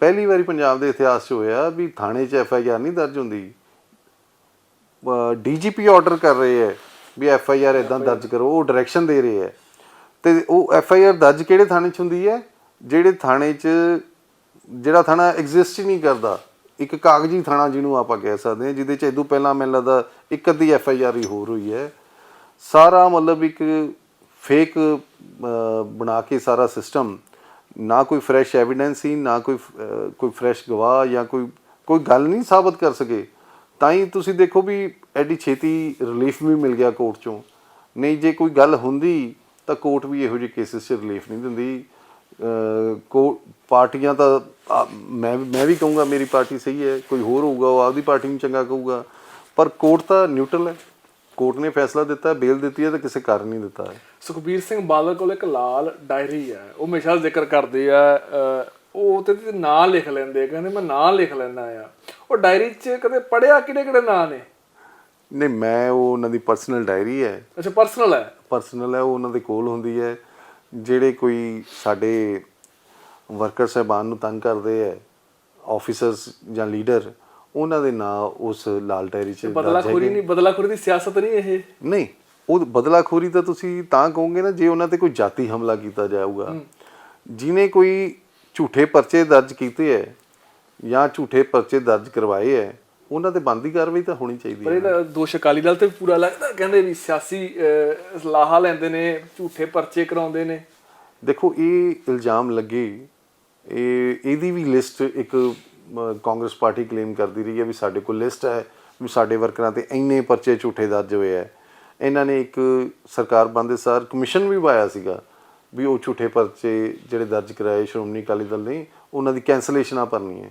ਪਹਿਲੀ ਵਾਰੀ ਪੰਜਾਬ ਦੇ ਇਤਿਹਾਸ 'ਚ ਹੋਇਆ ਵੀ ਥਾਣੇ 'ਚ FIR ਨਹੀਂ ਦਰਜ ਹੁੰਦੀ, DGP ਆਰਡਰ ਕਰ ਰਹੇ ਹੈ ਵੀ FIR ਇੱਦਾਂ ਦਰਜ ਕਰੋ, ਉਹ ਡਾਇਰੈਕਸ਼ਨ ਦੇ ਰਹੇ ਹੈ। ਅਤੇ ਉਹ FIR ਦਰਜ ਕਿਹੜੇ ਥਾਣੇ 'ਚ ਹੁੰਦੀ ਹੈ? ਜਿਹੜੇ ਥਾਣੇ 'ਚ ਜਿਹੜਾ ਥਾਣਾ ਐਗਜ਼ਿਸਟ ਹੀ ਨਹੀਂ ਕਰਦਾ, ਇੱਕ ਕਾਗਜ਼ੀ ਥਾਣਾ ਜਿਹਨੂੰ ਆਪਾਂ ਕਹਿ ਸਕਦੇ ਹਾਂ, ਜਿਹਦੇ 'ਚ ਇਦੋਂ ਪਹਿਲਾਂ ਮੈਨੂੰ ਲੱਗਦਾ 1 ਅੱਧੀ FIR ਹੀ ਹੋਰ ਹੋਈ ਹੈ। ਸਾਰਾ ਮਤਲਬ ਇੱਕ ਫੇਕ ਬਣਾ ਕੇ ਸਾਰਾ ਸਿਸਟਮ, ਨਾ ਕੋਈ ਫਰੈਸ਼ ਐਵੀਡੈਂਸ ਸੀ, ਨਾ ਕੋਈ ਫਰੈਸ਼ ਗਵਾਹ ਜਾਂ ਕੋਈ ਗੱਲ ਨਹੀਂ ਸਾਬਤ ਕਰ ਸਕੇ। ਤਾਂ ਹੀ ਤੁਸੀਂ ਦੇਖੋ ਵੀ ਐਡੀ ਛੇਤੀ ਰਿਲੀਫ ਵੀ ਮਿਲ ਗਿਆ ਕੋਰਟ 'ਚੋਂ। ਨਹੀਂ ਜੇ ਕੋਈ ਗੱਲ ਹੁੰਦੀ ਤਾਂ ਕੋਰਟ ਵੀ ਇਹੋ ਜਿਹੇ ਕੇਸਿਸ 'ਚ ਰਿਲੀਫ ਨਹੀਂ ਦਿੰਦੀ। ਪਾਰਟੀਆਂ ਤਾਂ ਮੈਂ ਵੀ ਕਹੂੰਗਾ ਮੇਰੀ ਪਾਰਟੀ ਸਹੀ ਹੈ, ਕੋਈ ਹੋਰ ਹੋਊਗਾ ਉਹ ਆਪਦੀ ਪਾਰਟੀ ਨੂੰ ਚੰਗਾ ਕਹੂਗਾ, ਪਰ ਕੋਰਟ ਤਾਂ ਨਿਊਟਰਲ ਹੈ। ਕੋਰਟ ਨੇ ਫੈਸਲਾ ਦਿੱਤਾ, ਬੇਲ ਦਿੱਤੀ ਹੈ, ਤਾਂ ਕਿਸੇ ਕਾਰਨ ਨਹੀਂ ਦਿੱਤਾ ਹੈ। ਸੁਖਬੀਰ ਸਿੰਘ ਬਾਦਲ ਕੋਲ ਇੱਕ ਲਾਲ ਡਾਇਰੀ ਹੈ, ਉਹ ਹਮੇਸ਼ਾ ਜ਼ਿਕਰ ਕਰਦੇ ਆ, ਉਹ ਤੇ ਨਾਂ ਲਿਖ ਲੈਂਦੇ, ਕਹਿੰਦੇ ਮੈਂ ਨਾਂ ਲਿਖ ਲੈਂਦਾ ਆ। ਉਹ ਡਾਇਰੀ 'ਚ ਕਦੇ ਪੜ੍ਹਿਆ ਕਿਹੜੇ ਨਾਂ ਨੇ? ਨਹੀਂ, ਮੈਂ ਉਹ ਉਹਨਾਂ ਦੀ ਪਰਸਨਲ ਡਾਇਰੀ ਹੈ। ਅੱਛਾ, ਪਰਸਨਲ ਹੈ? ਪਰਸਨਲ ਹੈ, ਉਹ ਉਹਨਾਂ ਦੇ ਕੋਲ ਹੁੰਦੀ ਹੈ। ਜਿਹੜੇ ਕੋਈ ਸਾਡੇ ਵਰਕਰ ਸਾਹਿਬਾਨ ਨੂੰ ਤੰਗ ਕਰਦੇ ਹੈ, ਆਫਿਸਰਸ ਜਾਂ ਲੀਡਰ, ਉਹਨਾਂ ਦੇ ਨਾਂ ਉਸ ਲਾਲ ਡਾਇਰੀ 'ਚ। ਬਦਲਾਖੋਰੀ ਨਹੀਂ, ਬਦਲਾਖੋਰੀ ਦੀ ਸਿਆਸਤ ਨਹੀਂ ਇਹ? ਨਹੀਂ, ਉਹ ਬਦਲਾਖੋਰੀ ਤਾਂ ਤੁਸੀਂ ਤਾਂ ਕਹੋਗੇ ਨਾ ਜੇ ਉਹਨਾਂ ਤੇ ਕੋਈ ਜਾਤੀ ਹਮਲਾ ਕੀਤਾ ਜਾਊਗਾ। ਜਿਹਨੇ ਕੋਈ ਝੂਠੇ ਪਰਚੇ ਦਰਜ ਕੀਤੇ ਹੈ ਜਾਂ ਝੂਠੇ ਪਰਚੇ ਦਰਜ ਕਰਵਾਏ ਹੈ, ਉਹਨਾਂ ਤੇ ਬਣਦੀ ਕਾਰਵਾਈ ਤਾਂ ਹੋਣੀ ਚਾਹੀਦੀ ਹੈ। ਪਰ ਇਹਦਾ ਦੋਸ਼ ਅਕਾਲੀ ਦਲ ਤੇ ਪੂਰਾ ਲੱਗਦਾ, ਕਹਿੰਦੇ ਵੀ ਸਿਆਸੀ ਸਲਾਹਾਂ ਲੈਂਦੇ ਨੇ, ਝੂਠੇ ਪਰਚੇ ਕਰਾਉਂਦੇ ਨੇ। ਦੇਖੋ, ਇਹ ਇਲਜ਼ਾਮ ਲੱਗੇ, ਇਹਦੀ ਵੀ ਲਿਸਟ ਇੱਕ ਕਾਂਗਰਸ ਪਾਰਟੀ ਕਲੇਮ ਕਰਦੀ ਰਹੀ ਹੈ ਵੀ ਸਾਡੇ ਕੋਲ ਲਿਸਟ ਹੈ ਵੀ ਸਾਡੇ ਵਰਕਰਾਂ ਤੇ ਇੰਨੇ ਪਰਚੇ ਝੂਠੇ ਦਰਜ ਹੋਏ ਹੈ। ਇਹਨਾਂ ਨੇ ਇੱਕ ਸਰਕਾਰ ਬਣਦੇ ਸਾਰ ਕਮਿਸ਼ਨ ਵੀ ਪਾਇਆ ਸੀਗਾ ਵੀ ਉਹ ਝੂਠੇ ਪਰਚੇ ਜਿਹੜੇ ਦਰਜ ਕਰਾਏ ਸ਼੍ਰੋਮਣੀ ਅਕਾਲੀ ਦਲ ਨੇ, ਉਹਨਾਂ ਦੀ ਕੈਂਸਲੇਸ਼ਨਾਂ ਭਰਨੀ ਹੈ।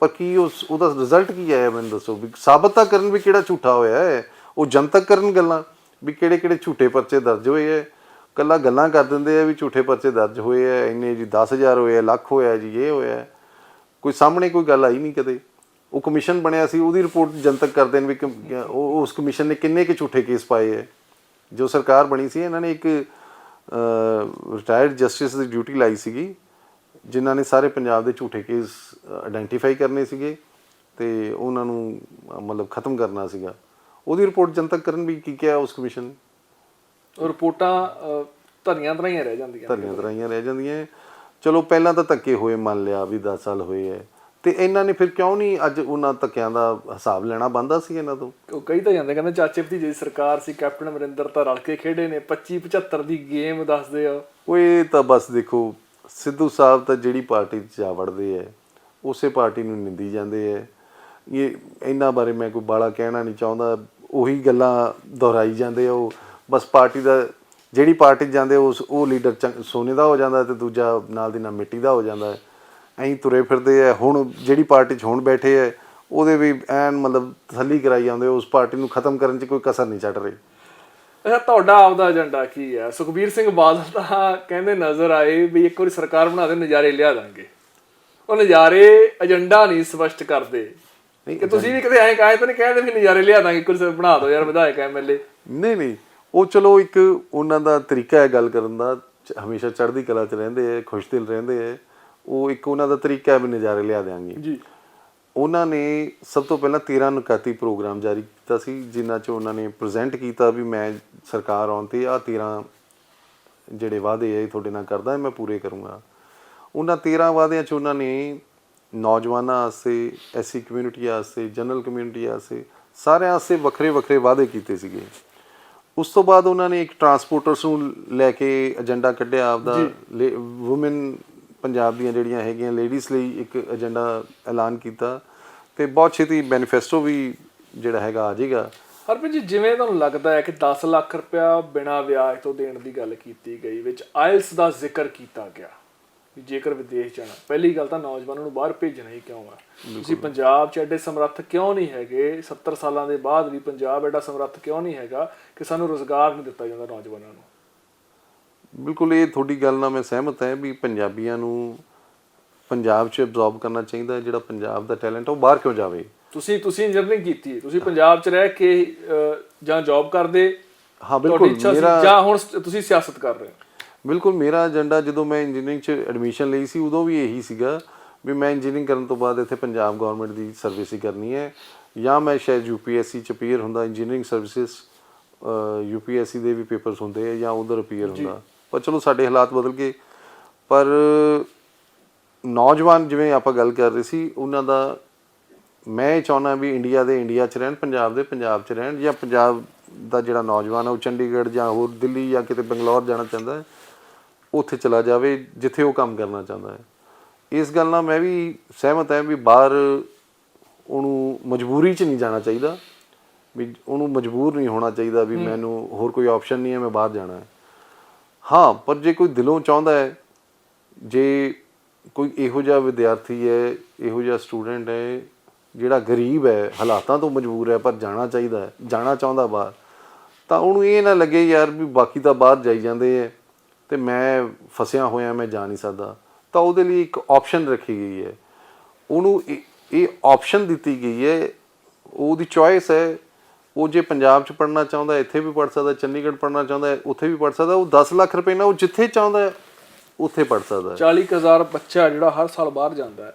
ਪਰ ਕੀ ਉਹਦਾ ਰਿਜ਼ਲਟ ਕੀ ਆਇਆ ਮੈਨੂੰ ਦੱਸੋ? ਵੀ ਸਾਬਤ ਤਾਂ ਕਰਨ ਵੀ ਕਿਹੜਾ ਝੂਠਾ ਹੋਇਆ ਹੈ, ਉਹ ਜਨਤਕ ਕਰਨ ਗੱਲਾਂ ਵੀ ਕਿਹੜੇ ਝੂਠੇ ਪਰਚੇ ਦਰਜ ਹੋਏ ਹੈ। ਕੱਲਾ ਗੱਲਾਂ ਕਰ ਦਿੰਦੇ ਆ ਵੀ ਝੂਠੇ ਪਰਚੇ ਦਰਜ ਹੋਏ ਹੈ, ਇੰਨੇ ਜੀ 10,000 ਹੋਏ, ਲੱਖ ਹੋਇਆ ਜੀ, ਇਹ ਹੋਇਆ। ਕੋਈ ਸਾਹਮਣੇ ਕੋਈ ਗੱਲ ਆਈ ਨਹੀਂ ਕਦੇ। ਉਹ ਕਮਿਸ਼ਨ ਬਣਿਆ ਸੀ, ਉਹਦੀ ਰਿਪੋਰਟ ਜਨਤਕ ਕਰਦੇ ਨੇ ਵੀ ਉਸ ਕਮਿਸ਼ਨ ਨੇ ਕਿੰਨੇ ਕੁ ਝੂਠੇ ਕੇਸ ਪਾਏ ਹੈ। ਜੋ ਸਰਕਾਰ ਬਣੀ ਸੀ, ਇਹਨਾਂ ਨੇ ਇੱਕ ਰਿਟਾਇਰਡ ਜਸਟਿਸ ਦੀ ਡਿਊਟੀ ਲਾਈ ਸੀਗੀ, ਜਿਨ੍ਹਾਂ ਨੇ ਸਾਰੇ ਪੰਜਾਬ ਦੇ ਝੂਠੇ ਕੇਸ ਆਇਡੈਂਟੀਫਾਈ ਕਰਨੇ ਸੀਗੇ ਅਤੇ ਉਹਨਾਂ ਨੂੰ ਮਤਲਬ ਖਤਮ ਕਰਨਾ ਸੀਗਾ। ਉਹਦੀ ਰਿਪੋਰਟ ਜਨਤਕ ਕਰਨ ਵੀ ਕੀ ਕਿਹਾ ਉਸ ਕਮਿਸ਼ਨ ਨੇ? ਉਹ ਰਿਪੋਰਟਾਂ ਧਰੀਆਂ ਧਰਾਈਆਂ ਰਹਿ ਜਾਂਦੀਆਂ। ਚਲੋ ਪਹਿਲਾਂ ਤਾਂ ਧੱਕੇ ਹੋਏ, ਮੰਨ ਲਿਆ ਵੀ 10 ਸਾਲ ਹੋਏ ਹੈ, ਤੇ ਇਹਨਾਂ ਨੇ ਫਿਰ ਕਿਉਂ ਨਹੀਂ ਅੱਜ ਉਹਨਾਂ ਧੱਕਿਆਂ ਦਾ ਹਿਸਾਬ ਲੈਣਾ ਬਣਦਾ ਸੀ ਇਹਨਾਂ ਤੋਂ? ਉਹ ਕਹੀ ਤਾਂ ਜਾਂਦੇ, ਕਹਿੰਦੇ ਚਾਚੇ ਭਤੀਜੇ ਦੀ ਸਰਕਾਰ ਸੀ, ਕੈਪਟਨ ਅਮਰਿੰਦਰ ਤਾਂ ਰਲ ਕੇ ਖੇਡੇ ਨੇ, 25-75 ਦੀ ਗੇਮ ਦੱਸਦੇ ਆ। ਉਹ ਇਹ ਤਾਂ ਬਸ ਦੇਖੋ, ਸਿੱਧੂ ਸਾਹਿਬ ਤਾਂ ਜਿਹੜੀ ਪਾਰਟੀ 'ਚ ਜਾ ਵੜਦੇ ਹੈ ਉਸੇ ਪਾਰਟੀ ਨੂੰ ਨਿੰਦੀ ਜਾਂਦੇ ਹੈ। ਇਹਨਾਂ ਬਾਰੇ ਮੈਂ ਕੋਈ ਬਾਲਾ ਕਹਿਣਾ ਨਹੀਂ ਚਾਹੁੰਦਾ, ਉਹੀ ਗੱਲਾਂ ਦੁਹਰਾਈ ਜਾਂਦੇ ਆ। ਉਹ ਬਸ ਪਾਰਟੀ ਦਾ, ਜਿਹੜੀ ਪਾਰਟੀ 'ਚ ਜਾਂਦੇ ਉਹ ਲੀਡਰ ਸੋਨੇ ਦਾ ਹੋ ਜਾਂਦਾ ਅਤੇ ਦੂਜਾ ਨਾਲ ਦੀ ਨਾਲ ਮਿੱਟੀ ਦਾ ਹੋ ਜਾਂਦਾ ਹੈ। ਐਂ ਤੁਰੇ ਫਿਰਦੇ ਹੈ। ਹੁਣ ਜਿਹੜੀ ਪਾਰਟੀ 'ਚ ਹੁਣ ਬੈਠੇ ਹੈ ਉਹਦੇ ਵੀ ਐਨ ਮਤਲਬ ਤਸੱਲੀ ਕਰਾਈ ਜਾਂਦੇ, ਉਸ ਪਾਰਟੀ ਨੂੰ ਖਤਮ ਕਰਨ 'ਚ ਕੋਈ ਕਸਰ ਨਹੀਂ ਛੱਡ ਰਹੇ। ਅੱਛਾ, ਤੁਹਾਡਾ ਆਪਦਾ ਏਜੰਡਾ ਕੀ ਹੈ? ਸੁਖਬੀਰ ਸਿੰਘ ਬਾਦਲ ਤਾਂ ਕਹਿੰਦੇ ਨਜ਼ਰ ਆਏ ਵੀ ਇੱਕ ਵਾਰੀ ਸਰਕਾਰ ਬਣਾ ਦੇ, ਨਜ਼ਾਰੇ ਲਿਆ ਦਾਂਗੇ। ਉਹ ਨਜ਼ਾਰੇ ਏਜੰਡਾ ਨਹੀਂ ਸਪਸ਼ਟ ਕਰਦੇ ਕਿ ਤੁਸੀਂ ਵੀ ਕਿਤੇ ਐਂ ਕਾਇ ਤਾਂ ਨਹੀਂ ਕਹਿੰਦੇ ਵੀ ਨਜ਼ਾਰੇ ਲਿਆ ਦਾਂਗੇ, ਇੱਕ ਵਾਰੀ ਬਣਾ ਦਿਓ ਯਾਰ ਵਿਧਾਇਕ MLA। ਨਹੀਂ, ਉਹ ਚਲੋ ਇੱਕ ਉਹਨਾਂ ਦਾ ਤਰੀਕਾ ਹੈ ਗੱਲ ਕਰਨ ਦਾ, ਹਮੇਸ਼ਾ ਚੜ੍ਹਦੀ ਕਲਾ 'ਚ ਰਹਿੰਦੇ ਹੈ, ਖੁਸ਼ ਦਿਲ ਰਹਿੰਦੇ ਹੈ। ਉਹ ਇੱਕ ਉਹਨਾਂ ਦਾ ਤਰੀਕਾ ਹੈ ਵੀ ਨਜ਼ਾਰੇ ਲਿਆ ਦਿਆਂਗੇ ਜੀ। ਉਹਨਾਂ ਨੇ ਸਭ ਤੋਂ ਪਹਿਲਾਂ 13 ਨੁਕਾਤੀ ਪ੍ਰੋਗਰਾਮ ਜਾਰੀ ਕੀਤਾ ਸੀ, ਜਿਨ੍ਹਾਂ 'ਚ ਉਹਨਾਂ ਨੇ ਪ੍ਰੈਜ਼ੈਂਟ ਕੀਤਾ ਵੀ ਮੈਂ ਸਰਕਾਰ ਆਉਣ 'ਤੇ ਆਹ 13 ਜਿਹੜੇ ਵਾਅਦੇ ਹੈ ਤੁਹਾਡੇ ਨਾਲ ਕਰਦਾ, ਮੈਂ ਪੂਰੇ ਕਰੂੰਗਾ। ਉਹਨਾਂ 13 ਵਾਅਦਿਆਂ 'ਚ ਉਹਨਾਂ ਨੇ ਨੌਜਵਾਨਾਂ ਵਾਸਤੇ, SC ਕਮਿਊਨਿਟੀ ਵਾਸਤੇ, ਜਨਰਲ ਕਮਿਊਨਿਟੀ ਵਾਸਤੇ, ਸਾਰਿਆਂ ਵਾਸਤੇ ਵੱਖਰੇ ਵੱਖਰੇ ਵਾਅਦੇ ਕੀਤੇ ਸੀਗੇ। ਉਸ ਤੋਂ ਬਾਅਦ ਉਹਨਾਂ ਨੇ ਇੱਕ ਟਰਾਂਸਪੋਰਟਰਸ ਨੂੰ ਲੈ ਕੇ ਏਜੰਡਾ ਕੱਢਿਆ ਆਪਦਾ, ਵੂਮਨ ਪੰਜਾਬ ਦੀਆਂ ਜਿਹੜੀਆਂ ਹੈਗੀਆਂ ਲੇਡੀਜ਼ ਲਈ ਇੱਕ ਏਜੰਡਾ ਐਲਾਨ ਕੀਤਾ, ਅਤੇ ਬਹੁਤ ਛੇਤੀ ਮੈਨੀਫੈਸਟੋ ਵੀ ਜਿਹੜਾ ਹੈਗਾ ਆ ਜਾਏਗਾ। ਹਰਪ੍ਰੀਤ ਜੀ, ਜਿਵੇਂ ਤੁਹਾਨੂੰ ਲੱਗਦਾ ਹੈ ਕਿ 10 ਲੱਖ ਰੁਪਇਆ ਬਿਨਾਂ ਵਿਆਜ ਤੋਂ ਦੇਣ ਦੀ ਗੱਲ ਕੀਤੀ ਗਈ, ਵਿੱਚ ਆਇਲਸ ਦਾ ਜ਼ਿਕਰ ਕੀਤਾ ਗਿਆ ਵੀ ਜੇਕਰ ਵਿਦੇਸ਼ ਜਾਣਾ, ਪਹਿਲੀ ਗੱਲ ਤਾਂ ਨੌਜਵਾਨਾਂ ਨੂੰ ਬਾਹਰ ਭੇਜਣਾ ਹੀ ਕਿਉਂ ਆ? ਤੁਸੀਂ ਪੰਜਾਬ 'ਚ ਐਡੇ ਸਮਰੱਥ ਕਿਉਂ ਨਹੀਂ ਹੈਗੇ? 70 ਸਾਲਾਂ ਦੇ ਬਾਅਦ ਵੀ ਪੰਜਾਬ ਐਡਾ ਸਮਰੱਥ ਕਿਉਂ ਨਹੀਂ ਹੈਗਾ ਕਿ ਸਾਨੂੰ ਰੁਜ਼ਗਾਰ ਨਹੀਂ ਦਿੱਤਾ ਜਾਂਦਾ ਨੌਜਵਾਨਾਂ ਨੂੰ? ਬਿਲਕੁਲ, ਇਹ ਤੁਹਾਡੀ ਗੱਲ ਨਾਲ ਮੈਂ ਸਹਿਮਤ ਹਾਂ ਵੀ ਪੰਜਾਬੀਆਂ ਨੂੰ ਪੰਜਾਬ 'ਚ ਅਬਜ਼ੌਰਬ ਕਰਨਾ ਚਾਹੀਦਾ। ਜਿਹੜਾ ਪੰਜਾਬ ਦਾ ਟੈਲੈਂਟ ਉਹ ਬਾਹਰ ਕਿਉਂ ਜਾਵੇ? ਤੁਸੀਂ ਇੰਜੀਨੀਅਰਿੰਗ ਕੀਤੀ, ਤੁਸੀਂ ਪੰਜਾਬ 'ਚ ਰਹਿ ਕੇ ਜਾਂ ਜੌਬ ਕਰਦੇ? ਹਾਂ ਬਿਲਕੁਲ, ਜਾਂ ਹੁਣ ਤੁਸੀਂ ਸਿਆਸਤ ਕਰ ਰਹੇ ਹੋ? ਬਿਲਕੁਲ, ਮੇਰਾ ਏਜੰਡਾ ਜਦੋਂ ਮੈਂ ਇੰਜੀਨੀਅਰਿੰਗ 'ਚ ਐਡਮਿਸ਼ਨ ਲਈ ਸੀ ਉਦੋਂ ਵੀ ਇਹੀ ਸੀਗਾ ਵੀ ਮੈਂ ਇੰਜੀਨੀਅਰਿੰਗ ਕਰਨ ਤੋਂ ਬਾਅਦ ਇੱਥੇ ਪੰਜਾਬ ਗੌਰਮੈਂਟ ਦੀ ਸਰਵਿਸ ਹੀ ਕਰਨੀ ਹੈ, ਜਾਂ ਮੈਂ ਸ਼ਾਇਦ UPSC 'ਚ ਅਪੀਅਰ ਹੁੰਦਾ, ਇੰਜੀਨੀਅਰਿੰਗ ਸਰਵਿਸਿਜ਼ UPSC ਦੇ ਵੀ ਪੇਪਰਸ ਹੁੰਦੇ ਆ, ਜਾਂ ਉਧਰ ਅਪੀਅਰ ਹੁੰਦਾ। ਪਰ ਚਲੋ ਸਾਡੇ ਹਾਲਾਤ ਬਦਲ ਗਏ। ਪਰ ਨੌਜਵਾਨ ਜਿਵੇਂ ਆਪਾਂ ਗੱਲ ਕਰ ਰਹੇ ਸੀ, ਉਹਨਾਂ ਦਾ ਮੈਂ ਇਹ ਚਾਹੁੰਦਾ ਵੀ ਇੰਡੀਆ ਦੇ ਇੰਡੀਆ 'ਚ ਰਹਿਣ, ਪੰਜਾਬ ਦੇ ਪੰਜਾਬ 'ਚ ਰਹਿਣ, ਜਾਂ ਪੰਜਾਬ ਦਾ ਜਿਹੜਾ ਨੌਜਵਾਨ ਆ ਉਹ ਚੰਡੀਗੜ੍ਹ ਜਾਂ ਹੋਰ ਦਿੱਲੀ ਜਾਂ ਕਿਤੇ ਬੰਗਲੌਰ ਜਾਣਾ ਚਾਹੁੰਦਾ ਹੈ, ਉੱਥੇ ਚਲਾ ਜਾਵੇ ਜਿੱਥੇ ਉਹ ਕੰਮ ਕਰਨਾ ਚਾਹੁੰਦਾ ਹੈ। ਇਸ ਗੱਲ ਨਾਲ ਮੈਂ ਵੀ ਸਹਿਮਤ ਹਾਂ ਵੀ ਬਾਹਰ ਉਹਨੂੰ ਮਜਬੂਰੀ 'ਚ ਨਹੀਂ ਜਾਣਾ ਚਾਹੀਦਾ, ਵੀ ਉਹਨੂੰ ਮਜਬੂਰ ਨਹੀਂ ਹੋਣਾ ਚਾਹੀਦਾ ਵੀ ਮੈਨੂੰ ਹੋਰ ਕੋਈ ਆਪਸ਼ਨ ਨਹੀਂ ਹੈ, ਮੈਂ ਬਾਹਰ ਜਾਣਾ ਹੈ। ਹਾਂ, ਪਰ ਜੇ ਕੋਈ ਦਿਲੋਂ ਚਾਹੁੰਦਾ ਹੈ, ਜੇ ਕੋਈ ਇਹੋ ਜਿਹਾ ਵਿਦਿਆਰਥੀ ਹੈ, ਇਹੋ ਜਿਹਾ ਸਟੂਡੈਂਟ ਹੈ ਜਿਹੜਾ ਗਰੀਬ ਹੈ, ਹਾਲਾਤਾਂ ਤੋਂ ਮਜਬੂਰ ਹੈ, ਪਰ ਜਾਣਾ ਚਾਹੀਦਾ ਹੈ, ਜਾਣਾ ਚਾਹੁੰਦਾ ਬਾਹਰ, ਤਾਂ ਉਹਨੂੰ ਇਹ ਨਾ ਲੱਗੇ ਯਾਰ ਵੀ ਬਾਕੀ ਤਾਂ ਬਾਹਰ ਜਾਈ ਜਾਂਦੇ ਹੈ ਅਤੇ ਮੈਂ ਫਸਿਆ ਹੋਇਆ, ਮੈਂ ਜਾ ਨਹੀਂ ਸਕਦਾ। ਤਾਂ ਉਹਦੇ ਲਈ ਇੱਕ ਆਪਸ਼ਨ ਰੱਖੀ ਗਈ ਹੈ, ਉਹਨੂੰ ਇਹ ਆਪਸ਼ਨ ਦਿੱਤੀ ਗਈ ਹੈ, ਉਹਦੀ ਚੋਇਸ ਹੈ। ਉਹ ਜੇ ਪੰਜਾਬ 'ਚ ਪੜ੍ਹਨਾ ਚਾਹੁੰਦਾ ਇੱਥੇ ਵੀ ਪੜ੍ਹ ਸਕਦਾ, ਚੰਡੀਗੜ੍ਹ ਪੜ੍ਹਨਾ ਚਾਹੁੰਦਾ ਉੱਥੇ ਵੀ ਪੜ੍ਹ ਸਕਦਾ। ਉਹ 10 ਲੱਖ ਰੁਪਏ ਨਾਲ ਉਹ ਜਿੱਥੇ ਚਾਹੁੰਦਾ ਉੱਥੇ ਪੜ੍ਹ ਸਕਦਾ। 40,000 ਬੱਚਾ ਜਿਹੜਾ ਹਰ ਸਾਲ ਬਾਹਰ ਜਾਂਦਾ ਹੈ,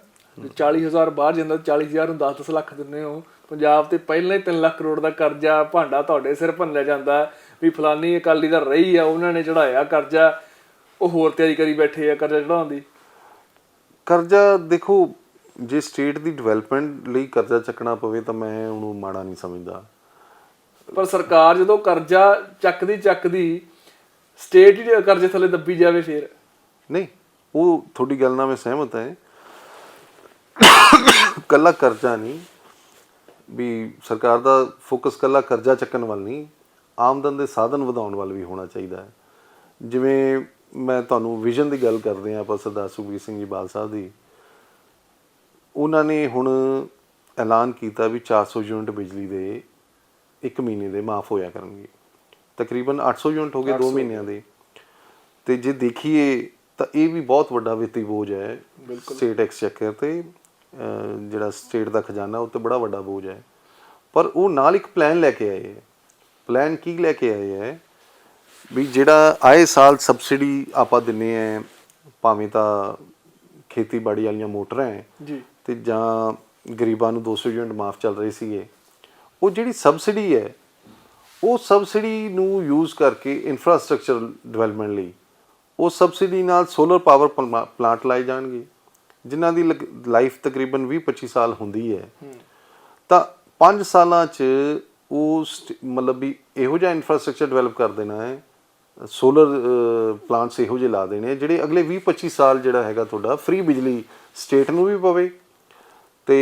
40,000 ਬਾਹਰ ਜਾਂਦਾ, 40,000 ਨੂੰ 10-10 ਲੱਖ ਦਿੰਦੇ ਹੋ। ਪੰਜਾਬ ਤੇ ਪਹਿਲਾਂ ਹੀ 3 ਲੱਖ ਕਰੋੜ ਦਾ ਕਰਜ਼ਾ ਭਾਂਡਾ ਤੁਹਾਡੇ ਸਿਰ ਭੰਨਿਆ ਜਾਂਦਾ ਵੀ ਫਲਾਨੀ ਅਕਾਲੀ ਦਲ ਰਹੀ ਆ, ਉਹਨਾਂ ਨੇ ਚੜਾਇਆ ਕਰਜ਼ਾ, ਉਹ ਹੋਰ ਤਿਆਰੀ ਕਰੀ ਬੈਠੇ ਆ ਕਰਜ਼ਾ ਚੜਾਉਣ ਦੀ। ਕਰਜ਼ਾ ਦੇਖੋ, ਜੇ ਸਟੇਟ ਦੀ ਡਿਵੈਲਪਮੈਂਟ ਲਈ ਕਰਜ਼ਾ ਚੱਕਣਾ ਪਵੇ ਤਾਂ ਮੈਂ ਉਹਨੂੰ ਮਾੜਾ ਨਹੀਂ ਸਮਝਦਾ। ਪਰ ਸਰਕਾਰ ਜਦੋਂ ਕਰਜ਼ਾ ਚੱਕਦੀ ਸਟੇਟ ਹੀ ਕਰਜ਼ੇ ਥੱਲੇ ਦੱਬੀ ਜਾਵੇ ਫਿਰ ਨਹੀਂ, ਉਹ ਤੁਹਾਡੀ ਗੱਲ ਨਾਲ ਮੈਂ ਸਹਿਮਤ ਹਾਂ। ਕੱਲਾ ਕਰਜ਼ਾ ਨਹੀਂ, ਵੀ ਸਰਕਾਰ ਦਾ ਫੋਕਸ ਕੱਲਾ ਕਰਜ਼ਾ ਚੱਕਣ ਵੱਲ ਨਹੀਂ, ਆਮਦਨ ਦੇ ਸਾਧਨ ਵਧਾਉਣ ਵੱਲ ਵੀ ਹੋਣਾ ਚਾਹੀਦਾ ਹੈ। ਜਿਵੇਂ ਮੈਂ ਤੁਹਾਨੂੰ ਵਿਜ਼ਨ ਦੀ ਗੱਲ ਕਰਦੇ ਹਾਂ ਆਪਾਂ, ਸਰਦਾਰ ਸੁਖਬੀਰ ਸਿੰਘ ਜੀ ਬਾਦਲ ਸਾਹਿਬ ਦੀ, ਉਹਨਾਂ ਨੇ ਹੁਣ ਐਲਾਨ ਕੀਤਾ ਵੀ 400 ਯੂਨਿਟ ਬਿਜਲੀ ਦੇ 1 ਮਹੀਨੇ ਦੇ ਮਾਫ ਹੋਇਆ ਕਰਨਗੇ। ਤਕਰੀਬਨ 800 ਯੂਨਿਟ ਹੋ ਗਏ 2 ਮਹੀਨਿਆਂ ਦੇ। ਤੇ ਜੇ ਦੇਖੀਏ ਤਾਂ ਇਹ ਵੀ ਬਹੁਤ ਵੱਡਾ ਵਿੱਤੀ ਬੋਝ ਹੈ ਸਟੇਟ ਐਕਸਚੇਕਰ ਤੇ, ਜਿਹੜਾ ਸਟੇਟ ਦਾ ਖਜ਼ਾਨਾ ਉਹ 'ਤੇ ਬੜਾ ਵੱਡਾ ਬੋਝ ਹੈ। ਪਰ ਉਹ ਨਾਲ ਇੱਕ ਪਲਾਨ ਲੈ ਕੇ ਆਏ ਹੈ। ਪਲਾਨ ਕੀ ਲੈ ਕੇ ਆਏ ਹੈ ਵੀ ਜਿਹੜਾ ਆਏ ਸਾਲ ਸਬਸਿਡੀ ਆਪਾਂ ਦਿੰਦੇ ਹਾਂ, ਭਾਵੇਂ ਤਾਂ ਖੇਤੀਬਾੜੀ ਵਾਲੀਆਂ ਮੋਟਰਾਂ ਹੈ ਤੇ ਜਾਂ ਗਰੀਬਾਂ ਨੂੰ 200 ਯੂਨਿਟ ਮਾਫ ਚੱਲ ਰਹੇ ਸੀਗੇ, ਉਹ ਜਿਹੜੀ ਸਬਸਿਡੀ ਹੈ ਉਹ ਸਬਸਿਡੀ ਨੂੰ ਯੂਜ਼ ਕਰਕੇ ਇਨਫਰਾਸਟਰਕਚਰ ਡਿਵੈਲਪਮੈਂਟ ਲਈ ਉਹ ਸਬਸਿਡੀ ਨਾਲ ਸੋਲਰ ਪਾਵਰ ਪਲਾਂਟ ਲਾਏ ਜਾਣਗੇ, ਜਿਨ੍ਹਾਂ ਦੀ ਲਾਈਫ ਤਕਰੀਬਨ 20-25 ਸਾਲ ਹੁੰਦੀ ਹੈ। ਤਾਂ 5 ਸਾਲਾਂ 'ਚ ਉਹ ਮਤਲਬ ਵੀ ਇਹੋ ਜਿਹਾ ਇਨਫਰਾਸਟਰਕਚਰ ਡਿਵੈਲਪ ਕਰ ਦੇਣਾ ਹੈ, ਸੋਲਰ ਪਲਾਂਟਸ ਇਹੋ ਜਿਹੇ ਲਾ ਦੇਣੇ ਜਿਹੜੇ ਅਗਲੇ 20-25 ਸਾਲ ਜਿਹੜਾ ਹੈਗਾ ਤੁਹਾਡਾ ਫ੍ਰੀ ਬਿਜਲੀ ਸਟੇਟ ਨੂੰ ਵੀ ਪਵੇ ਤੇ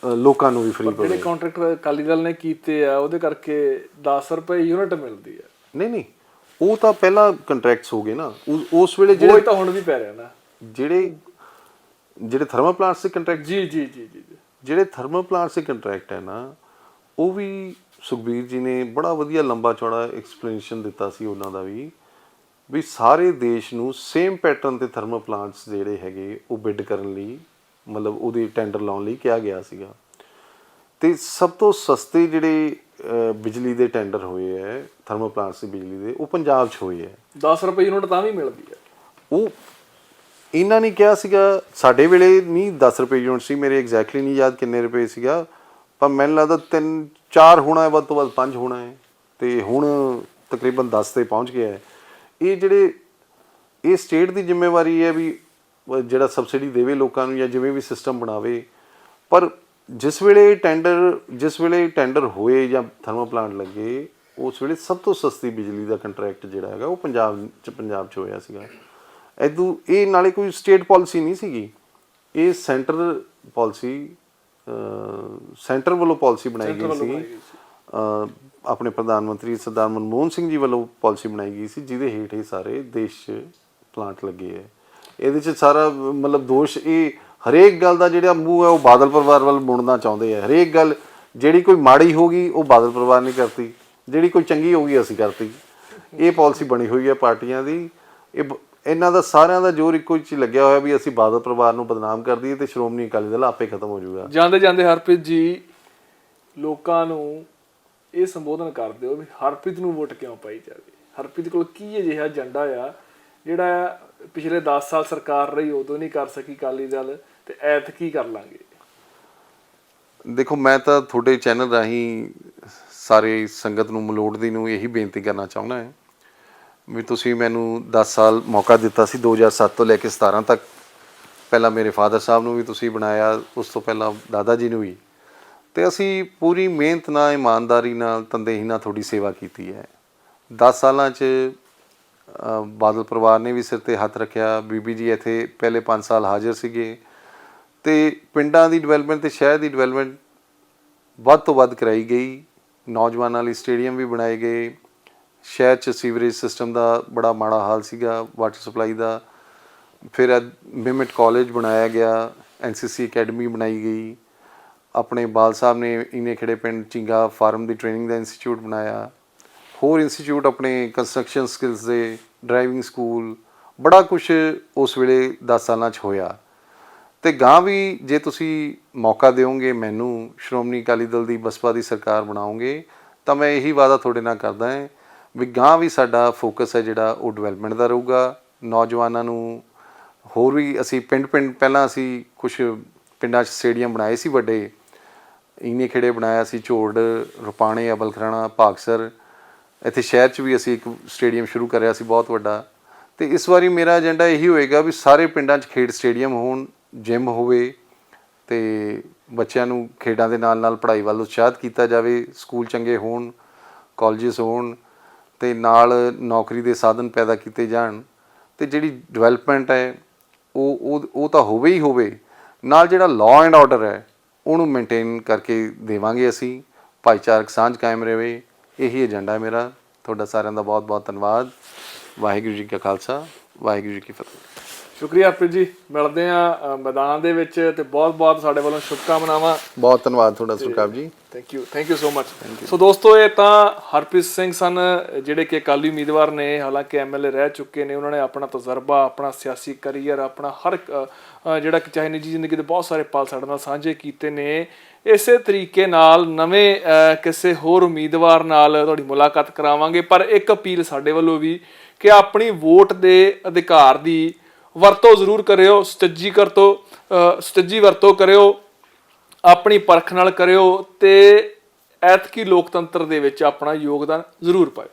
ਲੋਕਾਂ ਨੂੰ ਵੀ ਫ੍ਰੀ ਪਵੇ। ਜਿਹੜੇ ਕੰਟਰੈਕਟ ਅਕਾਲੀ ਦਲ ਨੇ ਕੀਤੇ ਆ ਉਹਦੇ ਕਰਕੇ 10 ਰੁਪਏ ਯੂਨਿਟ ਮਿਲਦੀ ਹੈ। ਨਹੀਂ, ਉਹ ਤਾਂ ਪਹਿਲਾਂ ਕੰਟਰੈਕਟਸ ਹੋ ਗਏ ਨਾ, ਉਸ ਵੇਲੇ ਜਿਹੜੇ ਤਾਂ ਹੁਣ ਵੀ ਪੈ ਰਿਹਾ ਨਾ, ਜਿਹੜੇ ਥਰਮਲ ਪਲਾਂਟਸ ਦੇ ਕੰਟਰੈਕਟ ਜੀ ਜਿਹੜੇ ਥਰਮਲ ਪਲਾਂਟਸ ਦੇ ਕੰਟਰੈਕਟ ਹੈ ਨਾ, ਉਹ ਵੀ ਸੁਖਬੀਰ ਜੀ ਨੇ ਬੜਾ ਵਧੀਆ ਲੰਬਾ ਚੌੜਾ ਐਕਸਪਲੇਨੇਸ਼ਨ ਦਿੱਤਾ ਸੀ ਉਹਨਾਂ ਦਾ ਵੀ ਸਾਰੇ ਦੇਸ਼ ਨੂੰ ਸੇਮ ਪੈਟਰਨ ਤੇ ਥਰਮਲ ਪਲਾਂਟਸ ਜਿਹੜੇ ਹੈਗੇ ਉਹ ਬਿਡ ਕਰਨ ਲਈ, ਮਤਲਬ ਉਹਦੇ ਟੈਂਡਰ ਲਾਉਣ ਲਈ ਕਿਹਾ ਗਿਆ ਸੀਗਾ। ਤੇ ਸਭ ਤੋਂ ਸਸਤੇ ਜਿਹੜੇ ਬਿਜਲੀ ਦੇ ਟੈਂਡਰ ਹੋਏ ਹੈ ਥਰਮਲ ਪਲਾਂਟਸ ਦੀ ਬਿਜਲੀ ਦੇ, ਉਹ ਪੰਜਾਬ 'ਚ ਹੋਏ ਹੈ। 10 ਰੁਪਏ ਯੂਨਿਟ ਤਾਂ ਵੀ ਮਿਲਦੀ ਹੈ। ਉਹ ਇਹਨਾਂ ਨੇ ਕਿਹਾ ਸੀਗਾ, ਸਾਡੇ ਵੇਲੇ ਨਹੀਂ 10 ਰੁਪਏ ਯੂਨਿਟ ਸੀ, ਮੇਰੇ ਐਗਜ਼ੈਕਟਲੀ ਨਹੀਂ ਯਾਦ ਕਿੰਨੇ ਰੁਪਏ ਸੀਗਾ, ਪਰ ਮੈਨੂੰ ਲੱਗਦਾ 3-4 ਹੋਣਾ ਹੈ, ਵੱਧ ਤੋਂ ਵੱਧ 5 ਹੋਣਾ ਹੈ, ਤੇ ਹੁਣ ਤਕਰੀਬਨ 10 ਤੇ ਪਹੁੰਚ ਗਿਆ ਹੈ। ਇਹ ਸਟੇਟ ਦੀ ਜ਼ਿੰਮੇਵਾਰੀ ਹੈ ਵੀ ਜਿਹੜਾ ਸਬਸਿਡੀ ਦੇਵੇ ਲੋਕਾਂ ਨੂੰ ਜਾਂ ਜਿਵੇਂ ਵੀ ਸਿਸਟਮ ਬਣਾਵੇ। ਪਰ ਜਿਸ ਵੇਲੇ ਟੈਂਡਰ ਹੋਏ ਜਾਂ ਥਰਮਲ ਪਲਾਂਟ ਲੱਗੇ, ਉਸ ਵੇਲੇ ਸਭ ਤੋਂ ਸਸਤੀ ਬਿਜਲੀ ਦਾ ਕੰਟਰੈਕਟ ਜਿਹੜਾ ਹੈਗਾ ਉਹ ਪੰਜਾਬ 'ਚ ਹੋਇਆ ਸੀਗਾ। ਇਹ ਨਾਲੇ ਕੋਈ ਸਟੇਟ ਪਾਲਿਸੀ ਨਹੀਂ ਸੀਗੀ, ਇਹ ਸੈਂਟਰ ਪਾਲਿਸੀ, ਸੈਂਟਰ ਵੱਲੋਂ ਪਾਲਿਸੀ ਬਣਾਈ ਗਈ ਸੀ ਆਪਣੇ ਪ੍ਰਧਾਨ ਮੰਤਰੀ ਸਰਦਾਰ ਮਨਮੋਹਨ ਸਿੰਘ ਜੀ ਵੱਲੋਂ ਪਾਲਿਸੀ ਬਣਾਈ ਗਈ ਸੀ, ਜਿਹਦੇ ਹੇਠ ਇਹ ਸਾਰੇ ਦੇਸ਼ 'ਚ ਪਲਾਂਟ ਲੱਗੇ ਹੈ। ਇਹਦੇ 'ਚ ਸਾਰਾ ਮਤਲਬ ਦੋਸ਼ ਇਹ ਹਰੇਕ ਗੱਲ ਦਾ ਜਿਹੜਾ ਮੂੰਹ ਹੈ ਉਹ ਬਾਦਲ ਪਰਿਵਾਰ ਵੱਲ ਮੁੜਨਾ ਚਾਹੁੰਦੇ ਆ। ਹਰੇਕ ਗੱਲ ਜਿਹੜੀ ਕੋਈ ਮਾੜੀ ਹੋ ਗਈ ਉਹ ਬਾਦਲ ਪਰਿਵਾਰ ਨੇ ਕਰਤੀ, ਜਿਹੜੀ ਕੋਈ ਚੰਗੀ ਹੋ ਗਈ ਅਸੀਂ ਕਰਤੀ। ਇਹ ਪਾਲਿਸੀ ਬਣੀ ਹੋਈ ਹੈ ਪਾਰਟੀਆਂ ਦੀ। ਇਹਨਾਂ ਦਾ ਸਾਰਿਆਂ ਦਾ ਜ਼ੋਰ ਇੱਕੋ ਹੀ ਲੱਗਿਆ ਹੋਇਆ ਵੀ ਅਸੀਂ ਬਾਦਲ ਪਰਿਵਾਰ ਨੂੰ ਬਦਨਾਮ ਕਰ ਦਈਏ ਤੇ ਸ਼੍ਰੋਮਣੀ ਅਕਾਲੀ ਦਲ ਆਪੇ ਖਤਮ ਹੋ ਜਾਊਗਾ। ਜਾਂਦੇ ਜਾਂਦੇ ਹਰਪ੍ਰੀਤ ਜੀ ਲੋਕਾਂ ਨੂੰ ਇਹ ਸੰਬੋਧਨ ਕਰ ਦਿਓ ਵੀ ਹਰਪ੍ਰੀਤ ਨੂੰ ਵੋਟ ਕਿਉਂ ਪਾਈ ਜਾਵੇ। ਹਰਪ੍ਰੀਤ ਕੋਲ ਕੀ ਅਜਿਹਾ ਏਜੰਡਾ ਆ ਜਿਹੜਾ ਪਿਛਲੇ 10 ਸਾਲ ਸਰਕਾਰ ਰਹੀ ਉਦੋਂ ਨਹੀਂ ਕਰ ਸਕੀ ਅਕਾਲੀ ਦਲ, ਤੇ ਐਤਕੀ ਕਰ ਲਾਂਗੇ। ਦੇਖੋ, ਮੈਂ ਤਾਂ ਤੁਹਾਡੇ ਚੈਨਲ ਰਾਹੀਂ ਸਾਰੇ ਸੰਗਤ ਨੂੰ ਮਲੋੜਦੀ ਨੂੰ ਇਹੀ ਬੇਨਤੀ ਕਰਨਾ ਚਾਹੁੰਦਾ ਹੈ ਵੀ ਤੁਸੀਂ ਮੈਨੂੰ 10 ਸਾਲ ਮੌਕਾ ਦਿੱਤਾ ਸੀ, 2007 ਤੋਂ ਲੈ ਕੇ 17 ਤੱਕ। ਪਹਿਲਾਂ ਮੇਰੇ ਫਾਦਰ ਸਾਹਿਬ ਨੂੰ ਵੀ ਤੁਸੀਂ ਬਣਾਇਆ, ਉਸ ਤੋਂ ਪਹਿਲਾਂ ਦਾਦਾ ਜੀ ਨੂੰ ਵੀ, ਤੇ ਅਸੀਂ ਪੂਰੀ ਮਿਹਨਤ ਨਾਲ, ਇਮਾਨਦਾਰੀ ਨਾਲ, ਤਨਦੇਹੀ ਨਾਲ ਤੁਹਾਡੀ ਸੇਵਾ ਕੀਤੀ ਹੈ। 10 ਸਾਲਾਂ 'ਚ ਬਾਦਲ ਪਰਿਵਾਰ ਨੇ ਵੀ ਸਿਰ ਤੇ ਹੱਥ ਰੱਖਿਆ। ਬੀਬੀ ਜੀ ਇੱਥੇ ਪਹਿਲੇ 5 ਸਾਲ ਹਾਜ਼ਰ ਸੀਗੇ ਤੇ ਪਿੰਡਾਂ ਦੀ ਡਿਵੈਲਪਮੈਂਟ ਤੇ ਸ਼ਹਿਰ ਦੀ ਡਿਵੈਲਪਮੈਂਟ ਵੱਧ ਤੋਂ ਵੱਧ ਕਰਾਈ ਗਈ। ਨੌਜਵਾਨਾਂ ਲਈ ਸਟੇਡੀਅਮ ਵੀ ਬਣਾਏ ਗਏ। ਸ਼ਹਿਰ 'ਚ ਸੀਵਰੇਜ ਸਿਸਟਮ ਦਾ ਬੜਾ ਮਾੜਾ ਹਾਲ ਸੀਗਾ, ਵਾਟਰ ਸਪਲਾਈ ਦਾ। ਫਿਰ ਮਿਮਟ ਕਾਲਜ ਬਣਾਇਆ ਗਿਆ, NCC ਅਕੈਡਮੀ ਬਣਾਈ ਗਈ। ਆਪਣੇ ਬਾਲ ਸਾਹਿਬ ਨੇ ਇਨੇ ਖੇੜੇ ਪਿੰਡ ਚਿੰਗਾ ਫਾਰਮ ਦੀ ਟ੍ਰੇਨਿੰਗ ਦਾ ਇੰਸਟੀਚਿਊਟ ਬਣਾਇਆ। ਹੋਰ ਇੰਸਟੀਚਿਊਟ ਆਪਣੇ ਕੰਸਟਰਕਸ਼ਨ ਸਕਿੱਲਸ ਦੇ, ਡਰਾਈਵਿੰਗ ਸਕੂਲ, ਬੜਾ ਕੁਛ ਉਸ ਵੇਲੇ 10 ਸਾਲਾਂ 'ਚ ਹੋਇਆ। ਤੇ ਗਾਂ ਵੀ ਜੇ ਤੁਸੀਂ ਮੌਕਾ ਦਿਓਗੇ ਮੈਨੂੰ, ਸ਼੍ਰੋਮਣੀ ਅਕਾਲੀ ਦਲ ਦੀ ਬਸਪਾ ਦੀ ਸਰਕਾਰ ਬਣਾਓਗੇ, ਤਾਂ ਮੈਂ ਇਹੀ ਵਾਅਦਾ ਤੁਹਾਡੇ ਨਾਲ ਕਰਦਾ ਹਾਂ ਵੀ ਗਾਂ ਵੀ ਸਾਡਾ ਫੋਕਸ ਹੈ ਜਿਹੜਾ ਉਹ ਡਿਵੈਲਪਮੈਂਟ ਦਾ ਰਹੂਗਾ। ਨੌਜਵਾਨਾਂ ਨੂੰ ਹੋਰ ਵੀ ਅਸੀਂ ਪਿੰਡ ਪਹਿਲਾਂ ਅਸੀਂ ਕੁਛ ਪਿੰਡਾਂ 'ਚ ਸਟੇਡੀਅਮ ਬਣਾਏ ਸੀ ਵੱਡੇ, ਇਨੇ ਖੇੜੇ ਬਣਾਇਆ ਸੀ, ਝੋੜ, ਰੁਪਾਣੇ, ਅਬਲਖਰਾਣਾ, ਭਾਗਸਰ। ਇੱਥੇ ਸ਼ਹਿਰ 'ਚ ਵੀ ਅਸੀਂ ਇੱਕ ਸਟੇਡੀਅਮ ਸ਼ੁਰੂ ਕਰਿਆ ਸੀ ਬਹੁਤ ਵੱਡਾ। ਤੇ ਇਸ ਵਾਰੀ ਮੇਰਾ ਏਜੰਡਾ ਇਹੀ ਹੋਏਗਾ ਵੀ ਸਾਰੇ ਪਿੰਡਾਂ 'ਚ ਖੇਡ ਸਟੇਡੀਅਮ ਹੋਣ, ਜਿਮ ਹੋਵੇ, ਤੇ ਬੱਚਿਆਂ ਨੂੰ ਖੇਡਾਂ ਦੇ ਨਾਲ ਨਾਲ ਪੜ੍ਹਾਈ ਵੱਲ ਉਤਸ਼ਾਹਿਤ ਕੀਤਾ ਜਾਵੇ। ਸਕੂਲ ਚੰਗੇ ਹੋਣ, ਕਾਲਜਸ ਹੋਣ, ਤੇ ਨਾਲ ਨੌਕਰੀ ਦੇ ਸਾਧਨ ਪੈਦਾ ਕੀਤੇ ਜਾਣ। ਤੇ ਜਿਹੜੀ ਡਿਵੈਲਪਮੈਂਟ ਹੈ ਉਹ ਤਾਂ ਹੋਵੇ ਹੀ ਹੋਵੇ, ਨਾਲ ਜਿਹੜਾ ਲਾਅ ਐਂਡ ਆਰਡਰ ਹੈ ਉਹਨੂੰ ਮੇਨਟੇਨ ਕਰਕੇ ਦੇਵਾਂਗੇ ਅਸੀਂ। ਭਾਈਚਾਰਕ ਸਾਂਝ ਕਾਇਮ ਰਹੇ, ਇਹੀ ਏਜੰਡਾ ਹੈ ਮੇਰਾ। ਤੁਹਾਡਾ ਸਾਰਿਆਂ ਦਾ ਬਹੁਤ ਬਹੁਤ ਧੰਨਵਾਦ। ਵਾਹਿਗੁਰੂ ਜੀ ਕਾ ਖਾਲਸਾ, ਵਾਹਿਗੁਰੂ ਜੀ ਕੀ ਫਤਿਹ। ਸ਼ੁਕਰੀਆ ਹਰਪ੍ਰੀਤ ਜੀ, ਮਿਲਦੇ ਆ ਮੈਦਾਨ ਦੇ ਵਿੱਚ, ਤੇ ਬਹੁਤ ਬਹੁਤ ਸਾਡੇ ਵੱਲੋਂ ਸ਼ੁਭਕਾਮਨਾਵਾਂ। ਬਹੁਤ ਧੰਨਵਾਦ ਤੁਹਾਡਾ Surkhab ji. Thank you so much. So ਦੋਸਤੋ, ਇਹ ਤਾਂ ਹਰਪ੍ਰੀਤ ਸਿੰਘ ਸਨ, ਜਿਹੜੇ ਕਿ ਅਕਾਲੀ ਉਮੀਦਵਾਰ ਨੇ, ਹਾਲਾਂਕਿ MLA ਰਹਿ ਚੁੱਕੇ ਨੇ। ਉਹਨਾਂ ਨੇ ਆਪਣਾ ਤਜਰਬਾ, ਆਪਣਾ ਸਿਆਸੀ ਕਰੀਅਰ, ਆਪਣਾ ਹਰ ਜਿਹੜਾ ਕਿ ਚਾਹੇ ਨਿੱਜੀ ਜ਼ਿੰਦਗੀ ਦੇ ਬਹੁਤ ਸਾਰੇ ਪਲ ਸਾਡੇ ਨਾਲ ਸਾਂਝੇ ਕੀਤੇ ਨੇ। ਇਸੇ ਤਰੀਕੇ ਨਾਲ ਨਵੇਂ ਕਿਸੇ ਹੋਰ ਉਮੀਦਵਾਰ ਨਾਲ ਤੁਹਾਡੀ ਮੁਲਾਕਾਤ ਕਰਾਵਾਂਗੇ। ਪਰ ਇੱਕ ਅਪੀਲ ਸਾਡੇ ਵੱਲੋਂ ਵੀ ਕਿ ਆਪਣੀ ਵੋਟ ਦੇ ਅਧਿਕਾਰ ਦੀ ਵਰਤੋਂ ਜ਼ਰੂਰ ਕਰਿਓ, ਸੁਚੱਜੀ ਵਰਤੋਂ ਕਰਿਓ, ਆਪਣੀ ਪਰਖ ਨਾਲ ਕਰਿਓ, ਤੇ ਐਤਕੀ ਲੋਕਤੰਤਰ ਦੇ ਵਿੱਚ ਆਪਣਾ ਯੋਗਦਾਨ ਜ਼ਰੂਰ ਪਾਇਓ।